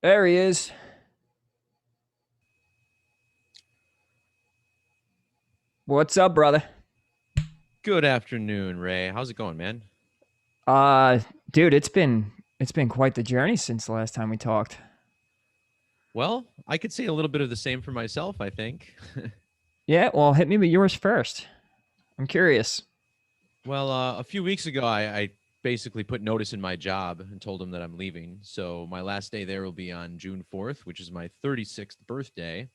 There he is. What's up, brother? Good afternoon, Ray. How's it going, man? Uh, dude, it's been quite the journey since the last time we talked. Well, I could say a little bit of the same for myself, I think. Yeah, well, hit me with yours first. I'm curious. Well, a few weeks ago, I basically put notice in my job and told them that I'm leaving. So my last day there will be on June 4th, which is my 36th birthday.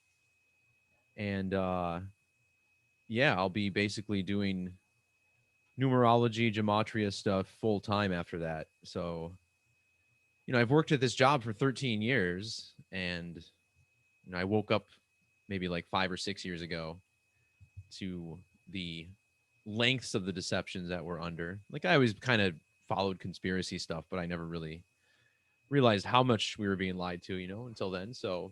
And yeah, I'll be basically doing numerology, gematria stuff full time after that. So, I've worked at this job for 13 years and I woke up maybe like 5 or 6 years ago to the lengths of the deceptions that we're under. Like I always kind of followed conspiracy stuff, but I never really realized how much we were being lied to, until then. So,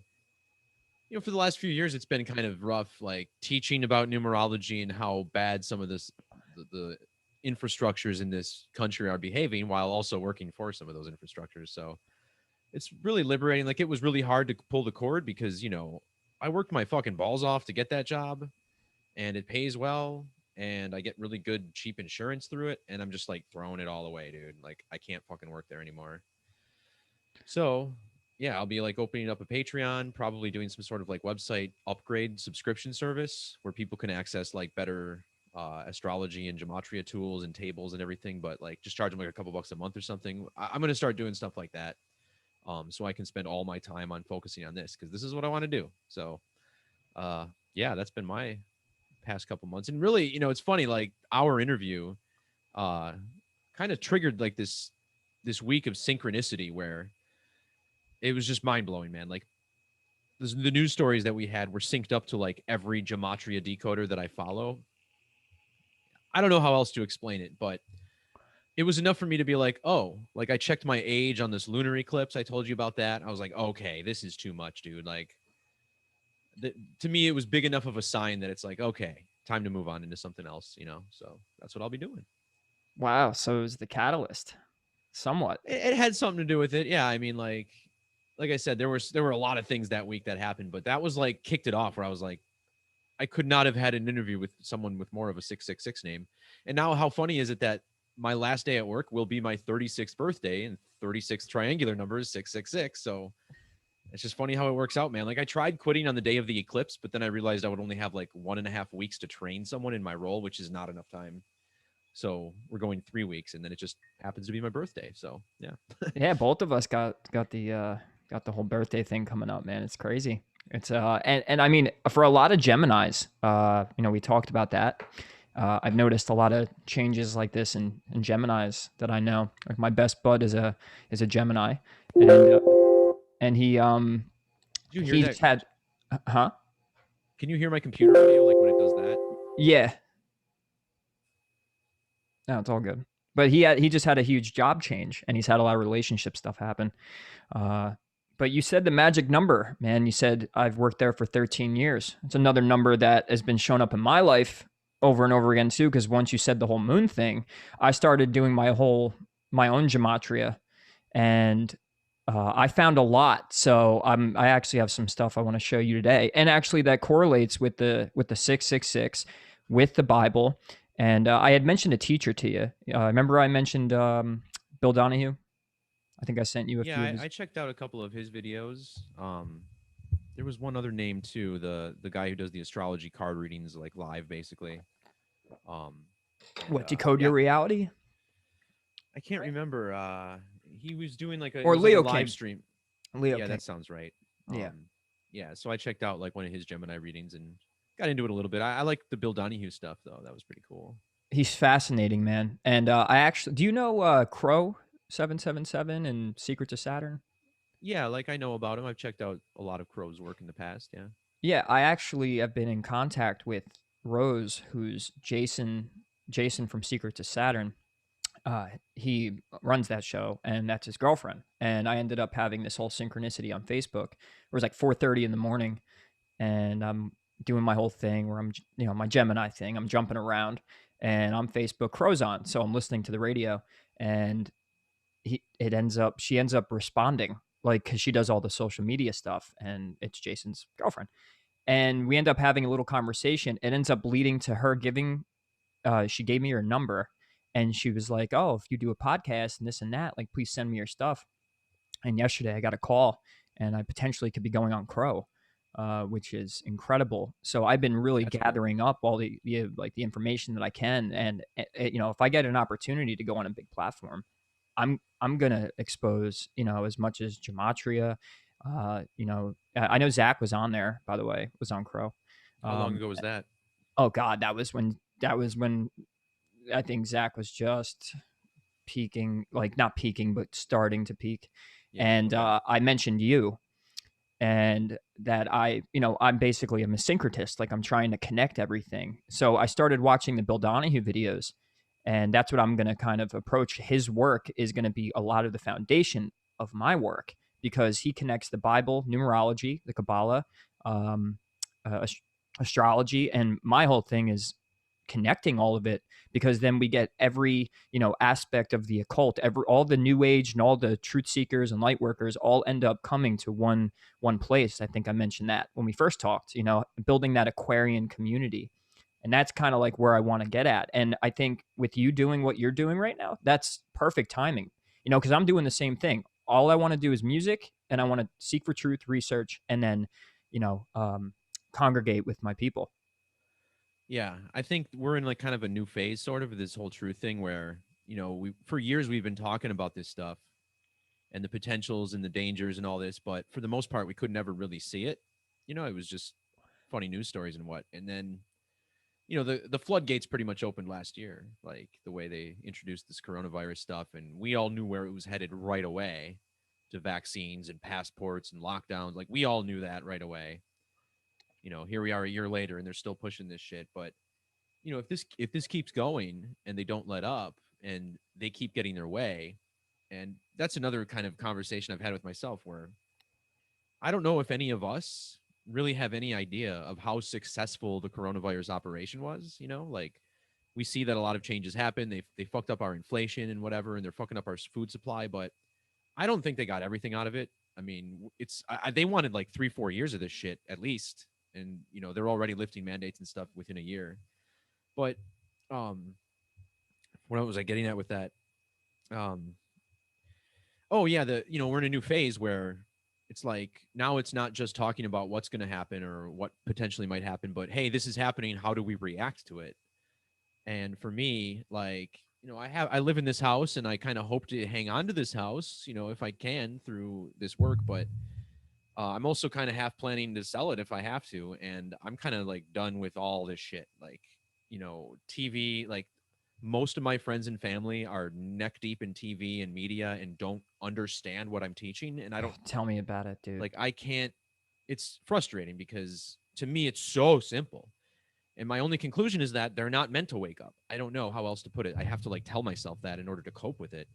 for the last few years, it's been kind of rough, like teaching about numerology and how bad some of the infrastructures in this country are behaving while also working for some of those infrastructures. So it's really liberating. Like it was really hard to pull the cord because, I worked my fucking balls off to get that job and it pays well and I get really good cheap insurance through it and I'm just like throwing it all away, dude. Like I can't fucking work there anymore. So, yeah, I'll be like opening up a Patreon, probably doing some sort of like website upgrade subscription service where people can access like better astrology and gematria tools and tables and everything, but like just charge them like a couple bucks a month or something. I'm going to start doing stuff like that. So I can spend all my time on focusing on this because this is what I want to do. So, uh, yeah, that's been my past couple months. And really, it's funny, like our interview uh kind of triggered like this week of synchronicity where it was just mind blowing, man. Like the news stories that we had were synced up to like every gematria decoder that I follow. I don't know how else to explain it, but it was enough for me to be like, oh, like I checked my age on this lunar eclipse. I told you about that. I was like, okay, this is too much, dude. Like, to me, it was big enough of a sign that it's like, okay, time to move on into something else, So that's what I'll be doing. Wow, so it was the catalyst, somewhat. It had something to do with it. Yeah, I mean, like I said, there were a lot of things that week that happened, but that was like kicked it off where I was like, I could not have had an interview with someone with more of a 666 name. And now, how funny is it that my last day at work will be my 36th birthday, and 36th triangular number is 666. So it's just funny how it works out, man. Like I tried quitting on the day of the eclipse, but then I realized I would only have like 1.5 weeks to train someone in my role, which is not enough time. So we're going 3 weeks, and then it just happens to be my birthday. So yeah. Yeah, both of us got the whole birthday thing coming up, man. It's crazy. It's and I mean for a lot of Geminis, we talked about that. I've noticed a lot of changes like this in Geminis that I know. Like my best bud is a Gemini, and Did you hear he that? just had, huh? Can you hear my computer audio like when it does that? Yeah, no, it's all good. But he just had a huge job change, and he's had a lot of relationship stuff happen. Uh, but you said the magic number, man. You said I've worked there for 13 years. It's another number that has been shown up in my life over and over again too. Because once you said the whole moon thing, I started doing my own gematria, and I found a lot. So I actually have some stuff I want to show you today, and actually that correlates with the 666 with the Bible. And I had mentioned a teacher to you. Remember I mentioned Bill Donahue. I think I sent you a Yeah, few of I his. checked out a couple of his videos. There was one other name too, the guy who does the astrology card readings like live, basically. And What, Decode Your yeah, Reality? I can't remember. He was doing like it Or was like a Leo live King? stream. Leo Yeah, King. that sounds right. Yeah. Yeah, so I checked out like one of his Gemini readings and got into it a little bit. I like the Bill Donahue stuff though. That was pretty cool. He's fascinating, man. And I actually, do you know Crow 777 and Secrets of Saturn? Yeah, like I know about him. I've checked out a lot of Crow's work in the past. Yeah. Yeah, I actually have been in contact with Rose, who's Jason from Secrets of Saturn. He runs that show, and that's his girlfriend. And I ended up having this whole synchronicity on Facebook. It was like 4:30 in the morning, and I'm doing my whole thing where I'm, my Gemini thing. I'm jumping around, and on Facebook, Crow's on, so I'm listening to the radio, and she ends up responding, like, because she does all the social media stuff, and it's Jason's girlfriend. And we end up having a little conversation. It ends up leading to her giving, she gave me her number, and she was like, "Oh, if you do a podcast and this and that, like, please send me your stuff." And yesterday I got a call, and I potentially could be going on Crow, which is incredible. So I've been really That's cool. gathering up all the like the information that I can, and if I get an opportunity to go on a big platform, I'm gonna expose as much as Gematria. I know Zach was on there, by the way, was on Crow. How long Um, ago was that? oh God, that was when I think Zach was just peaking, like not peaking, but starting to peak. Yeah. And Okay. I mentioned you, and that I'm basically a syncretist. Like, I'm trying to connect everything. So I started watching the Bill Donahue videos, and that's what I'm going to kind of approach. His work is going to be a lot of the foundation of my work, because he connects the Bible, numerology, the Kabbalah, um, uh, astrology, and my whole thing is connecting all of it, because then we get every aspect of the occult, all the new age and all the truth seekers and light workers all end up coming to one place. I think I mentioned that when we first talked, building that Aquarian community. And that's kind of like where I want to get at. And I think with you doing what you're doing right now, that's perfect timing, because I'm doing the same thing. All I want to do is music, and I want to seek for truth, research, and then, you know, um, congregate with my people. Yeah, I think we're in like kind of a new phase, sort of this whole truth thing, where we for years we've been talking about this stuff and the potentials and the dangers and all this, but for the most part, we could never really see it. It was just funny news stories and what. And then the floodgates pretty much opened last year, like the way they introduced this coronavirus stuff, and we all knew where it was headed right away, to vaccines and passports and lockdowns. Like, we all knew that right away. Here we are a year later, and they're still pushing this shit. But if this keeps going and they don't let up and they keep getting their way, and that's another kind of conversation I've had with myself, where I don't know if any of us really have any idea of how successful the coronavirus operation was. Like, we see that a lot of changes happen. They fucked up our inflation and whatever, and they're fucking up our food supply. But I don't think they got everything out of it. I mean, they wanted like 3-4 years of this shit at least, and they're already lifting mandates and stuff within a year. But um, what was I getting at with that? Um, oh yeah, we're in a new phase where it's like, now it's not just talking about what's going to happen or what potentially might happen, but hey, this is happening, how do we react to it? And for me, like, I live in this house, and I kind of hope to hang on to this house, if I can, through this work. But I'm also kind of half planning to sell it if I have to, and I'm kind of like done with all this shit, like, TV. Like, most of my friends and family are neck deep in TV and media and don't understand what I'm teaching, and I don't, Tell me about it, dude. like, I can't. It's frustrating, because to me it's so simple, and my only conclusion is that they're not meant to wake up. I don't know how else to put it. I have to like tell myself that in order to cope with it.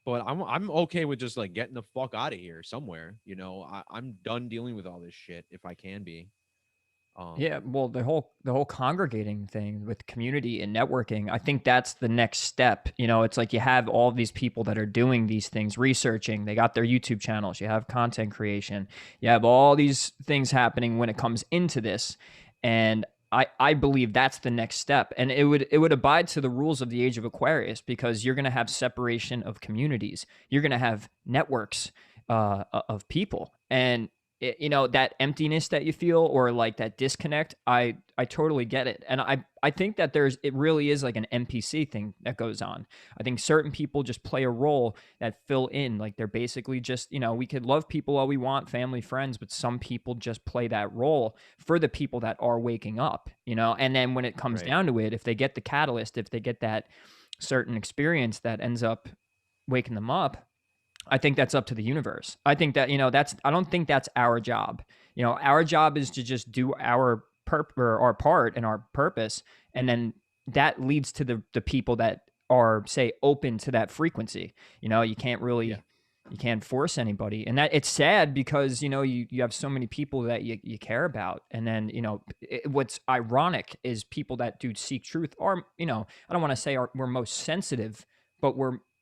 But I'm okay with just like getting the fuck out of here somewhere. I'm done dealing with all this shit if I can be. Um, Yeah, well, the whole congregating thing with community and networking, I think that's the next step. It's like you have all these people that are doing these things, researching. They got their YouTube channels. You have content creation. You have all these things happening when it comes into this, and I believe that's the next step. And it would abide to the rules of the age of Aquarius, because you're going to have separation of communities. You're going to have networks of people, and that emptiness that you feel, or like that disconnect, I totally get it. And I think that it really is like an NPC thing that goes on. I think certain people just play a role that fill in, like they're basically just, we could love people all we want, family, friends, but some people just play that role for the people that are waking up, and then when it comes right. down to it, if they get the catalyst, if they get that certain experience that ends up waking them up, I think that's up to the universe. I think that, I don't think that's our job. Our job is to just do our part and our purpose. And then that leads to the people that are, say, open to that frequency. You can't Yeah. really, you can't force anybody. And that it's sad, because, you have so many people that you care about. And then, what's ironic is people that do seek truth are, I don't want to say we're most sensitive, but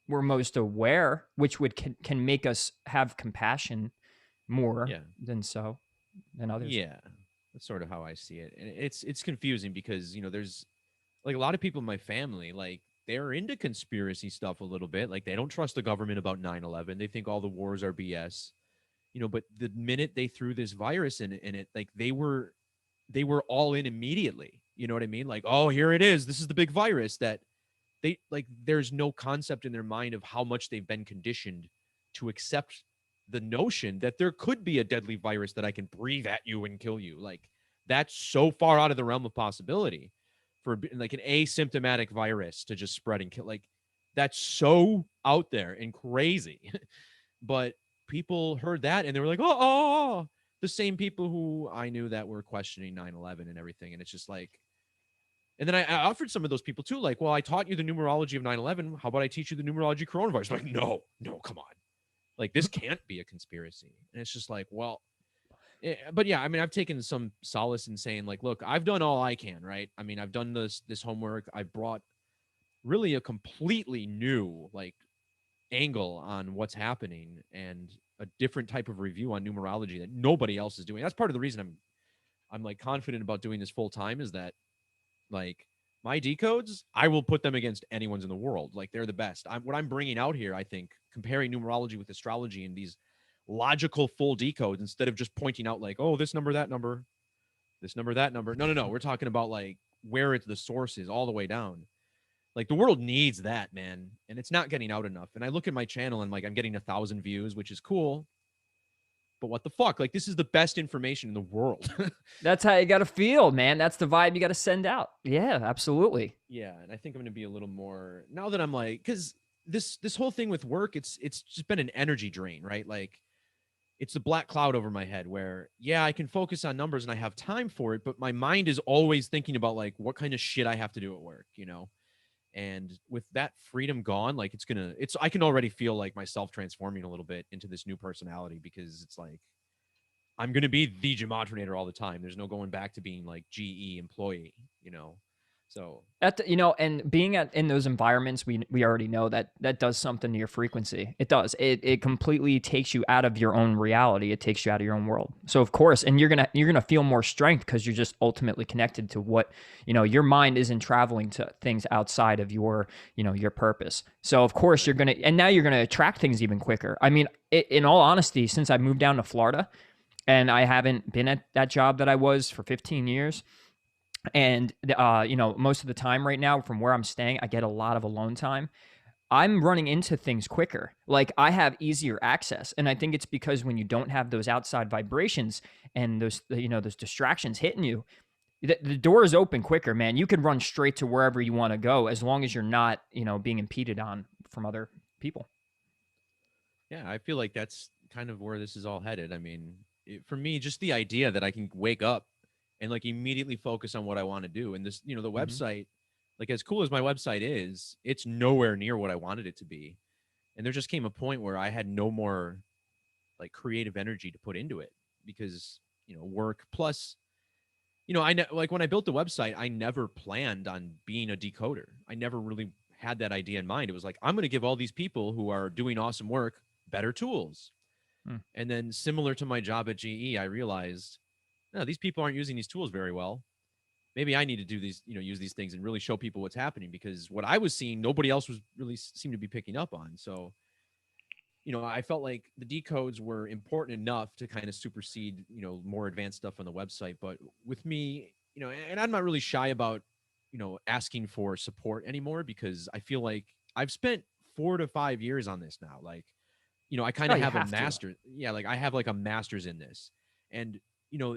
we're most aware, which would can make us have compassion more Yeah. than others. Yeah. That's sort of how I see it. And it's confusing because, there's like a lot of people in my family, like they're into conspiracy stuff a little bit. Like they don't trust the government about 9/11. They think all the wars are BS. But the minute they threw this virus in it, like they were all in immediately. You know what I mean? Like, oh, here it is. This is the big virus that they like there's no concept in their mind of how much they've been conditioned to accept the notion that there could be a deadly virus that I can breathe at you and kill you. Like that's so far out of the realm of possibility for like an asymptomatic virus to just spread and kill. Like that's so out there and crazy. But people heard that and they were like, oh, the same people who I knew that were questioning 9/11 and everything. And it's just like, and then I offered some of those people too, like, well, I taught you the numerology of 9/11. How about I teach you the numerology coronavirus? Like, no, no, come on. Like, this can't be a conspiracy. And it's just like, well, but yeah, I mean, I've taken some solace in saying, like, look, I've done all I can, right? I mean, I've done this homework. I brought really a completely new, like, angle on what's happening and a different type of review on numerology that nobody else is doing. That's part of the reason I'm like confident about doing this full time is that like my decodes, I will put them against anyone's in the world. Like they're the best. What I'm bringing out here, I think, comparing numerology with astrology and these logical full decodes instead of just pointing out like, oh, this number, that number, this number, that number. No, no, no. We're talking about like where it's the source is all the way down. Like the world needs that, man, and it's not getting out enough. And I look at my channel and like I'm getting 1,000 views, which is cool. But what the fuck? Like this is the best information in the world. That's how you got to feel, man. That's the vibe you got to send out. Yeah, absolutely. Yeah, and I think I'm going to be a little more now that I'm like cuz this whole thing with work, it's just been an energy drain, right? Like it's a black cloud over my head where yeah, I can focus on numbers and I have time for it, but my mind is always thinking about like what kind of shit I have to do at work. And with that freedom gone, like it's I can already feel like myself transforming a little bit into this new personality because it's like I'm going to be the Gematrinator all the time. There's no going back to being like GE employee. So And being in those environments, we already know that does something to your frequency. It does. It completely takes you out of your own reality. It takes you out of your own world. So of course, and you're gonna feel more strength because you're just ultimately connected to what your mind isn't traveling to things outside of your purpose. So of course you're gonna, and now you're gonna attract things even quicker. I mean, in all honesty, since I moved down to Florida, and I haven't been at that job that I was for 15 years. And most of the time right now from where I'm staying, I get a lot of alone time. I'm running into things quicker. Like I have easier access, and I think it's because when you don't have those outside vibrations and those distractions hitting you, the door is open quicker, man. You can run straight to wherever you want to go as long as you're not being impeded on from other people. yeah, I feel like that's kind of where this is all headed. I mean, for me, just the idea that I can wake up and like immediately focus on what I want to do. And the Mm-hmm. website, like as cool as my website is, it's nowhere near what I wanted it to be. And there just came a point where I had no more like creative energy to put into it because, work plus, like when I built the website, I never planned on being a decoder. I never really had that idea in mind. It was like, I'm going to give all these people who are doing awesome work better tools. Mm. And then similar to my job at GE, I realized, no, these people aren't using these tools very well. Maybe I need to do these, use these things and really show people what's happening because what I was seeing, nobody else was really seemed to be picking up on. So, I felt like the decodes were important enough to kind of supersede, more advanced stuff on the website. But with me, and I'm not really shy about, asking for support anymore because I feel like I've spent 4 to 5 years on this now. Like, I kind Oh, of you have a have to. master. Yeah, like I have like a master's in this. And,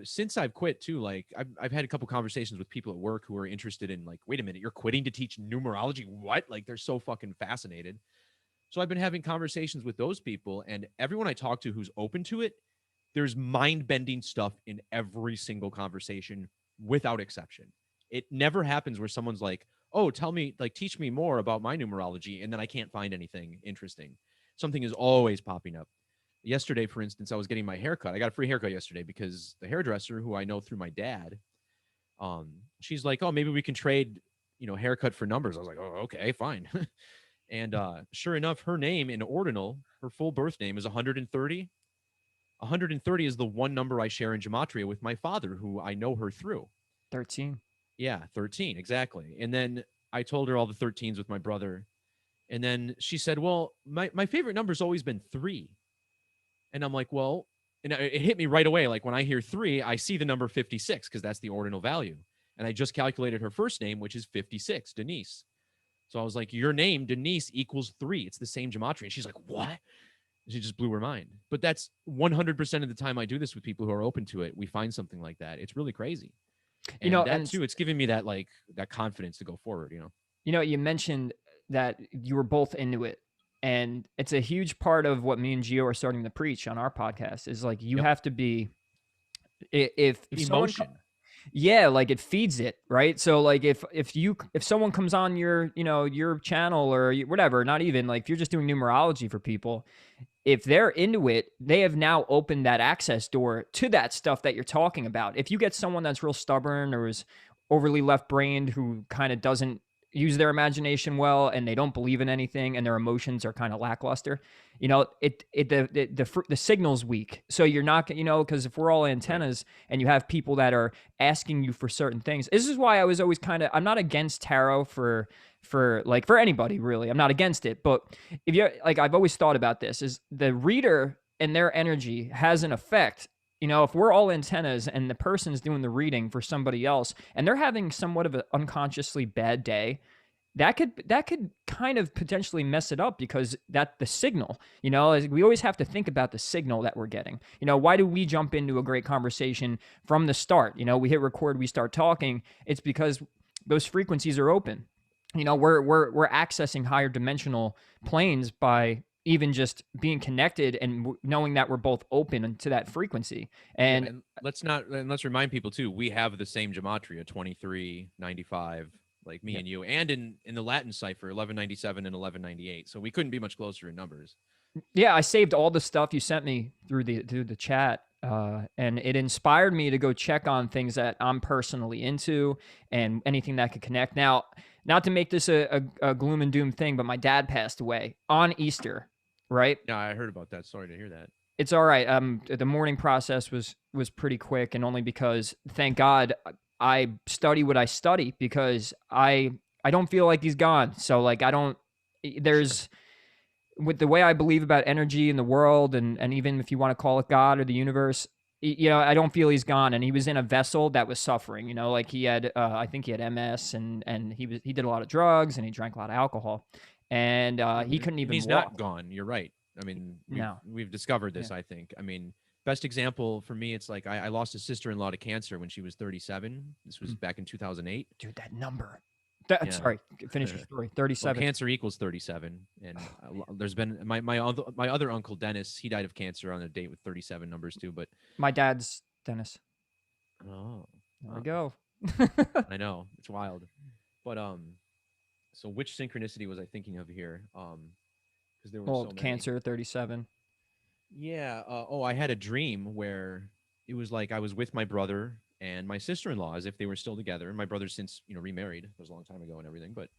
since I've quit too, like I've had a couple conversations with people at work who are interested in like, wait a minute, you're quitting to teach numerology? What? Like they're so fucking fascinated. So I've been having conversations with those people, and everyone I talk to who's open to it, there's mind bending stuff in every single conversation without exception. It never happens where someone's like, oh, tell me, like, teach me more about my numerology. And then I can't find anything interesting. Something is always popping up. Yesterday, for instance, I was getting my haircut. I got a free haircut yesterday because the hairdresser, who I know through my dad, she's like, oh, maybe we can trade, haircut for numbers. I was like, oh, okay, fine. And sure enough, her name in ordinal, her full birth name is 130. 130 is the one number I share in Gematria with my father, who I know her through. 13. Yeah, 13, exactly. And then I told her all the 13s with my brother. And then she said, well, my favorite number's always been 3. And I'm like, well, and it hit me right away. Like when I hear 3, I see the number 56 because that's the ordinal value. And I just calculated her first name, which is 56, Denise. So I was like, your name, Denise, equals 3. It's the same gematria. And she's like, what? She just blew her mind. But that's 100% of the time I do this with people who are open to it. We find something like that. It's really crazy. You And know, that and too, it's giving me that like that confidence to go forward, you know? you mentioned that you were both into it. And it's a huge part of what me and Gio are starting to preach on our podcast is like you Yep. have to be if someone Emotion. yeah, like it feeds it, right? So like if someone comes on your, your channel or whatever, not even like if you're just doing numerology for people, if they're into it, they have now opened that access door to that stuff that you're talking about. If you get someone that's real stubborn or is overly left brained who kind of doesn't use their imagination well and they don't believe in anything and their emotions are kind of lackluster, the signal's weak. So you're not, because if we're all Right. antennas and you have people that are asking you for certain things, this is why I was always I'm not against tarot for anybody really. I'm not against it, but if you're like, I've always thought about this is the reader and their energy has an effect. If we're all antennas and the person's doing the reading for somebody else and they're having somewhat of an unconsciously bad day, that could kind of potentially mess it up because that the signal, we always have to think about the signal that we're getting. Why do we jump into a great conversation from the start? We hit record, we start talking. It's because those frequencies are open. We're accessing higher dimensional planes by even just being connected and knowing that we're both open to that frequency. Yeah, And and let's remind people too, we have the same gematria, 23, 95, like me yeah, and you, and in the Latin cipher, 1197 and 1198. So we couldn't be much closer in numbers. yeah, I saved all the stuff you sent me through the chat, and it inspired me to go check on things that I'm personally into and anything that could connect. Now, not to make this a gloom and doom thing, but my dad passed away on Easter, right? Yeah, I heard about that. Sorry to hear that. It's all right. The mourning process was pretty quick, and only because, thank God, I study what I study because I don't feel like he's gone. So like I don't. Sure. There's with the way I believe about energy in the world, and even if you want to call it God or the universe, I don't feel he's gone. And he was in a vessel that was suffering. Like he had, I think he had MS, and he did a lot of drugs and he drank a lot of alcohol, and he couldn't And even he's not walk. gone. You're right. I mean, we've No, we've discovered yeah, this, I think. I mean, best example for me, it's like I lost a sister-in-law to cancer when she was 37. This was mm. back in 2008. Dude, that number. Yeah. Sorry, finish your story. Well, 37. cancer equals 37, and there's been my other uncle Dennis. He died of cancer on a date with 37 numbers too. But My dad's Dennis. oh, There we wow, go. I know it's wild. But so which synchronicity was I thinking of here? Because there were Well, so many. cancer, 37. Yeah. Oh, I had a dream where it was like I was with my brother and my sister-in-law as if they were still together. And my brother's since remarried. It was a long time ago and everything. But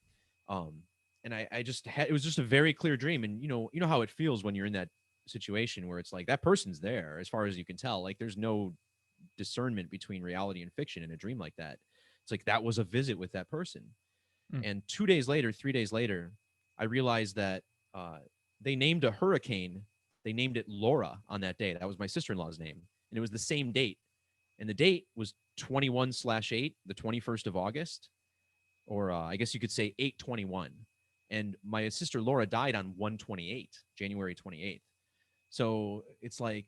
um, and I just had it was just a very clear dream. And you know how it feels when you're in that situation where it's like that person's there as far as you can tell. Like there's no discernment between reality and fiction in a dream like that. It's like that was a visit with that person. Mm. And 2 days later, 3 days later, I realized that uh, they named a hurricane. They named it Laura on that day. That was my sister in law's name. And it was the same date. And the date was 21/8, the 21st of August, or I guess you could say 8/21. And my sister Laura died on 1/28, January 28th. So it's like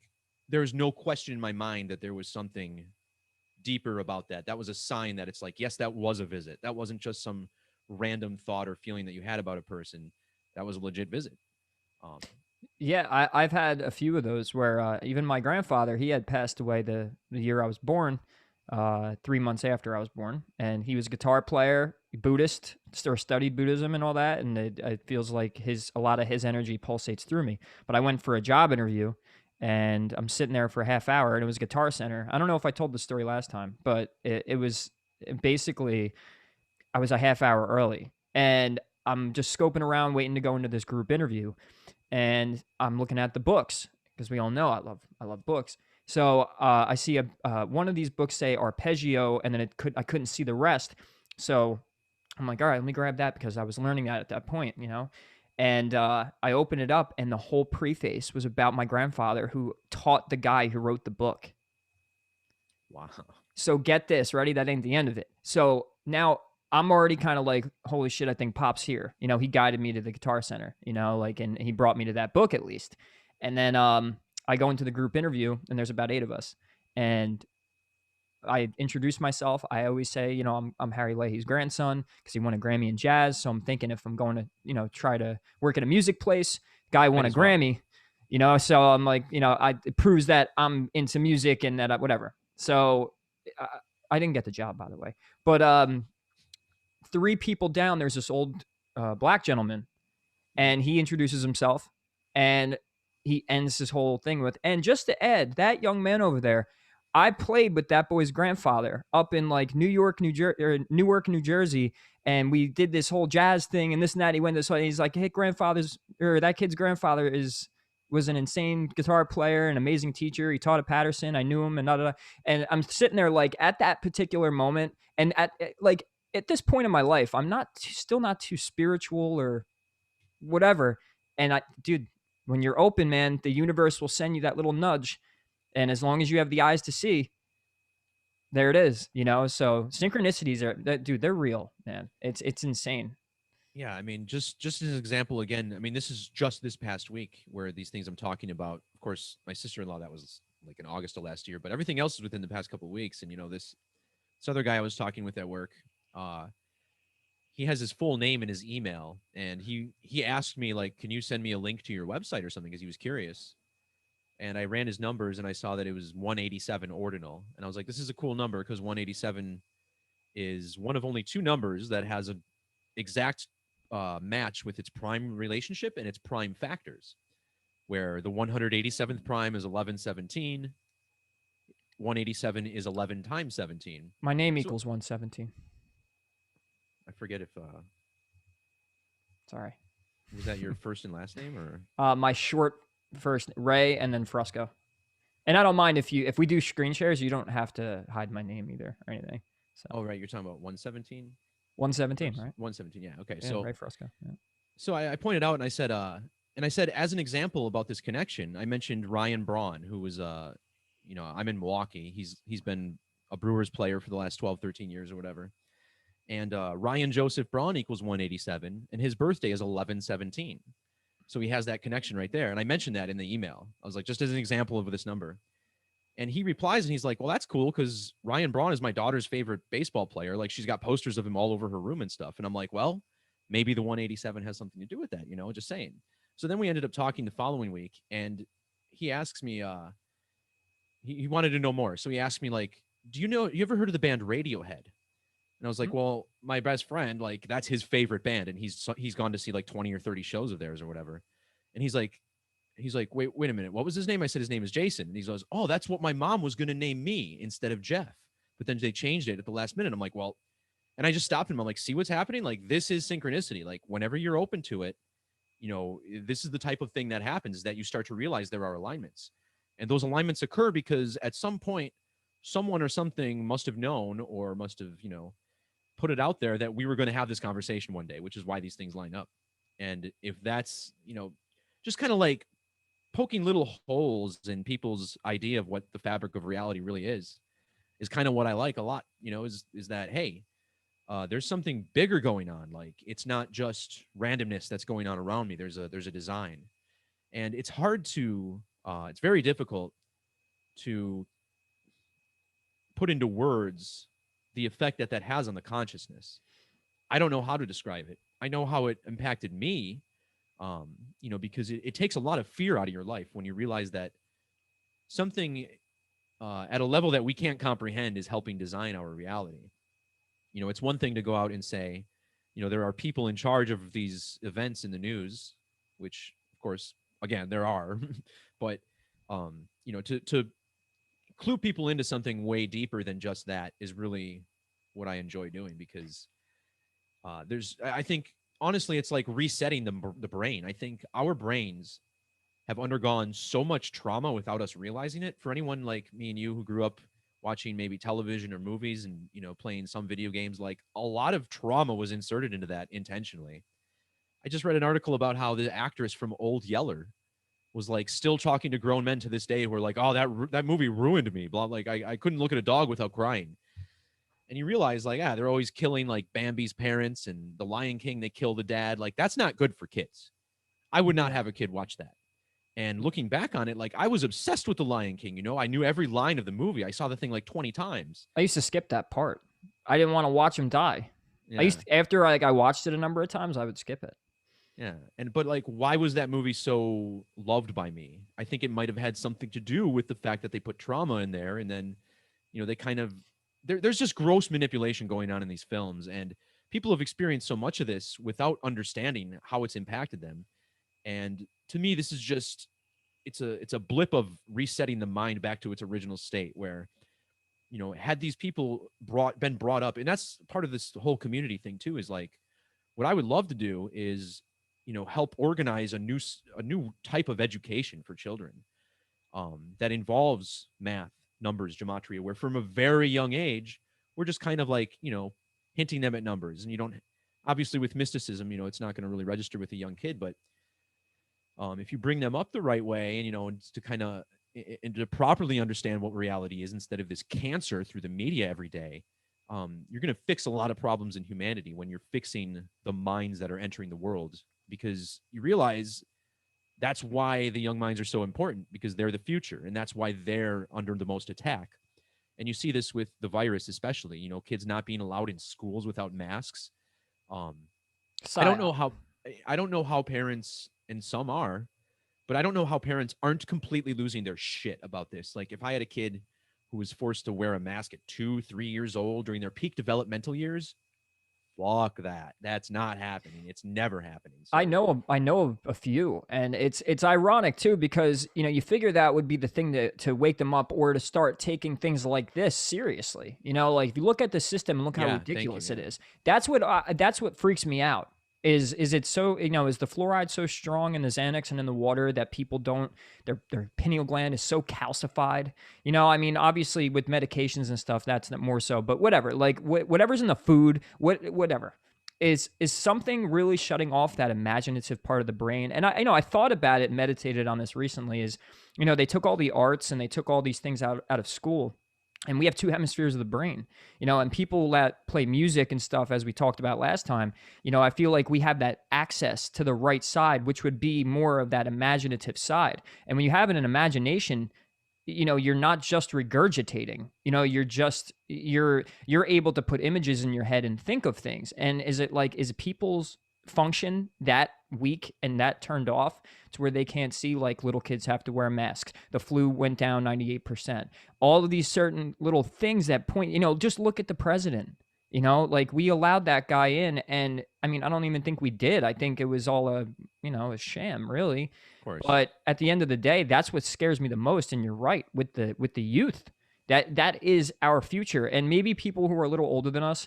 there's no question in my mind that there was something deeper about that. That was a sign that it's like, yes, that was a visit. That wasn't just some random thought or feeling that you had about a person. That was a legit visit. Um, Yeah, I've had a few of those where even my grandfather, he had passed away the year I was born, 3 months after I was born, and he was a guitar player, Buddhist, or studied Buddhism and all that, and it feels like a lot of his energy pulsates through me. But I went for a job interview, and I'm sitting there for a half hour, and it was Guitar Center. I don't know if I told the story last time, but it was basically I was a half hour early, and I'm just scoping around, waiting to go into this group interview, and I'm looking at the books because we all know I love books. So I see one of these books say arpeggio, and then I couldn't see the rest. So I'm like, all right, let me grab that because I was learning that at that point, you know. And I opened it up, and the whole preface was about my grandfather who taught the guy who wrote the book. Wow. So get this, ready? That ain't the end of it. So now I'm already kind of like, holy shit, I think Pop's here. You know, he guided me to the Guitar Center, you know, like, and he brought me to that book at least. And then I go into the group interview, and there's about 8 of us. And I introduce myself. I always say, you know, I'm Harry Leahy's grandson because he won a Grammy in jazz. So I'm thinking if I'm going to, you know, try to work at a music place, guy Might won a as well. Grammy, you know. So I'm like, you know, it proves that I'm into music and that whatever. So I, I didn't get the job, by the way. But 3 people down, there's this old black gentleman, Mhm. and he introduces himself, and he ends his whole thing with, and just to add, that young man over there, I played with that boy's grandfather up in like Newark, New Jersey, and we did this whole jazz thing and this and that. He went this way. He's like, hey, that kid's grandfather was an insane guitar player, an amazing teacher. He taught at Patterson. I knew him, and da, da, da. And I'm sitting there like at that particular moment, and like at this point in my life, I'm still not too spiritual or whatever. And dude, when you're open, man, the universe will send you that little nudge. And as long as you have the eyes to see, there it is, you know? So synchronicities dude, they're real, man. It's insane. Yeah, I mean, just as an example, again, I mean, this is just this past week where these things I'm talking about. Of course, my sister-in-law, that was like in August of last year, but everything else is within the past couple of weeks. And this other guy I was talking with at work, uh, he has his full name in his email, and he asked me like, "Can you send me a link to your website or something?" Because he was curious. And I ran his numbers, and I saw that it was 187 ordinal, and I was like, "This is a cool number because 187 is one of only 2 numbers that has an exact match with its prime relationship and its prime factors, where the 187th prime is 1117, 187 is 11 times 17. My name So equals 117. I forget if Sorry. was that your first and last name or My short first, Ray, and then Frusco. And I don't mind if we do screen shares, you don't have to hide my name either or anything. So oh right, you're talking about 117 117, right? 117. Yeah, okay. Yeah, Ray Frusco. Yeah. So I pointed out and I said as an example about this connection, I mentioned Ryan Braun, who was I'm in Milwaukee. He's been a Brewers player for the last 12, 13 years or whatever. And Ryan Joseph Braun equals 187, and his birthday is 1117. So he has that connection right there. And I mentioned that in the email. I was like, just as an example of this number. And he replies and he's like, well, that's cool because Ryan Braun is my daughter's favorite baseball player. Like she's got posters of him all over her room and stuff. And I'm like, well, maybe the 187 has something to do with that, just saying. So then we ended up talking the following week, and he asks me, he wanted to know more. So he asked me, like, you ever heard of the band Radiohead? And I was like, well, my best friend, like, that's his favorite band, and he's gone to see like 20 or 30 shows of theirs or whatever. And he's like, wait a minute, what was his name? I said his name is Jason, and he goes, oh, that's what my mom was going to name me instead of Jeff, but then they changed it at the last minute. I'm like, well, and I just stopped him. I'm like, see what's happening? Like, this is synchronicity. Like, whenever you're open to it, this is the type of thing that happens, is that you start to realize there are alignments, and those alignments occur because at some point, someone or something must have known or must have, put it out there that we were going to have this conversation one day, which is why these things line up. And if that's, just kind of like poking little holes in people's idea of what the fabric of reality really is kind of what I like a lot, is that, hey, there's something bigger going on. Like, it's not just randomness that's going on around me. There's a design, and it's very difficult to put into words the effect that has on the consciousness. I don't know how to describe it. I know how it impacted me, because it takes a lot of fear out of your life when you realize that something at a level that we can't comprehend is helping design our reality. It's one thing to go out and say, there are people in charge of these events in the news, which, of course, again, there are, but, to clue people into something way deeper than just that is really what I enjoy doing, because I think honestly, it's like resetting the brain. I think our brains have undergone so much trauma without us realizing it. For anyone like me and you who grew up watching maybe television or movies and, you know, playing some video games, like a lot of trauma was inserted into that intentionally. I just read an article about how the actress from Old Yeller was like still talking to grown men to this day who are like, oh, that movie ruined me. Blah, like I couldn't look at a dog without crying. And you realize, like, they're always killing like Bambi's parents, and the Lion King, they kill the dad. Like, that's not good for kids. I would not Yeah. have a kid watch that. And looking back on it, like, I was obsessed with the Lion King. You know, I knew every line of the movie. I saw the thing like 20 times. I used to skip that part. I didn't want to watch him die. I Yeah. used to, after I watched it a number of times, I would skip it. Yeah. And but like, why was that movie so loved by me? I think it might have had something to do with the fact that they put trauma in there, and then, you know, they kind of there's just gross manipulation going on in these films, and people have experienced so much of this without understanding how it's impacted them. And to me, this is just it's a blip of resetting the mind back to its original state where, you know, had these people been brought up, and that's part of this whole community thing too, is like what I would love to do is, you know, help organize a new type of education for children, that involves math, numbers, gematria, where from a very young age we're just kind of like, you know, hinting them at numbers. And you don't, obviously with mysticism, you know, it's not going to really register with a young kid, but if you bring them up the right way, and, you know, to kind of and to properly understand what reality is instead of this cancer through the media every day, you're going to fix a lot of problems in humanity when you're fixing the minds that are entering the world, because you realize that's why the young minds are so important, because they're the future, and that's why they're under the most attack. And you see this with the virus, especially, you know, kids not being allowed in schools without masks. um, I don't know Psyop. how I don't know how parents, and some are, but I don't know how parents aren't completely losing their shit about this. Like, if I had a kid who was forced to wear a mask at 2, 3 years old during their peak developmental years, fuck that. That's not happening. It's never happening. So I know of a few, and it's ironic too, because you figure that would be the thing to wake them up, or to start taking things like this seriously. Like if you look at the system and look how yeah, thank you. ridiculous it Yeah, is. That's what freaks me out. Is it so, is the fluoride so strong in the Xanax and in the water that people don't, their pineal gland is so calcified? I mean, obviously with medications and stuff, that's not more so, but whatever. Like whatever's in the food, whatever, is something really shutting off that imaginative part of the brain. And I thought about it, meditated on this recently. Is they took all the arts and they took all these things out of school, and we have two hemispheres of the brain. And people that play music and stuff, as we talked about last time, I feel like we have that access to the right side, which would be more of that imaginative side. And when you have an imagination, you're not just regurgitating. You're able to put images in your head and think of things. And is people's function that weak and that turned off to where they can't see? Like, little kids have to wear masks, the flu went down 98%, all of these certain little things that point, just look at the president. Like, we allowed that guy in, and I mean, I don't even think we did. I think it was all a sham, really. of course. But at the end of the day, that's what scares me the most. And you're right, with the youth. That is our future. And maybe people who are a little older than us,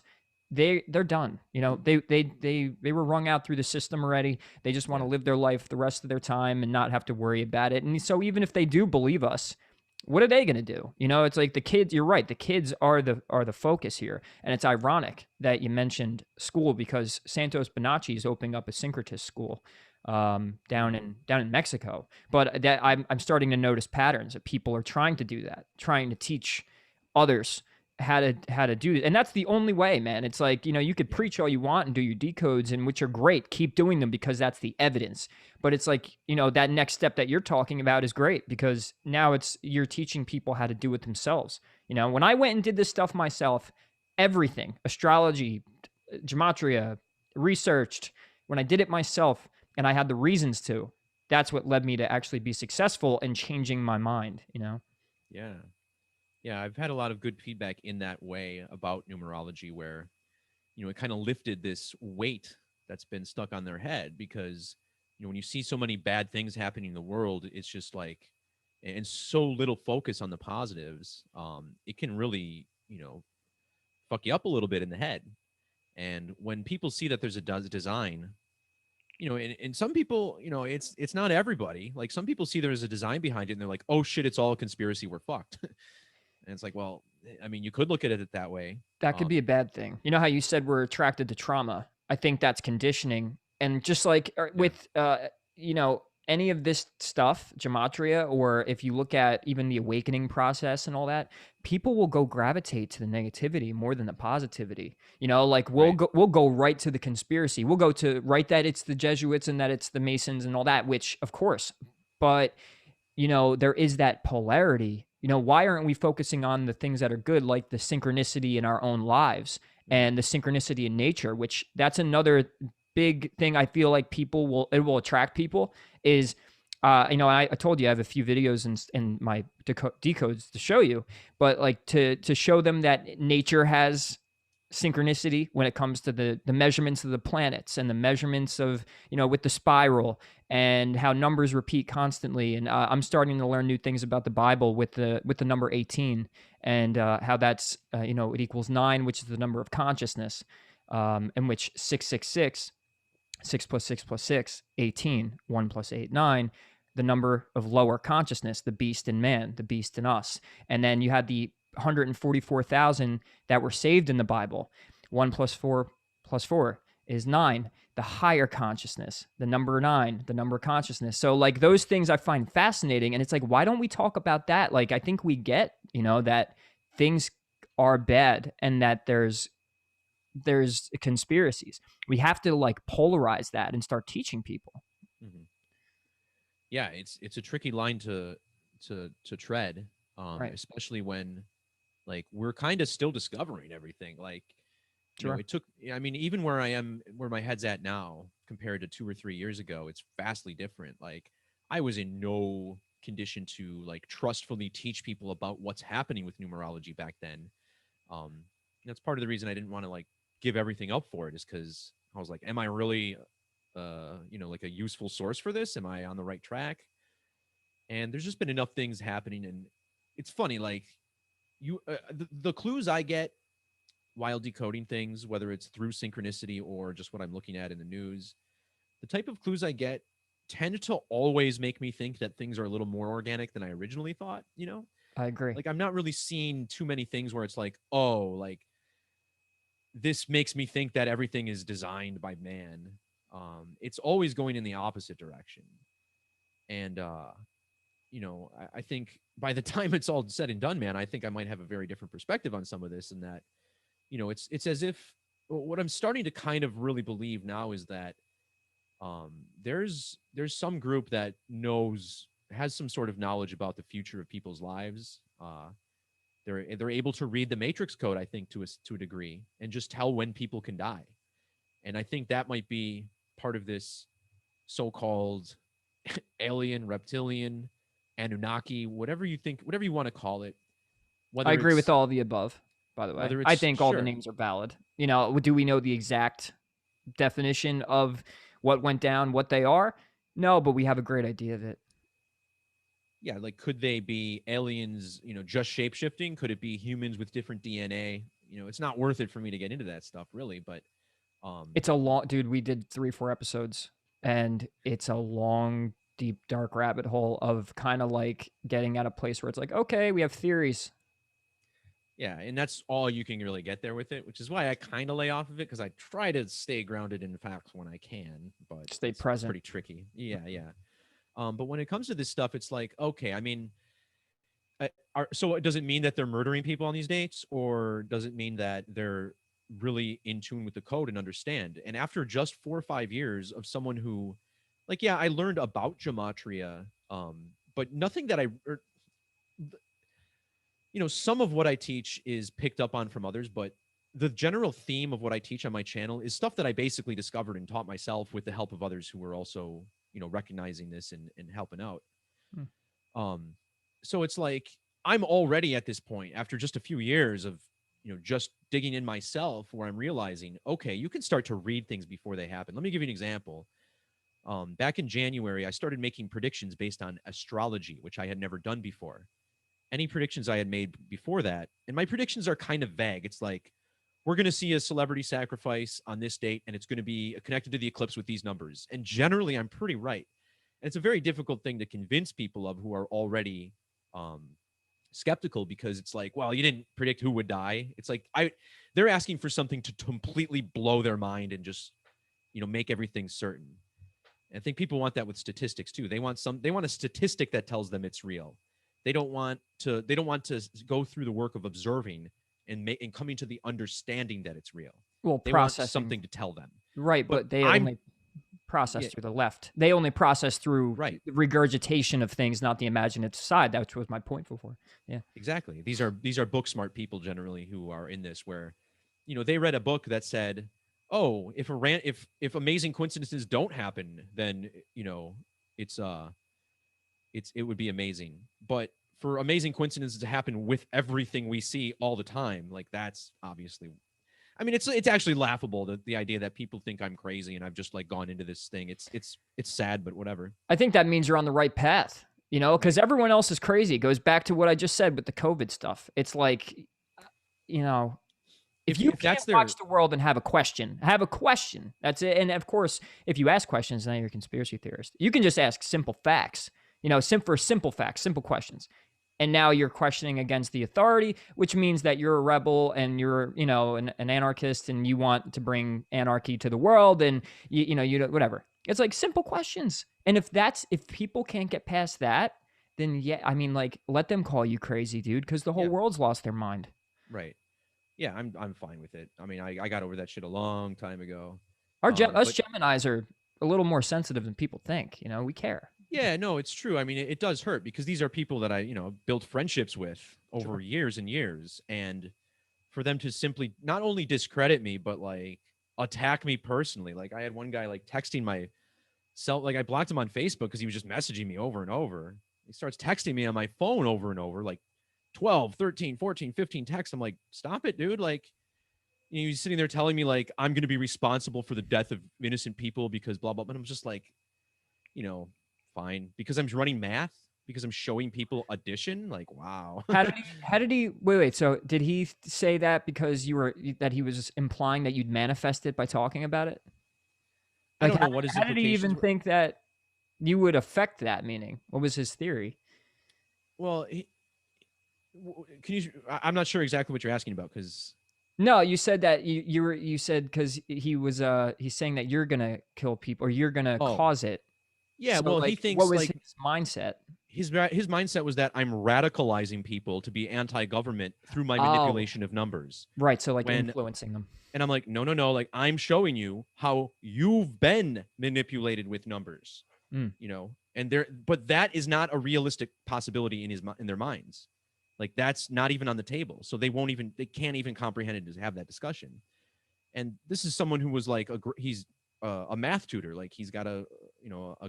they're done. They were wrung out through the system already. They just want to Yeah, live their life the rest of their time and not have to worry about it. And so even if they do believe us, what are they going to do? It's like the kids. You're right. The kids are the focus here. And it's ironic that you mentioned school, because Santos Bonacci is opening up a syncretist school down in Mexico. But that I'm starting to notice patterns that people are trying to do that, trying to teach others how to do it. And that's the only way, man. It's like, you could yeah, preach all you want and do your decodes, and which are great. Keep doing them, because that's the evidence. But it's like, that next step that you're talking about is great, because now you're teaching people how to do it themselves. When I went and did this stuff myself, everything, astrology, gematria, researched, when I did it myself and I had the reasons to, that's what led me to actually be successful in changing my mind. yeah, yeah. I've had a lot of good feedback in that way about numerology, where, you know, it kind of lifted this weight that's been stuck on their head, because, you know, when you see so many bad things happening in the world, it's just like, and so little focus on the positives, it can really, you know, fuck you up a little bit in the head. And when people see that there's a design, and some people, it's not everybody. Like some people see there's a design behind it and they're like, oh shit, it's all a conspiracy, we're fucked. And it's like, well, I mean, you could look at it that way. That could be a bad thing. You know how you said we're attracted to trauma? I think that's conditioning. And just like Yeah. with, any of this stuff, gematria, or if you look at even the awakening process and all that, people will go gravitate to the negativity more than the positivity. Like Right. we'll go right to the conspiracy. We'll go to right that it's the Jesuits and that it's the Masons and all that, which of course, but there is that polarity. Why aren't we focusing on the things that are good, like the synchronicity in our own lives Mm-hmm. and the synchronicity in nature, which that's another big thing I feel like it will attract people is, I told you I have a few videos in my decodes to show you, but like to show them that nature has synchronicity when it comes to the measurements of the planets and the measurements of, with the spiral and how numbers repeat constantly. And I'm starting to learn new things about the Bible with the number 18 and how that's it equals 9, which is the number of consciousness, in which 666, 6 plus 6 plus 6, 18, 1 plus 8, 9, the number of lower consciousness, the beast in man, the beast in us. And then you had the 144,000 that were saved in the Bible. 1 plus 4 is 9, the higher consciousness, the number 9, the number of consciousness. So like those things I find fascinating. And it's like, why don't we talk about that? Like, I think we get, that things are bad and that there's conspiracies. We have to like polarize that and start teaching people. Mm-hmm. Yeah, it's a tricky line to tread, Right. especially when like we're kind of still discovering everything. Like, Sure. it took. I mean, even where I am, where my head's at now, compared to 2 or 3 years ago, it's vastly different. Like, I was in no condition to like trustfully teach people about what's happening with numerology back then. Um, that's part of the reason I didn't want to like give everything up for it, is because I was like, am I really, like a useful source for this? Am I on the right track? And there's just been enough things happening, and it's funny, like the clues I get while decoding things, whether it's through synchronicity or just what I'm looking at in the news, the type of clues I get tend to always make me think that things are a little more organic than I originally thought. I agree. Like I'm not really seeing too many things where it's like, oh, like this makes me think that everything is designed by man. It's always going in the opposite direction. And I think by the time it's all said and done, man, I think I might have a very different perspective on some of this, and that, it's as if what I'm starting to kind of really believe now is that there's some group that has some sort of knowledge about the future of people's lives. They're able to read the matrix code, I think, to a degree, and just tell when people can die. And I think that might be part of this so-called alien, reptilian, Anunnaki, whatever you want to call it. I Whether agree with it's all the above, by the way. whether I it's think all the sure, names are valid. Do we know the exact definition of what went down, what they are? No, but we have a great idea of it. yeah, like could they be aliens, just shape shifting? Could it be humans with different DNA? It's not worth it for me to get into that stuff really, but um It's a long, dude, we did 3, 4 episodes and it's a long, deep, dark rabbit hole of kind of like getting at a place where it's like, okay, we have theories. yeah, and that's all you can really get there with it, which is why I kind of lay off of it, because I try to stay grounded in facts when I can, but Stay it's present. pretty tricky. Yeah, yeah. But when it comes to this stuff, it's like, okay, I mean, so does it mean that they're murdering people on these dates, or does it mean that they're really in tune with the code and understand? And after just 4 or 5 years of someone who, like, yeah, I learned about gematria, but nothing that some of what I teach is picked up on from others, but the general theme of what I teach on my channel is stuff that I basically discovered and taught myself with the help of others who were also, recognizing this and helping out. Hmm. Um, so it's like I'm already at this point after just a few years of, just digging in myself, where I'm realizing, okay, you can start to read things before they happen. Let me give you an example. Back in January, I started making predictions based on astrology, which I had never done before. Any predictions I had made before that, and my predictions are kind of vague. It's like, we're going to see a celebrity sacrifice on this date, and it's going to be connected to the eclipse with these numbers. And generally, I'm pretty right. And it's a very difficult thing to convince people of who are already skeptical, because it's like, well, you didn't predict who would die. It's like they're asking for something to completely blow their mind and just, make everything certain. And I think people want that with statistics too. They want a statistic that tells them it's real. They don't want to go through the work of observing and coming to the understanding that it's real. Well, They want processing. something to tell them. Right, but they only process Yeah. through the left. They only process through Right. regurgitation of things, not the imaginative side. That was my point before. Yeah. Exactly. These are book smart people generally who are in this, where, they read a book that said, oh, if amazing coincidences don't happen, then it would be amazing. But for amazing coincidences to happen with everything we see all the time, like, that's obviously, I mean, it's actually laughable, the idea that people think I'm crazy and I've just like gone into this thing. It's sad, but whatever. I think that means you're on the right path, because everyone else is crazy. It goes back to what I just said with the COVID stuff. It's like, if you can't watch the world and have a question. That's it. And of course, if you ask questions, now you're a conspiracy theorist. You can just ask simple facts, simple facts, simple questions. And now you're questioning against the authority, which means that you're a rebel and you're, an anarchist, and you want to bring anarchy to the world, and whatever. It's like simple questions. And if people can't get past that, then yeah, I mean, like, let them call you crazy, dude, because the whole world's lost their mind. Right. Yeah, I'm fine with it. I mean, I got over that shit a long time ago. Us Geminis are a little more sensitive than people think. We care. Yeah, no, it's true. I mean, it does hurt, because these are people that I, built friendships with over years and years. And for them to simply not only discredit me, but like attack me personally. Like, I had one guy like texting myself, like, I blocked him on Facebook because he was just messaging me over and over. He starts texting me on my phone over and over, like 12, 13, 14, 15 texts. I'm like, stop it, dude. Like, he's sitting there telling me like I'm going to be responsible for the death of innocent people because blah, blah, blah. And I'm just like, fine, because I'm running math, because I'm showing people addition. Like, wow. How did he wait, so did he say that because that he was implying that you'd manifest it by talking about it? Like, I don't know what his implications. How did he even think that you would affect that meaning? What was his theory? Well, I'm not sure exactly what you're asking about, because no, you said that you said because he's saying that you're gonna kill people or you're gonna cause it. Yeah, so, well, like, he thinks, what was like, his mindset? His mindset was that I'm radicalizing people to be anti-government through my manipulation of numbers. Right, so like influencing them. And I'm like, no, like, I'm showing you how you've been manipulated with numbers. And but that is not a realistic possibility in their minds. Like, that's not even on the table. So they can't even comprehend it to have that discussion. And this is someone who was like he's a math tutor. Like, he's got a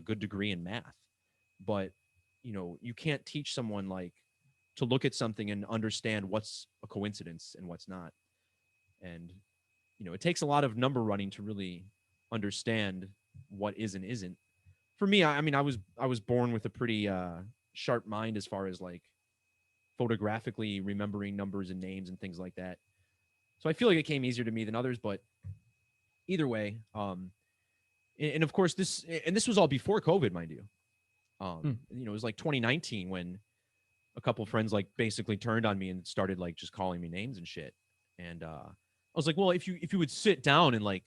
good degree in math, but you can't teach someone like to look at something and understand what's a coincidence and what's not. And it takes a lot of number running to really understand what is and isn't. For me, I mean, I was born with a pretty sharp mind as far as like photographically remembering numbers and names and things like that. So I feel like it came easier to me than others, but either way, and of course this was all before COVID, mind you. It was like 2019 when a couple of friends like basically turned on me and started like just calling me names and shit. And I was like, well, if you would sit down and like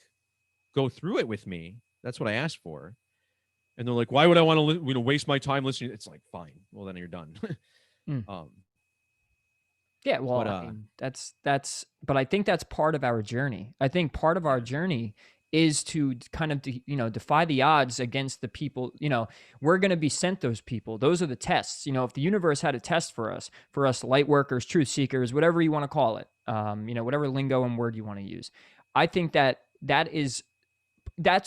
go through it with me, that's what I asked for. And they're like, why would I want to waste my time listening? It's like, fine. Well, then you're done. Yeah, well, I mean, but I think that's part of our journey. I think part of our journey is to kind of, defy the odds against the people. We're going to be sent those people. Those are the tests. If the universe had a test for us light workers, truth seekers, whatever you want to call it, whatever lingo and word you want to use, I think that's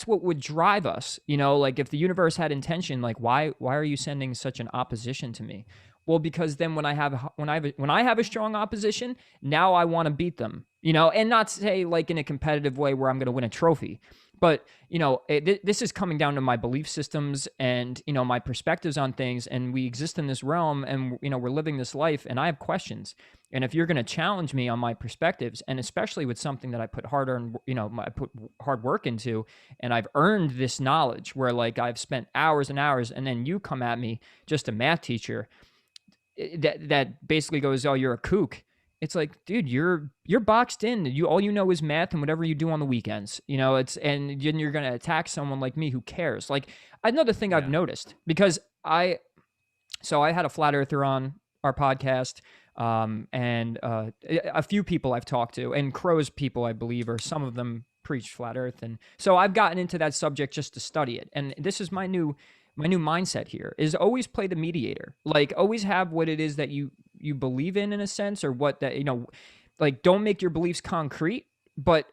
what would drive us. Like, if the universe had intention, like, why are you sending such an opposition to me? Well, because then when I have a strong opposition, now I want to beat them, and not say like in a competitive way where I'm going to win a trophy, But this is coming down to my belief systems and my perspectives on things. And we exist in this realm, and we're living this life, and I have questions. And if you're going to challenge me on my perspectives, and especially with something that I put hard on, I put hard work into, and I've earned this knowledge where like I've spent hours and hours, and then you come at me, just a math teacher, that basically goes, "Oh, you're a kook." It's like, dude, you're boxed in. All you know is math and whatever you do on the weekends. And then you're gonna attack someone like me who cares. Like, another thing I've Yeah. noticed, because I had a flat earther on our podcast, and a few people I've talked to, and Crow's people, I believe, or some of them preach flat Earth, and so I've gotten into that subject just to study it. And this is my new mindset here: is always play the mediator. Like, always have what it is that you believe in a sense, or what that like, don't make your beliefs concrete, but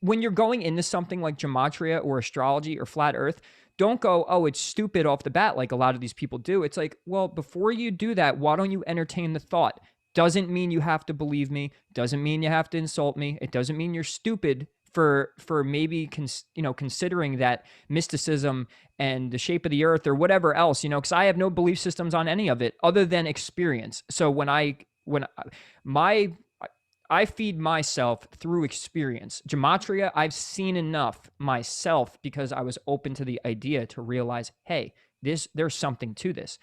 when you're going into something like gematria or astrology or flat Earth, don't go, "Oh, it's stupid," off the bat, like a lot of these people do. It's like, well, before you do that, why don't you entertain the thought? Doesn't mean you have to believe me. Doesn't mean you have to insult me. It doesn't mean you're stupid for maybe considering that mysticism and the shape of the earth or whatever else. Because I have no belief systems on any of it other than experience. So my I feed myself through experience. Gematria, I've seen enough myself because I was open to the idea to realize, hey, there's something to this.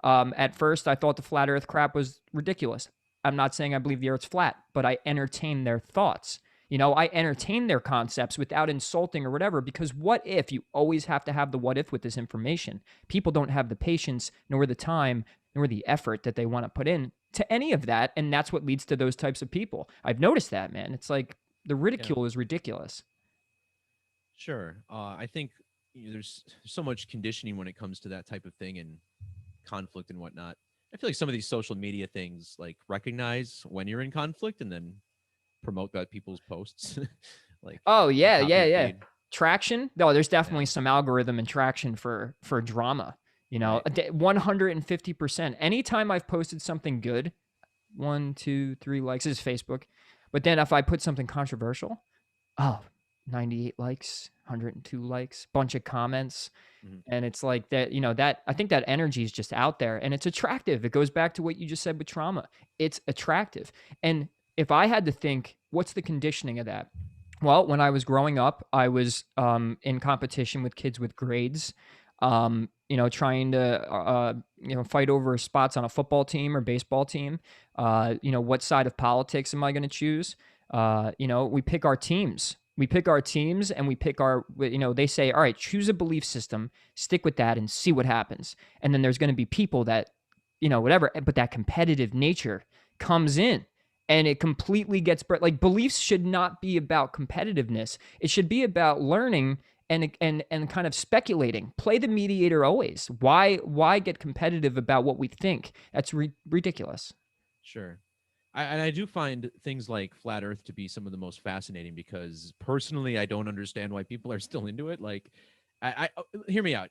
At first I thought the flat Earth crap was ridiculous. I'm not saying I believe the Earth's flat, but I entertain their thoughts. I entertain their concepts without insulting or whatever, because what if you always have to have the what if with this information? People don't have the patience, nor the time, nor the effort that they want to put in to any of that. And that's what leads to those types of people. I've noticed that, man. It's like the Yeah. ridicule is ridiculous. Sure. I think there's so much conditioning when it comes to that type of thing and conflict and whatnot. I feel like some of these social media things like recognize when you're in conflict and then promote that people's posts, like Oh, yeah, copy yeah, and yeah. paste. Traction? No, there's Yeah. definitely some algorithm and traction for drama. Right. 150%. Anytime I've posted something good, 1, 2, 3 likes, this is Facebook. But then if I put something controversial, oh, 98 likes, 102 likes, bunch of comments. Mhm. And it's like that, that I think that energy is just out there, and it's attractive. It goes back to what you just said with trauma. It's attractive. And if I had to think, what's the conditioning of that? Well, when I was growing up, I was in competition with kids with grades, trying to, fight over spots on a football team or baseball team. What side of politics am I going to choose? We pick our teams. We pick our teams, and we pick they say, all right, choose a belief system, stick with that, and see what happens. And then there's going to be people that, whatever, but that competitive nature comes in, and it completely gets like, beliefs should not be about competitiveness. It should be about learning and kind of speculating. Play the mediator always. Why get competitive about what we think? That's ridiculous. Sure. And I do find things like flat Earth to be some of the most fascinating because personally, I don't understand why people are still into it. Like, hear me out.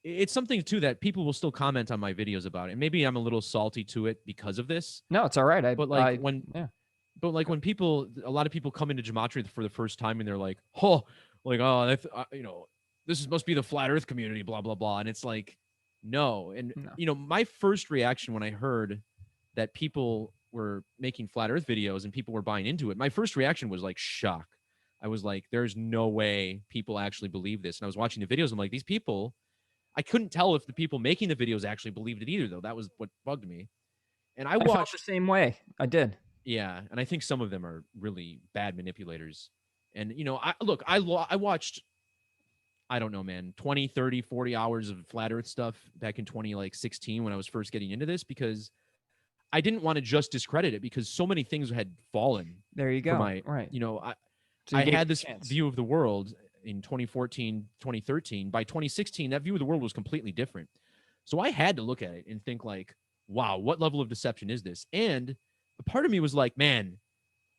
It's something too that people will still comment on my videos about it. Maybe I'm a little salty to it because of this. No, it's all right. But like I when, yeah. but like when people, a lot of people come into Gematria for the first time and they're like, oh, like that's this must be the flat Earth community, blah blah blah, and it's like, no. And No. my first reaction when I heard that people were making flat Earth videos and people were buying into it, my first reaction was like shock. I was like, there's no way people actually believe this. And I was watching the videos. I'm like, these people, I couldn't tell if the people making the videos actually believed it either, though. That was what bugged me. And I I felt the watched, same way. I did. yeah, and I think some of them are really bad manipulators. And I watched, I don't know, man, 20, 30, 40 hours of flat Earth stuff back in 2016 when I was first getting into this because I didn't want to just discredit it because so many things had fallen There you for go. my, Right. So you I gave had it a this chance. view of the world in 2014, 2013. By 2016, that view of the world was completely different. So I had to look at it and think like, wow, what level of deception is this? And a part of me was like, man,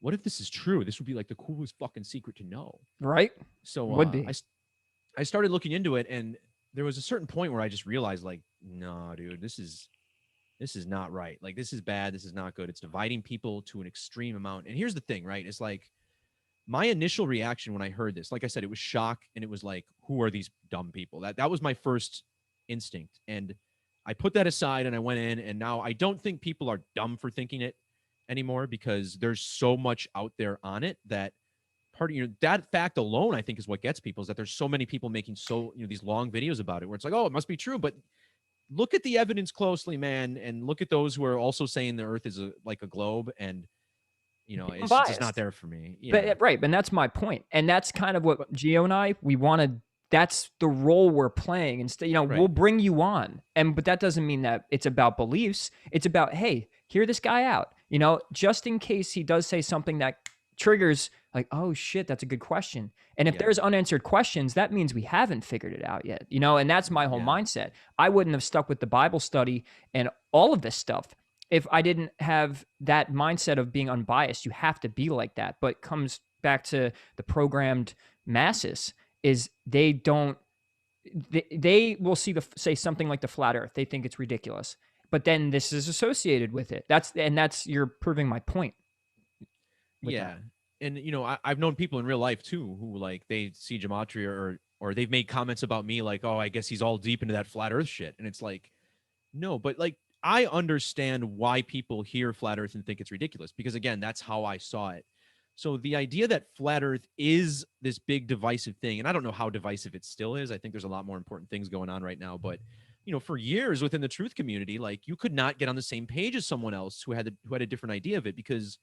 what if this is true? This would be like the coolest fucking secret to know. Right? So Would be. I started looking into it, and there was a certain point where I just realized, like, no, dude, this is not right. Like, this is bad. This is not good. It's dividing people to an extreme amount. And here's the thing, right? It's like my initial reaction when I heard this, like I said, it was shock, and it was like, who are these dumb people? That was my first instinct. And I put that aside and I went in, and now I don't think people are dumb for thinking it anymore, because there's so much out there on it that part of, that fact alone, I think, is what gets people, is that there's so many people making these long videos about it, where it's like, oh, it must be true. But look at the evidence closely, man, and look at those who are also saying the earth is like a globe, and I'm it's just not biased. there for me. Yeah. But right, and that's my point. And that's kind of what But Gio and I, we want to, that's the role we're playing. Instead, we'll right. bring you on. But that doesn't mean that it's about beliefs. It's about, hey, hear this guy out. Just in case he does say something that triggers like, oh shit, that's a good question. And if Yeah. there's unanswered questions, that means we haven't figured it out yet. And that's my whole Yeah. mindset. I wouldn't have stuck with the Bible study and all of this stuff if I didn't have that mindset of being unbiased. You have to be like that. But it comes back to the programmed masses, is they will say something like the flat earth. They think it's ridiculous. But then this is associated with it. That's you're proving my point with Yeah. that. And I've known people in real life too who, like, they see Gematria, or they've made comments about me like, oh, I guess he's all deep into that flat earth shit. And it's like, no, but like, I understand why people hear flat earth and think it's ridiculous, because again, that's how I saw it. So the idea that flat earth is this big divisive thing, and I don't know how divisive it still is. I think there's a lot more important things going on right now, but for years within the truth community, like, you could not get on the same page as someone else who had a different idea of it, because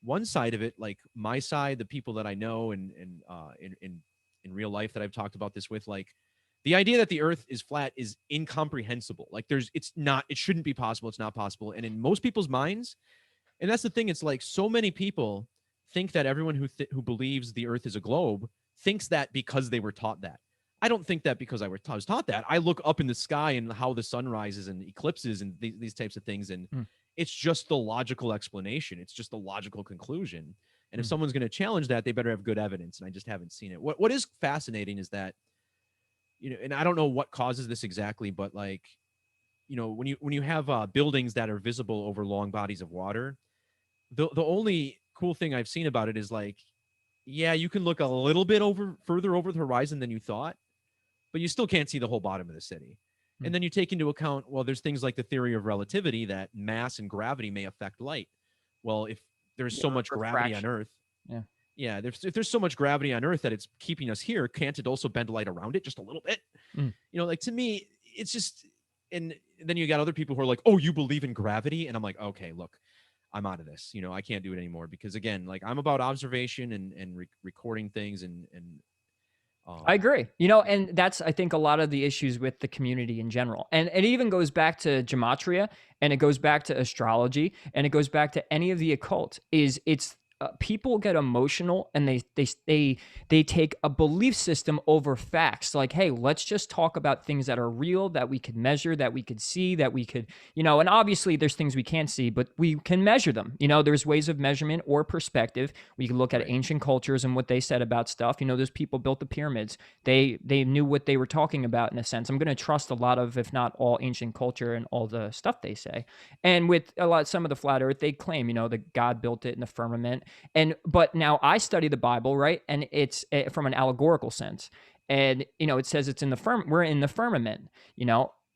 one side of it, like my side, the people that I know and in real life that I've talked about this with, like, the idea that the earth is flat is incomprehensible. Like, it shouldn't be possible. It's not possible. And in most people's minds, and that's the thing, it's like, so many people think that everyone who believes the earth is a globe thinks that because they were taught that. I don't think that because I was taught that. I look up in the sky and how the sun rises and eclipses and these types of things, and it's just the logical explanation. It's just the logical conclusion. And if someone's going to challenge that, they better have good evidence. And I just haven't seen it. What is fascinating is that, and I don't know what causes this exactly, but like, when you have buildings that are visible over long bodies of water, the only cool thing I've seen about it is, like, yeah, you can look a little bit further over the horizon than you thought, but you still can't see the whole bottom of the city. And then you take into account, well, there's things like the theory of relativity, that mass and gravity may affect light. Well, if there's so much gravity on Earth, if there's so much gravity on Earth that it's keeping us here, can't it also bend light around it just a little bit? Like, to me, it's just, and then you got other people who are like, oh, you believe in gravity? And I'm like, okay, look, I'm out of this. I can't do it anymore, because again, like, I'm about observation and recording things and I agree. And that's, I think, a lot of the issues with the community in general. And it even goes back to Gematria, and it goes back to astrology, and it goes back to any of the occult. It's people get emotional, and they take a belief system over facts. Like, hey, let's just talk about things that are real, that we could measure, that we could see, that we could, and obviously there's things we can't see, but we can measure them. There's ways of measurement or perspective. We can look at ancient cultures and what they said about stuff. Those people built the pyramids. They knew what they were talking about, in a sense. I'm going to trust a lot of, if not all, ancient culture and all the stuff they say. And with some of the flat earth, they claim, that God built it in the firmament. But now I study the Bible, right? And it's from an allegorical sense. And, it says it's we're in the firmament,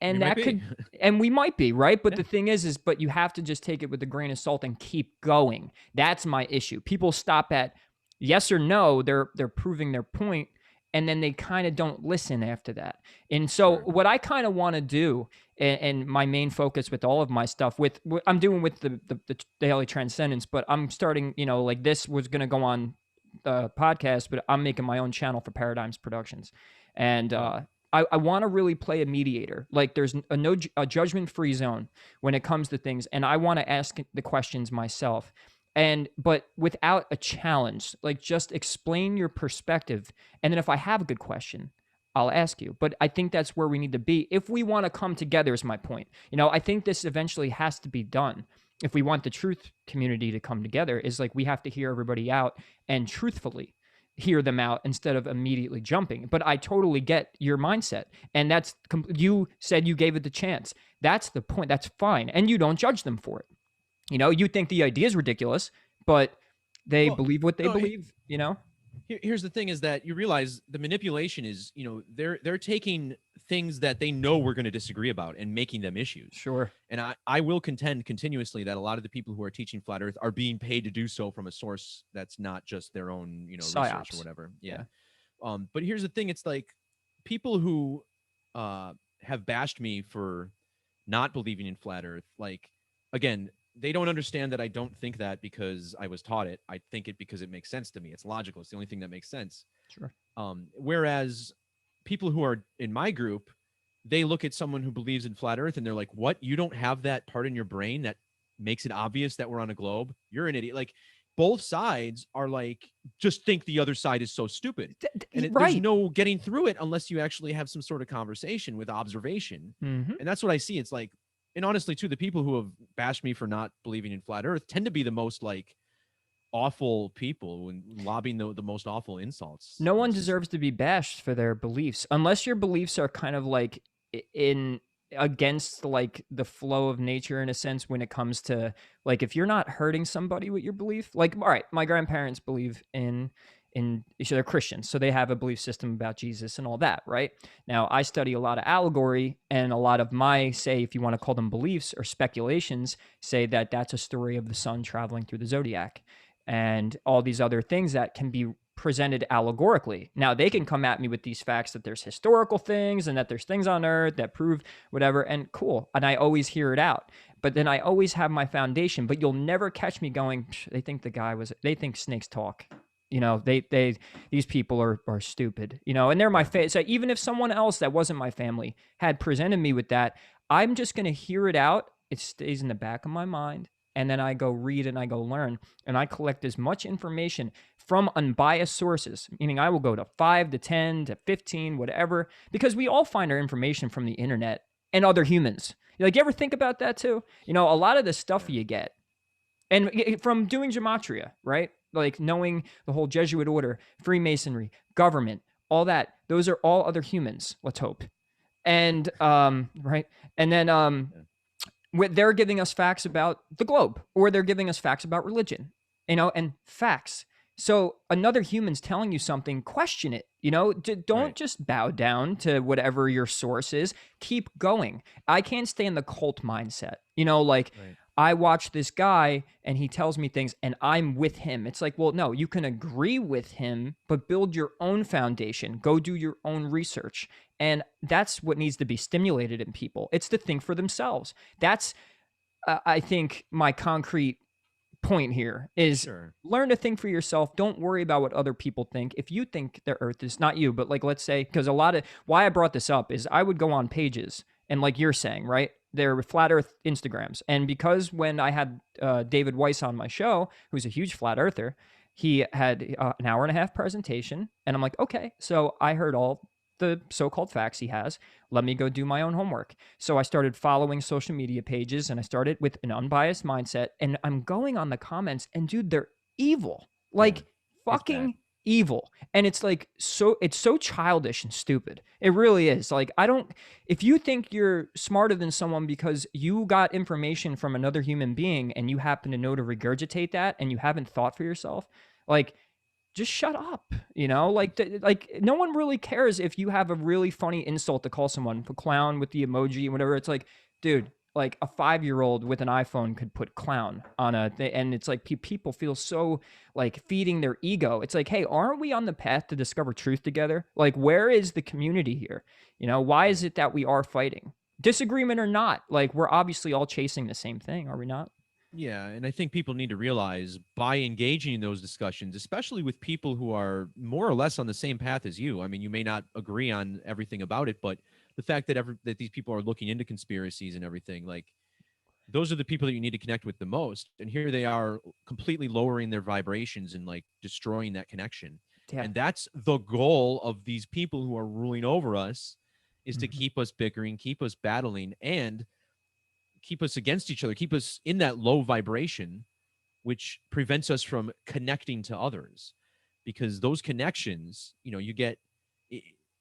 and that could, and we might be, right? But the thing but you have to just take it with a grain of salt and keep going. That's my issue. People stop at yes or no. They're proving their point, and then they kind of don't listen after that. And so what I kind of want to do, and my main focus with all of my stuff, with what I'm doing with the Daily Transcendence, but I'm starting, like, this was going to go on the podcast, but I'm making my own channel for Paradigms Productions. And I want to really play a mediator. Like, there's a judgment-free zone when it comes to things, and I want to ask the questions myself. But without a challenge, like, just explain your perspective. And then if I have a good question, I'll ask you. But I think that's where we need to be if we want to come together, is my point. I think this eventually has to be done. If we want the truth community to come together, is like, we have to hear everybody out and truthfully hear them out instead of immediately jumping. But I totally get your mindset. And you said you gave it the chance. That's the point. That's fine. And you don't judge them for it. You think the idea is ridiculous, but They Well, believe what they no, believe, you know? here's the thing is that you realize the manipulation is, they're taking things that they know we're going to disagree about and making them issues. Sure. And I will contend continuously that a lot of the people who are teaching flat earth are being paid to do so from a source that's not just their own, research or Psyops. whatever. Yeah. Yeah. But here's the thing, it's like people who uh have bashed me for not believing in flat earth, like, again, they don't understand that I don't think that because I was taught it. I think it because it makes sense to me. It's logical. It's the only thing that makes sense. Sure. Whereas people who are in my group, they look at someone who believes in flat earth and they're like, what? You don't have that part in your brain that makes it obvious that we're on a globe? You're an idiot. Like, both sides are like, just think the other side is so stupid. And there's Right. no getting through it unless you actually have some sort of conversation with observation. Mm-hmm. And that's what I see. It's like, and honestly, too, the people who have bashed me for not believing in flat earth tend to be the most like awful people and lobbing the most awful insults. No And one it's just, deserves to be bashed for their beliefs unless your beliefs are kind of like in against like the flow of nature in a sense when it comes to like if you're not hurting somebody with your belief. Like, all right, my grandparents believe in so they're Christians, so they have a belief system about Jesus and all that, right? Now I study a lot of allegory, and a lot of my, say, if you want to call them beliefs or speculations, say that that's a story of the sun traveling through the zodiac and all these other things that can be presented allegorically. Now they can come at me with these facts that there's historical things and that there's things on earth that prove whatever, and cool. And I always hear it out. But then I always have my foundation, but you'll never catch me going, they think they think snakes talk. These people are stupid, and they're my so even if someone else that wasn't my family had presented me with that, I'm just going to hear it out. It stays in the back of my mind. And then I go read and I go learn and I collect as much information from unbiased sources, meaning I will go to 5 to 10 to 15, whatever, because we all find our information from the internet and other humans. Like, you ever think about that too? A lot of the stuff yeah, you get, and from doing Gematria, right? Like knowing the whole Jesuit order, Freemasonry, government, all that, those are all other humans, let's hope. And, right. And then, yeah, they're giving us facts about the globe, or they're giving us facts about religion, and facts. So another human's telling you something, question it. Don't right, just bow down to whatever your source is. Keep going. I can't stay in the cult mindset. Like, right, I watch this guy and he tells me things and I'm with him. It's like, well, no, you can agree with him, but build your own foundation. Go do your own research. And that's what needs to be stimulated in people. It's to think for themselves. That's, I think, my concrete point here is sure, learn to think for yourself. Don't worry about what other people think. If you think the earth is not you, but like, let's say, because a lot of why I brought this up is I would go on pages and, like you're saying, right? There were flat earth Instagrams. And because when I had David Weiss on my show, who's a huge flat earther, he had an hour and a half presentation. And I'm like, okay. So I heard all the so-called facts he has. Let me go do my own homework. So I started following social media pages and I started with an unbiased mindset. And I'm going on the comments, and dude, they're evil. yeah, Like, it's bad. fucking evil. And it's so childish and stupid. It really is. Like, if you think you're smarter than someone because you got information from another human being and you happen to know to regurgitate that and you haven't thought for yourself, like, just shut up. Like no one really cares if you have a really funny insult to call someone, a clown with the emoji and whatever. It's like, dude, like a 5-year-old with an iPhone could put clown on and it's like people feel so like feeding their ego. It's like, hey, aren't we on the path to discover truth together? Like, where is the community here? Why is Right. it that we are fighting, disagreement or not? Like, we're obviously all chasing the same thing, are we not? Yeah, and I think people need to realize by engaging in those discussions, especially with people who are more or less on the same path as you. I mean, you may not agree on everything about it, but the fact that that these people are looking into conspiracies and everything, like, those are the people that you need to connect with the most. And here they are completely lowering their vibrations and like destroying that connection. Yeah. And that's the goal of these people who are ruling over us, is to Mhm. keep us bickering, keep us battling, and keep us against each other, keep us in that low vibration, which prevents us from connecting to others. Because those connections, you get,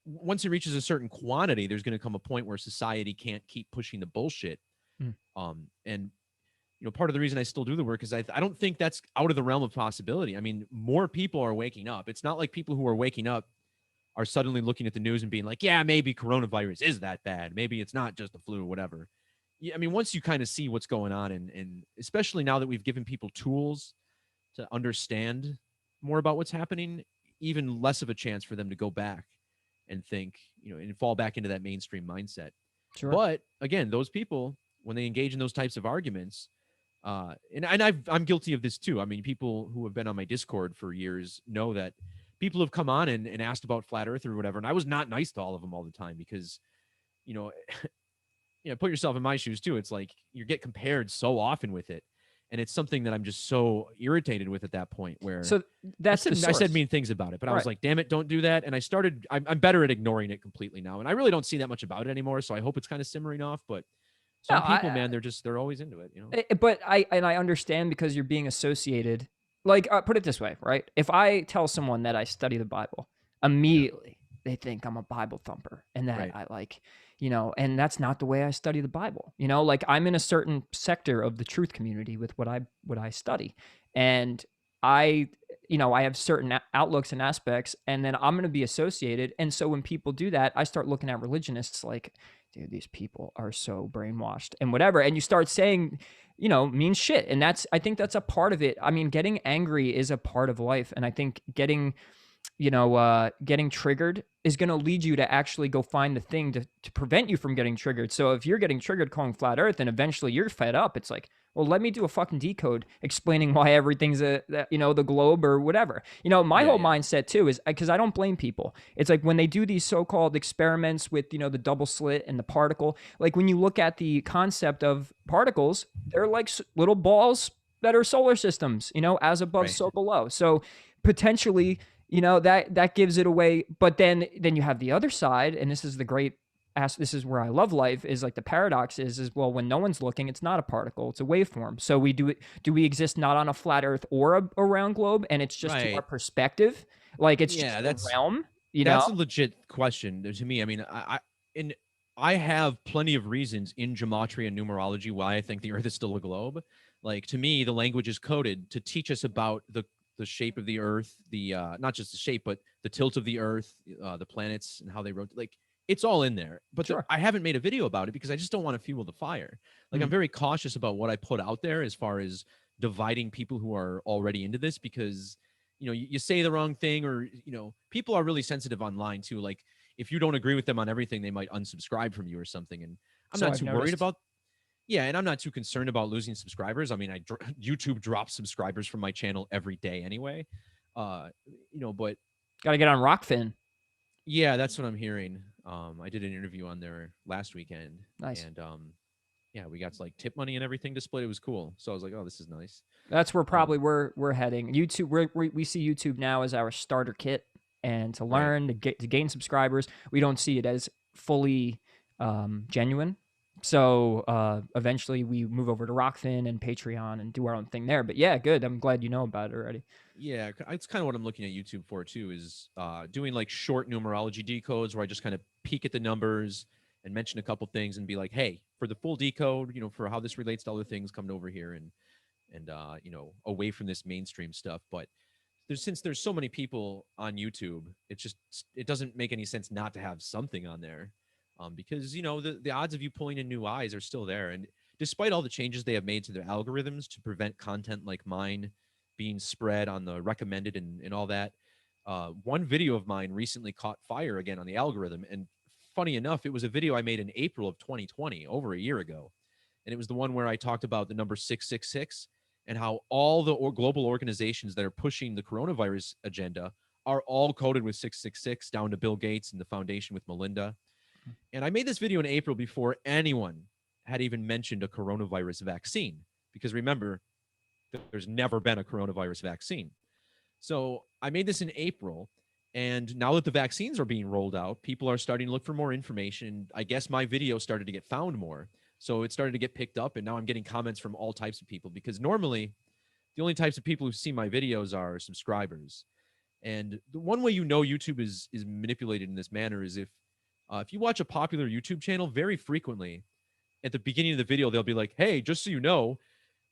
once it reaches a certain quantity, there's going to come a point where society can't keep pushing the bullshit. Mm. And part of the reason I still do the work is I don't think that's out of the realm of possibility. I mean, more people are waking up. It's not like people who are waking up are suddenly looking at the news and being like, yeah, maybe coronavirus is that bad. Maybe it's not just the flu or whatever. Yeah, I mean, once you kind of see what's going on, and especially now that we've given people tools to understand more about what's happening, even less of a chance for them to go back and think, and fall back into that mainstream mindset. Sure. But again, those people, when they engage in those types of arguments, I'm guilty of this too. I mean, people who have been on my Discord for years know that people have come on and asked about flat Earth or whatever, and I was not nice to all of them all the time because, you know, put yourself in my shoes too. It's like you get compared so often with it, and it's something that I'm just so irritated with at that point. Where So that's the I said source. mean things about it, but I was Right. like, damn it, don't do that. And I started. I'm better at ignoring it completely now, and I really don't see that much about it anymore. So I hope it's kind of simmering off, but. No, Some people, man, they're always into it. But I understand because you're being associated. Like, put it this way, right? If I tell someone that I study the Bible, Yeah. immediately they think I'm a Bible thumper and that Right. I like, and that's not the way I study the Bible. Like I'm in a certain sector of the truth community with what I study, and I, I have certain outlooks and aspects, and then I'm going to be associated. And so when people do that, I start looking at religionists like, dude, these people are so brainwashed and whatever. And you start saying, mean shit. And I think that's a part of it. I mean, getting angry is a part of life. And I think getting triggered is going to lead you to actually go find the thing to prevent you from getting triggered. So if you're getting triggered calling flat Earth and eventually you're fed up, it's like, well, let me do a fucking decode explaining why everything's the globe or whatever. My Yeah, whole yeah. mindset too is because I don't blame people. It's like when they do these so-called experiments with, the double slit and the particle, like when you look at the concept of particles, they're like little balls that are solar systems, as above, Right. so below. So potentially, that gives it away. But then you have the other side, and this is the great this is where I love life, is like the paradox is well, when no one's looking, it's not a particle, it's a waveform. So do we exist not on a flat earth or a round globe, and it's just to our Right. perspective, like it's Yeah, just a realm. that's a legit question to me. I mean, and I have plenty of reasons in gematria and numerology why I think the Earth is still a globe. Like to me, the language is coded to teach us about the shape of the Earth, the not just the shape, but the tilt of the Earth, the planets, and how they rotate. Like it's all in there. But Sure. I haven't made a video about it because I just don't want to fuel the fire. Like I'm Mm. very cautious about what I put out there as far as dividing people who are already into this because you say the wrong thing, or people are really sensitive online too. Like if you don't agree with them on everything, they might unsubscribe from you or something. And I'm So not I've too worried noticed. about. Yeah, and I'm not too concerned about losing subscribers. I mean, YouTube drops subscribers from my channel every day anyway. uh but Got to get on Rockfin. yeah, that's what I'm hearing. I did an interview on there last weekend, Nice. and yeah, we got like tip money and everything to split. It was cool, so I was like, oh, this is nice. That's where um probably we're heading. YouTube, we see YouTube now as our starter kit, and to right. learn to gain subscribers. We don't see it as fully genuine. So eventually we move over to Rockfin and Patreon and do our own thing there. But yeah, good. I'm glad you know about it already. Yeah, it's kind of what I'm looking at YouTube for too, is doing like short numerology decodes where I just kind of peek at the numbers and mention a couple things and be like, hey, for the full decode, for how this relates to other things, come over here and away from this mainstream stuff. But since there's so many people on YouTube, it doesn't make any sense not to have something on there, because the odds of you pulling in new eyes are still there. And despite all the changes they have made to their algorithms to prevent content like mine being spread on the recommended and all that, one video of mine recently caught fire again on the algorithm. And funny enough, it was a video I made in April of 2020, over a year ago, and it was the one where I talked about the number 666 and how all the global organizations that are pushing the coronavirus agenda are all coded with 666, down to Bill Gates and the foundation with Melinda. And I made this video in April before anyone had even mentioned a coronavirus vaccine, because remember, there's never been a coronavirus vaccine. So I made this in April, and now that the vaccines are being rolled out, people are starting to look for more information. I guess my video started to get found more. So it started to get picked up, and now I'm getting comments from all types of people, because normally the only types of people who see my videos are subscribers. And the one way YouTube is manipulated in this manner is if you watch a popular YouTube channel, very frequently at the beginning of the video, they'll be like, hey, just so you know,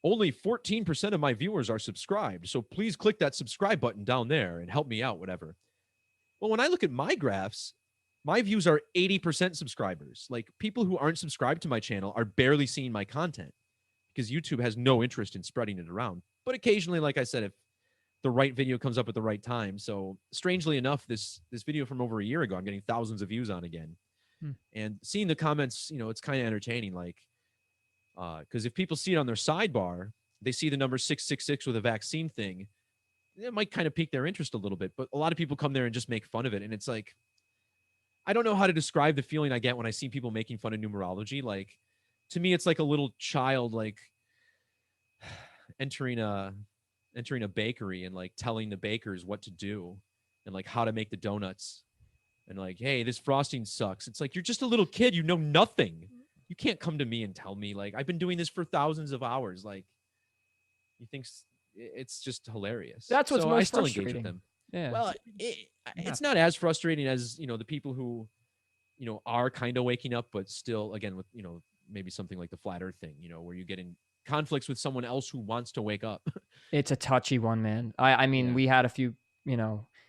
only 14% of my viewers are subscribed. So please click that subscribe button down there and help me out, whatever. Well, when I look at my graphs, my views are 80% subscribers. Like, people who aren't subscribed to my channel are barely seeing my content because YouTube has no interest in spreading it around. But occasionally, like I said, if the right video comes up at the right time. So strangely enough, this video from over a year ago, I'm getting thousands of views on again. And seeing the comments, it's kind of entertaining. Like, because if people see it on their sidebar, they see the number 666 with a vaccine thing, it might kind of pique their interest a little bit. But a lot of people come there and just make fun of it. And it's like, I don't know how to describe the feeling I get when I see people making fun of numerology. Like, to me, it's like a little child, like entering a bakery and like telling the bakers what to do and like how to make the donuts and like, hey, this frosting sucks. It's like, you're just a little kid, you know nothing. You can't come to me and tell me, like, I've been doing this for thousands of hours. Like, you think it's just hilarious. That's what's So I most still engage with frustrating. them. Yeah. Well, it's not as frustrating as, the people who, are kind of waking up, but still, again, with, maybe something like the flat earth thing, where you get in conflicts with someone else who wants to wake up. It's a touchy one, man. I mean, Yeah. we had a few,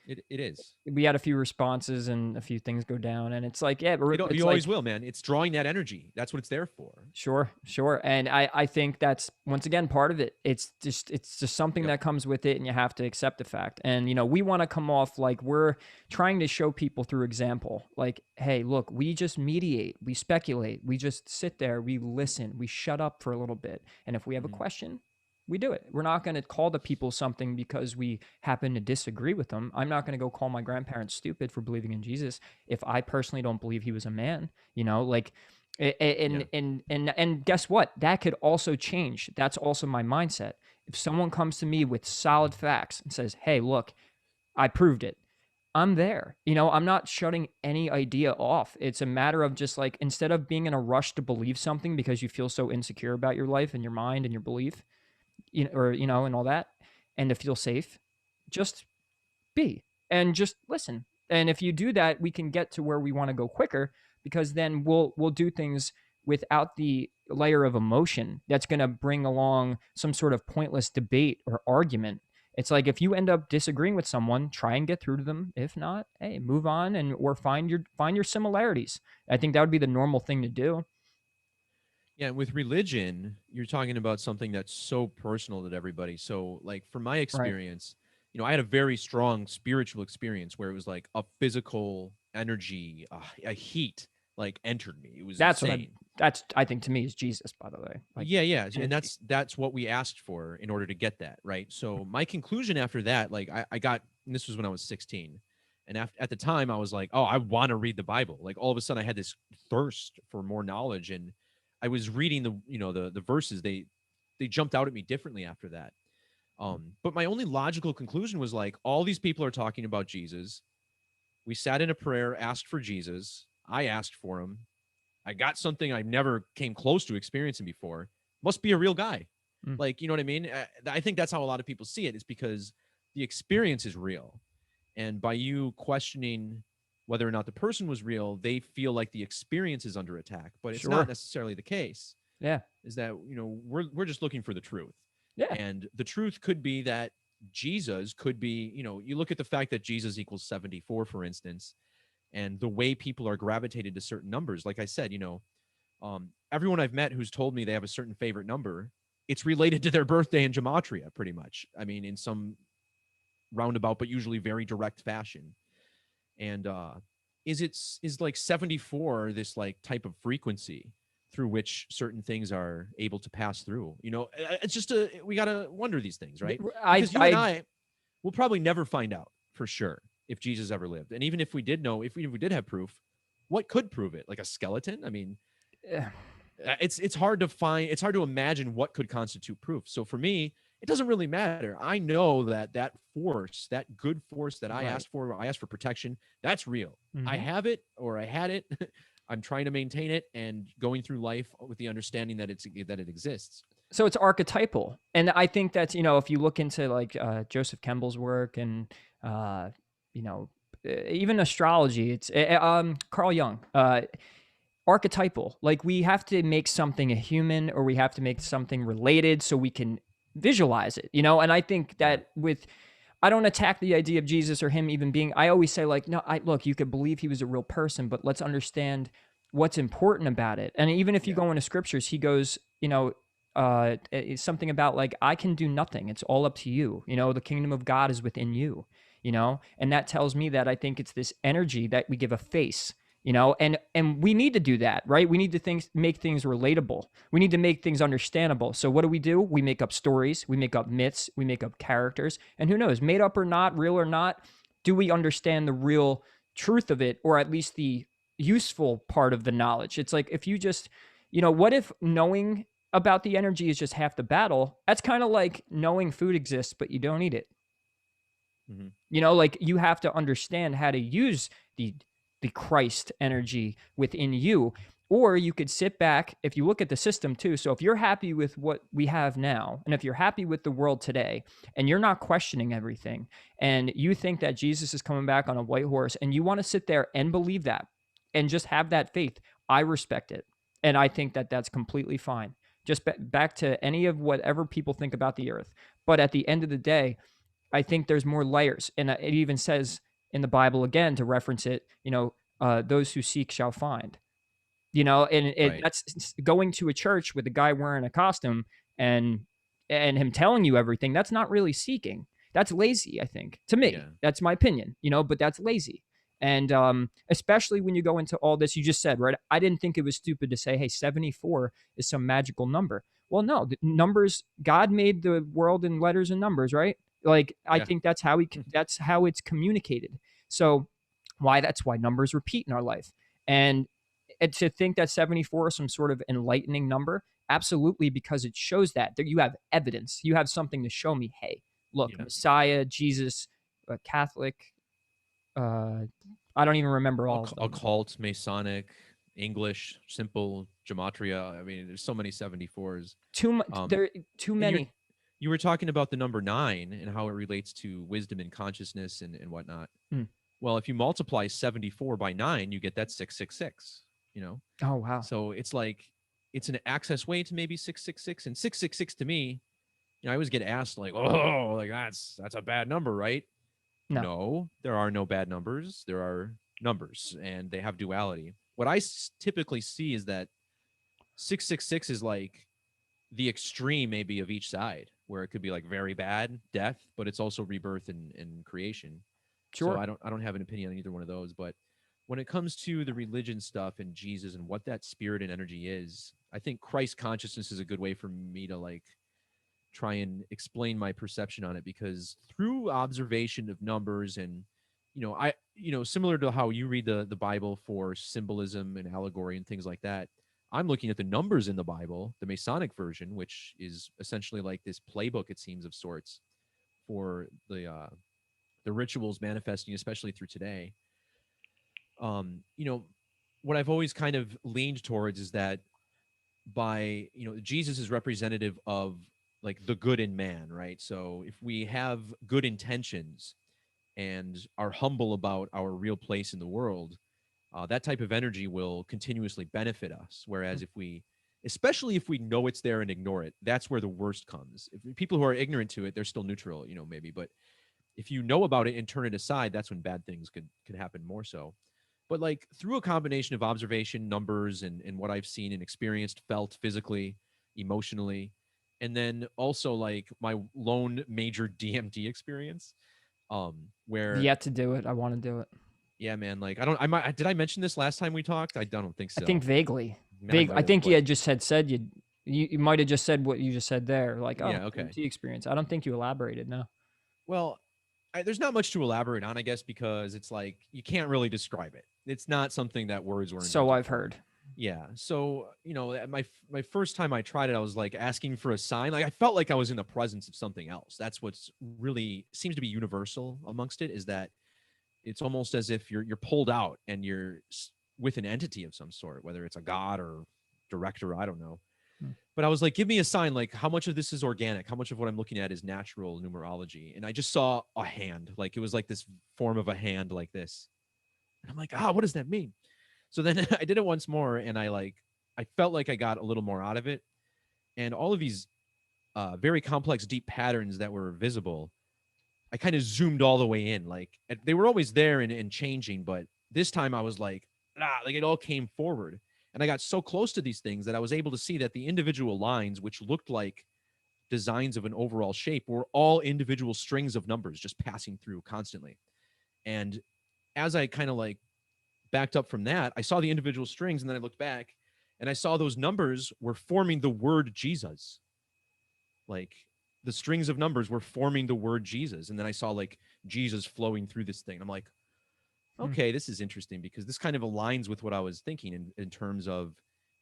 It is. we had a few responses and a few things go down, and it's like, yeah, You it's always like, will, man. It's drawing that energy. That's what it's there for. sure. And I think that's, once again, part of it. It's just something Yep. that comes with it, and you have to accept the fact. And, we want to come off like we're trying to show people through example, like, hey, look, we just mediate, we speculate, we just sit there, we listen, we shut up for a little bit. And if we have a question, we do it. We're not going to call the people something because we happen to disagree with them. I'm not going to go call my grandparents stupid for believing in Jesus if I personally don't believe he was a man, like, and guess what? That could also change. That's also my mindset. If someone comes to me with solid facts and says, hey, look, I proved it, I'm there. I'm not shutting any idea off. It's a matter of just like, instead of being in a rush to believe something because you feel so insecure about your life and your mind and your belief, and all that, and to feel safe, just be and just listen. And if you do that, we can get to where we want to go quicker, because then we'll do things without the layer of emotion that's going to bring along some sort of pointless debate or argument. It's like, if you end up disagreeing with someone, try and get through to them. If not, hey, move on, and or find your similarities. I think that would be the normal thing to do. Yeah, with religion, you're talking about something that's so personal to everybody. So, like, from my Right. experience, I had a very strong spiritual experience where it was like a physical energy, a heat, like, entered me. It was That's what insane. I think, to me, is Jesus, by the way. Like, Yeah, and that's what we asked for in order to get that, right? So my conclusion after that, like, I got, and this was when I was 16, and at the time I was like, oh, I want to read the Bible. Like, all of a sudden I had this thirst for more knowledge, and I was reading the verses. They jumped out at me differently after that. But my only logical conclusion was like, all these people are talking about Jesus. We sat in a prayer, asked for Jesus. I asked for him. I got something I never came close to experiencing before. Must be a real guy. Mm. Like, you know what I mean? I think that's how a lot of people see it, is because the experience is real. And by you questioning whether or not the person was real, they feel like the experience is under attack. But it's not Sure. necessarily the case. Yeah. Is that, we're just looking for the truth. Yeah. And the truth could be that Jesus could be, you look at the fact that Jesus equals 74, for instance, and the way people are gravitated to certain numbers. Like I said, everyone I've met who's told me they have a certain favorite number, it's related to their birthday in Gematria, pretty much. I mean, in some roundabout, but usually very direct fashion. And is like 74 this like type of frequency through which certain things are able to pass through? It's just we gotta wonder these things, right? Because you and I will probably never find out for sure if Jesus ever lived. And even if we did know, if we did have proof, what could prove it? Like a skeleton? I mean, it's hard to find. It's hard to imagine what could constitute proof. So for me, it doesn't really matter. I know that force, that good force that I asked for, I asked for protection, that's real. I have it, or I had it. I'm trying to maintain it and going through life with the understanding that it exists. So it's archetypal. And I think that's, if you look into like Joseph Campbell's work and, even astrology, it's Carl Jung. archetypal. Like we have to make something a human, or we have to make something related so we can visualize it, you know? And I think Yeah. that I don't attack the idea of Jesus or him even being, I always say, like, no, look, you could believe he was a real person, but let's understand what's important about it. And even if you Yeah. go into scriptures, he goes, it's something about like, I can do nothing. It's all up to you. You know, the kingdom of God is within you, you know? And that tells me that I think it's this energy that we give a face, you know, and we need to do that, right? We need to make things relatable. We need to make things understandable. So what do? We make up stories, we make up myths, we make up characters, and who knows, made up or not, real or not, do we understand the real truth of it, or at least the useful part of the knowledge? It's like, if you just, what if knowing about the energy is just half the battle? That's kind of like knowing food exists but you don't eat it. Mm-hmm. Like you have to understand how to use the Christ energy within you. Or you could sit back, if you look at the system too. So if you're happy with what we have now, and if you're happy with the world today, and you're not questioning everything, and you think that Jesus is coming back on a white horse, and you want to sit there and believe that and just have that faith, I respect it. And I think that that's completely fine. Just back to any of whatever people think about the earth. But at the end of the day, I think there's more layers. And it even says in the Bible, again, to reference it, those who seek shall find. And Right. that's going to a church with a guy wearing a costume and him telling you everything. That's not really seeking. That's lazy, I think. To me, Yeah. that's my opinion. But that's lazy. And especially when you go into all this, you just said, right? I didn't think it was stupid to say, hey, 74 is some magical number. Well, no, the numbers, God made the world in letters and numbers, right? Like, I Yeah. think that's how it's communicated. So that's why numbers repeat in our life. And to think that 74 is some sort of enlightening number, absolutely, because it shows that you have evidence. You have something to show me, hey, look, Yeah. Messiah, Jesus, Catholic, uh, I don't even remember all of them. Occult, Masonic, English, simple, Gematria. I mean, there's so many 74s. Too much. Um, There too and many. you were talking about the number 9 and how it relates to wisdom and consciousness and whatnot. Mm. Well, if you multiply 74 by 9, you get that 666, you know? Oh wow. So it's like, it's an access way to maybe 666. And 666 to me, I always get asked like, oh, like that's a bad number, right? No. No, there are no bad numbers. There are numbers and they have duality. What I typically see is that 666 is like the extreme maybe of each side, where it could be like very bad death, but it's also rebirth and creation. So Sure. I don't have an opinion on either one of those. But when it comes to the religion stuff and Jesus and what that spirit and energy is, I think Christ consciousness is a good way for me to like try and explain my perception on it, because through observation of numbers and similar to how you read the Bible for symbolism and allegory and things like that, I'm looking at the numbers in the Bible, the Masonic version, which is essentially like this playbook, it seems, of sorts for the rituals manifesting, especially through today. What I've always kind of leaned towards is that by Jesus is representative of like the good in man, right? So if we have good intentions and are humble about our real place in the world, that type of energy will continuously benefit us. Whereas if we, especially if we know it's there and ignore it, that's where the worst comes. If people who are ignorant to it, they're still neutral, maybe. But if you know about it and turn it aside, that's when bad things could happen more so. But like through a combination of observation, numbers, and what I've seen and experienced, felt physically, emotionally, and then also like my lone major DMT experience, where Yet to do it. I want to do it. yeah, man, like did I mention this last time we talked? I don't think I think so. vaguely. I I might have, think you but had just said you might have just said what you just said there, like, oh, yeah, okay. DMT experience. I don't think you elaborated. No. Well, there's not much to elaborate on, I guess, because it's like you can't really describe it. It's not something that words were So invented I've for. heard. Yeah. So, my first time I tried it, I was like asking for a sign. Like I felt like I was in the presence of something else. That's what's really seems to be universal amongst it, is that it's almost as if you're pulled out and you're with an entity of some sort, whether it's a god or director, I don't know. Hmm. But I was like, give me a sign, like how much of this is organic, how much of what I'm looking at is natural numerology. And I just saw a hand, like it was like this form of a hand like this. And I'm like, what does that mean? So then I did it once more, and I felt like I got a little more out of it, and all of these very complex, deep patterns that were visible, I kind of zoomed all the way in. Like they were always there and changing, but this time I was like, like it all came forward. And I got so close to these things that I was able to see that the individual lines, which looked like designs of an overall shape, were all individual strings of numbers just passing through constantly. And as I kind of like backed up from that, I saw the individual strings, and then I looked back and I saw those numbers were forming the word Jesus. Like the strings of numbers were forming the word Jesus. And then I saw like Jesus flowing through this thing. I'm like, Hmm. okay, this is interesting because this kind of aligns with what I was thinking in terms of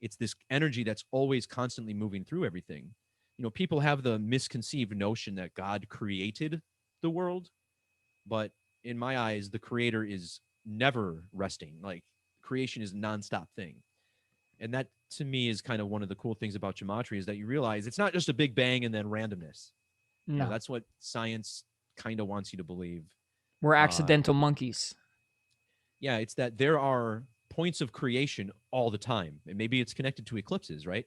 it's this energy that's always constantly moving through everything. You know, people have the misconceived notion that God created the world, but in my eyes, the creator is never resting. Like creation is a nonstop thing. And that to me is kind of one of the cool things about gematria is that you realize it's not just a big bang and then randomness. You know, No, that's what science kind of wants you to believe. we're Uh, accidental monkeys. yeah, it's that there are points of creation all the time, and maybe it's connected to eclipses, right?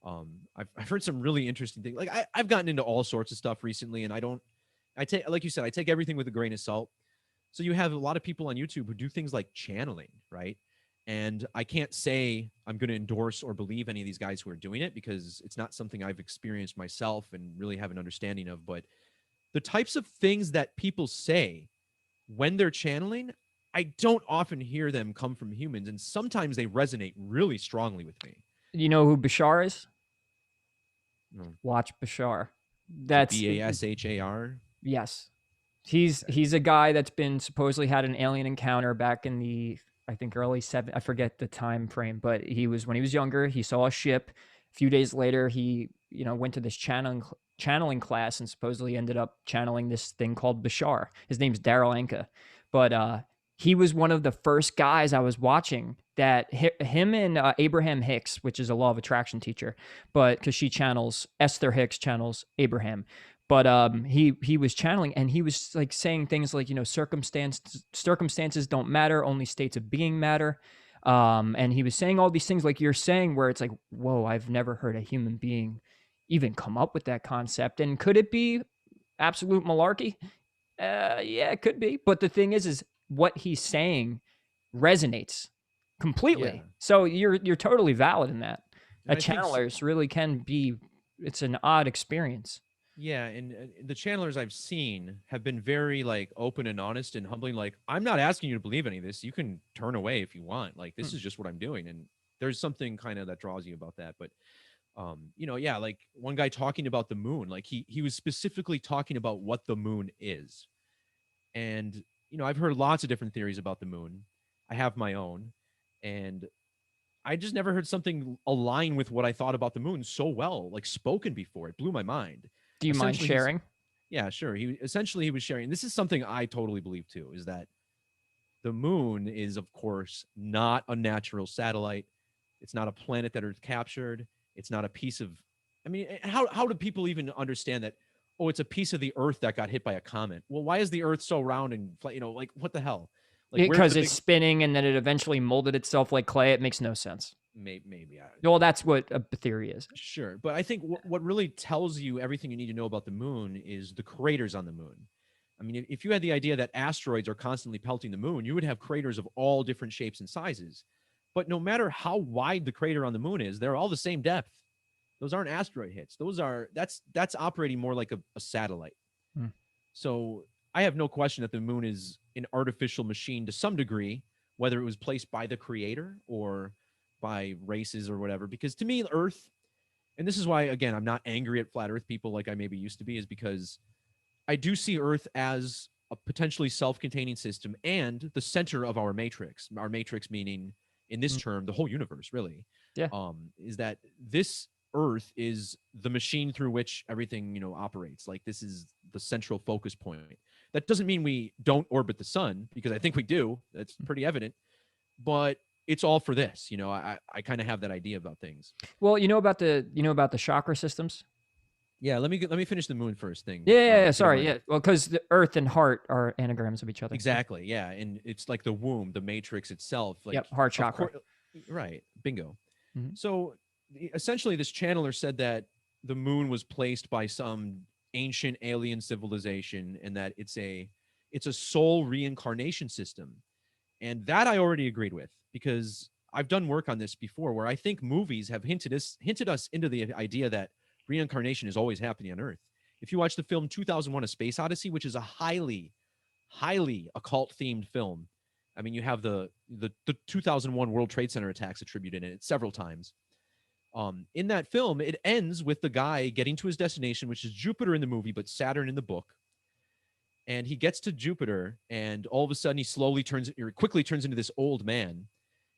I've heard some really interesting things. Like I've gotten into all sorts of stuff recently, and I take like you said, I take everything with a grain of salt. So you have a lot of people on YouTube who do things like channeling, right? And I can't say I'm going to endorse or believe any of these guys who are doing it because it's not something I've experienced myself and really have an understanding of. But the types of things that people say when they're channeling, I don't often hear them come from humans, and sometimes they resonate really strongly with me. You know who Bashar is? Mm. Watch Bashar. Is it That's Bashar? yes. He's a guy that's been supposedly had an alien encounter back in the I think early seven. I forget the time frame, but he was when he was younger. He saw a ship. A few days later, he went to this channeling class and supposedly ended up channeling this thing called Bashar. His name's Daryl Anka, but he was one of the first guys I was watching that him and Abraham Hicks, which is a law of attraction teacher, but because she channels Esther Hicks channels Abraham, but he was channeling and he was like saying things like circumstances don't matter, only states of being matter. And he was saying all these things like you're saying where it's like, whoa, I've never heard a human being even come up with that concept. And could it be absolute malarkey? Yeah, it could be, but the thing is what he's saying resonates Yeah. completely, so you're totally valid in that. And A I think channelers really can be, it's an odd experience. yeah, and the channelers I've seen have been very like open and honest and humbling. Like, I'm not asking you to believe any of this. You can turn away if you want. Like, this Hmm. is just what I'm doing, and there's something kind of that draws you about that. But yeah, like one guy talking about the moon, like he was specifically talking about what the moon is, and I've heard lots of different theories about the moon. I have my own, and I just never heard something align with what I thought about the moon so well, like spoken before. It blew my mind. Do you mind Essentially, he's sharing? yeah, sure. He was sharing. This is something I totally believe too. Is that the moon is, of course, not a natural satellite. It's not a planet that Earth captured. It's not a piece of. I mean, how do people even understand that? Oh, it's a piece of the Earth that got hit by a comet. Well, why is the Earth so round and like what the hell? Like, where's Because the it's big? spinning and then it eventually molded itself like clay. It makes no sense. Maybe Well, that's what a theory is. sure, but I think what really tells you everything you need to know about the moon is the craters on the moon. I mean, if you had the idea that asteroids are constantly pelting the moon, you would have craters of all different shapes and sizes. But no matter how wide the crater on the moon is, they're all the same depth. Those aren't asteroid hits. That's operating more like a satellite. Hmm. So I have no question that the moon is an artificial machine to some degree, whether it was placed by the creator or by races or whatever. Because to me, Earth, and this is why, again, I'm not angry at flat Earth people like I maybe used to be, is because I do see Earth as a potentially self-containing system and the center of our matrix. Our matrix meaning, in this Hmm. term, the whole universe, really. Yeah. Is that this Earth is the machine through which everything operates. Like this is the central focus point. That doesn't mean we don't orbit the sun because I think we do. That's pretty evident. But it's all for this. I kind of have that idea about things. Well, you know about the chakra systems. Yeah, let me finish the moon first thing. Yeah. If you don't Sorry. mind. Yeah. Well, because the Earth and heart are anagrams of each other. So, Exactly. Yeah, and it's like the womb, the matrix itself. Like, yep. Heart of chakra. course, right? Bingo. Mhm. So essentially, this channeler said that the moon was placed by some ancient alien civilization, and that it's a soul reincarnation system. And that I already agreed with, because I've done work on this before, where I think movies have hinted us into the idea that reincarnation is always happening on Earth. If you watch the film 2001: A Space Odyssey, which is a highly occult themed film. I mean, you have the 2001 World Trade Center attacks attributed in it several times. In that film, it ends with the guy getting to his destination, which is Jupiter in the movie, but Saturn in the book. And he gets to Jupiter, and all of a sudden, he quickly turns into this old man.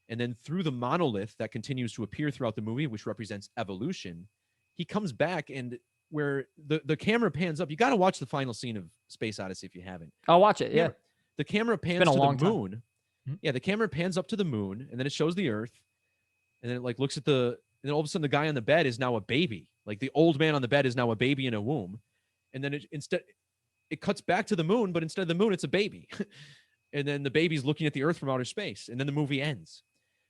And then through the monolith that continues to appear throughout the movie, which represents evolution, he comes back, and where the camera pans up, you got to watch the final scene of Space Odyssey if you haven't. I'll watch it. Yeah. Camera, the camera It's been pans a to the long time. moon. Mhm. Yeah, the camera pans up to the moon, and then it shows the Earth, and then it like looks at and then all of a sudden the guy on the bed is now a baby. Like the old man on the bed is now a baby in a womb, and then it cuts back to the moon, but instead of the moon, it's a baby, and then the baby's looking at the Earth from outer space, and then the movie ends,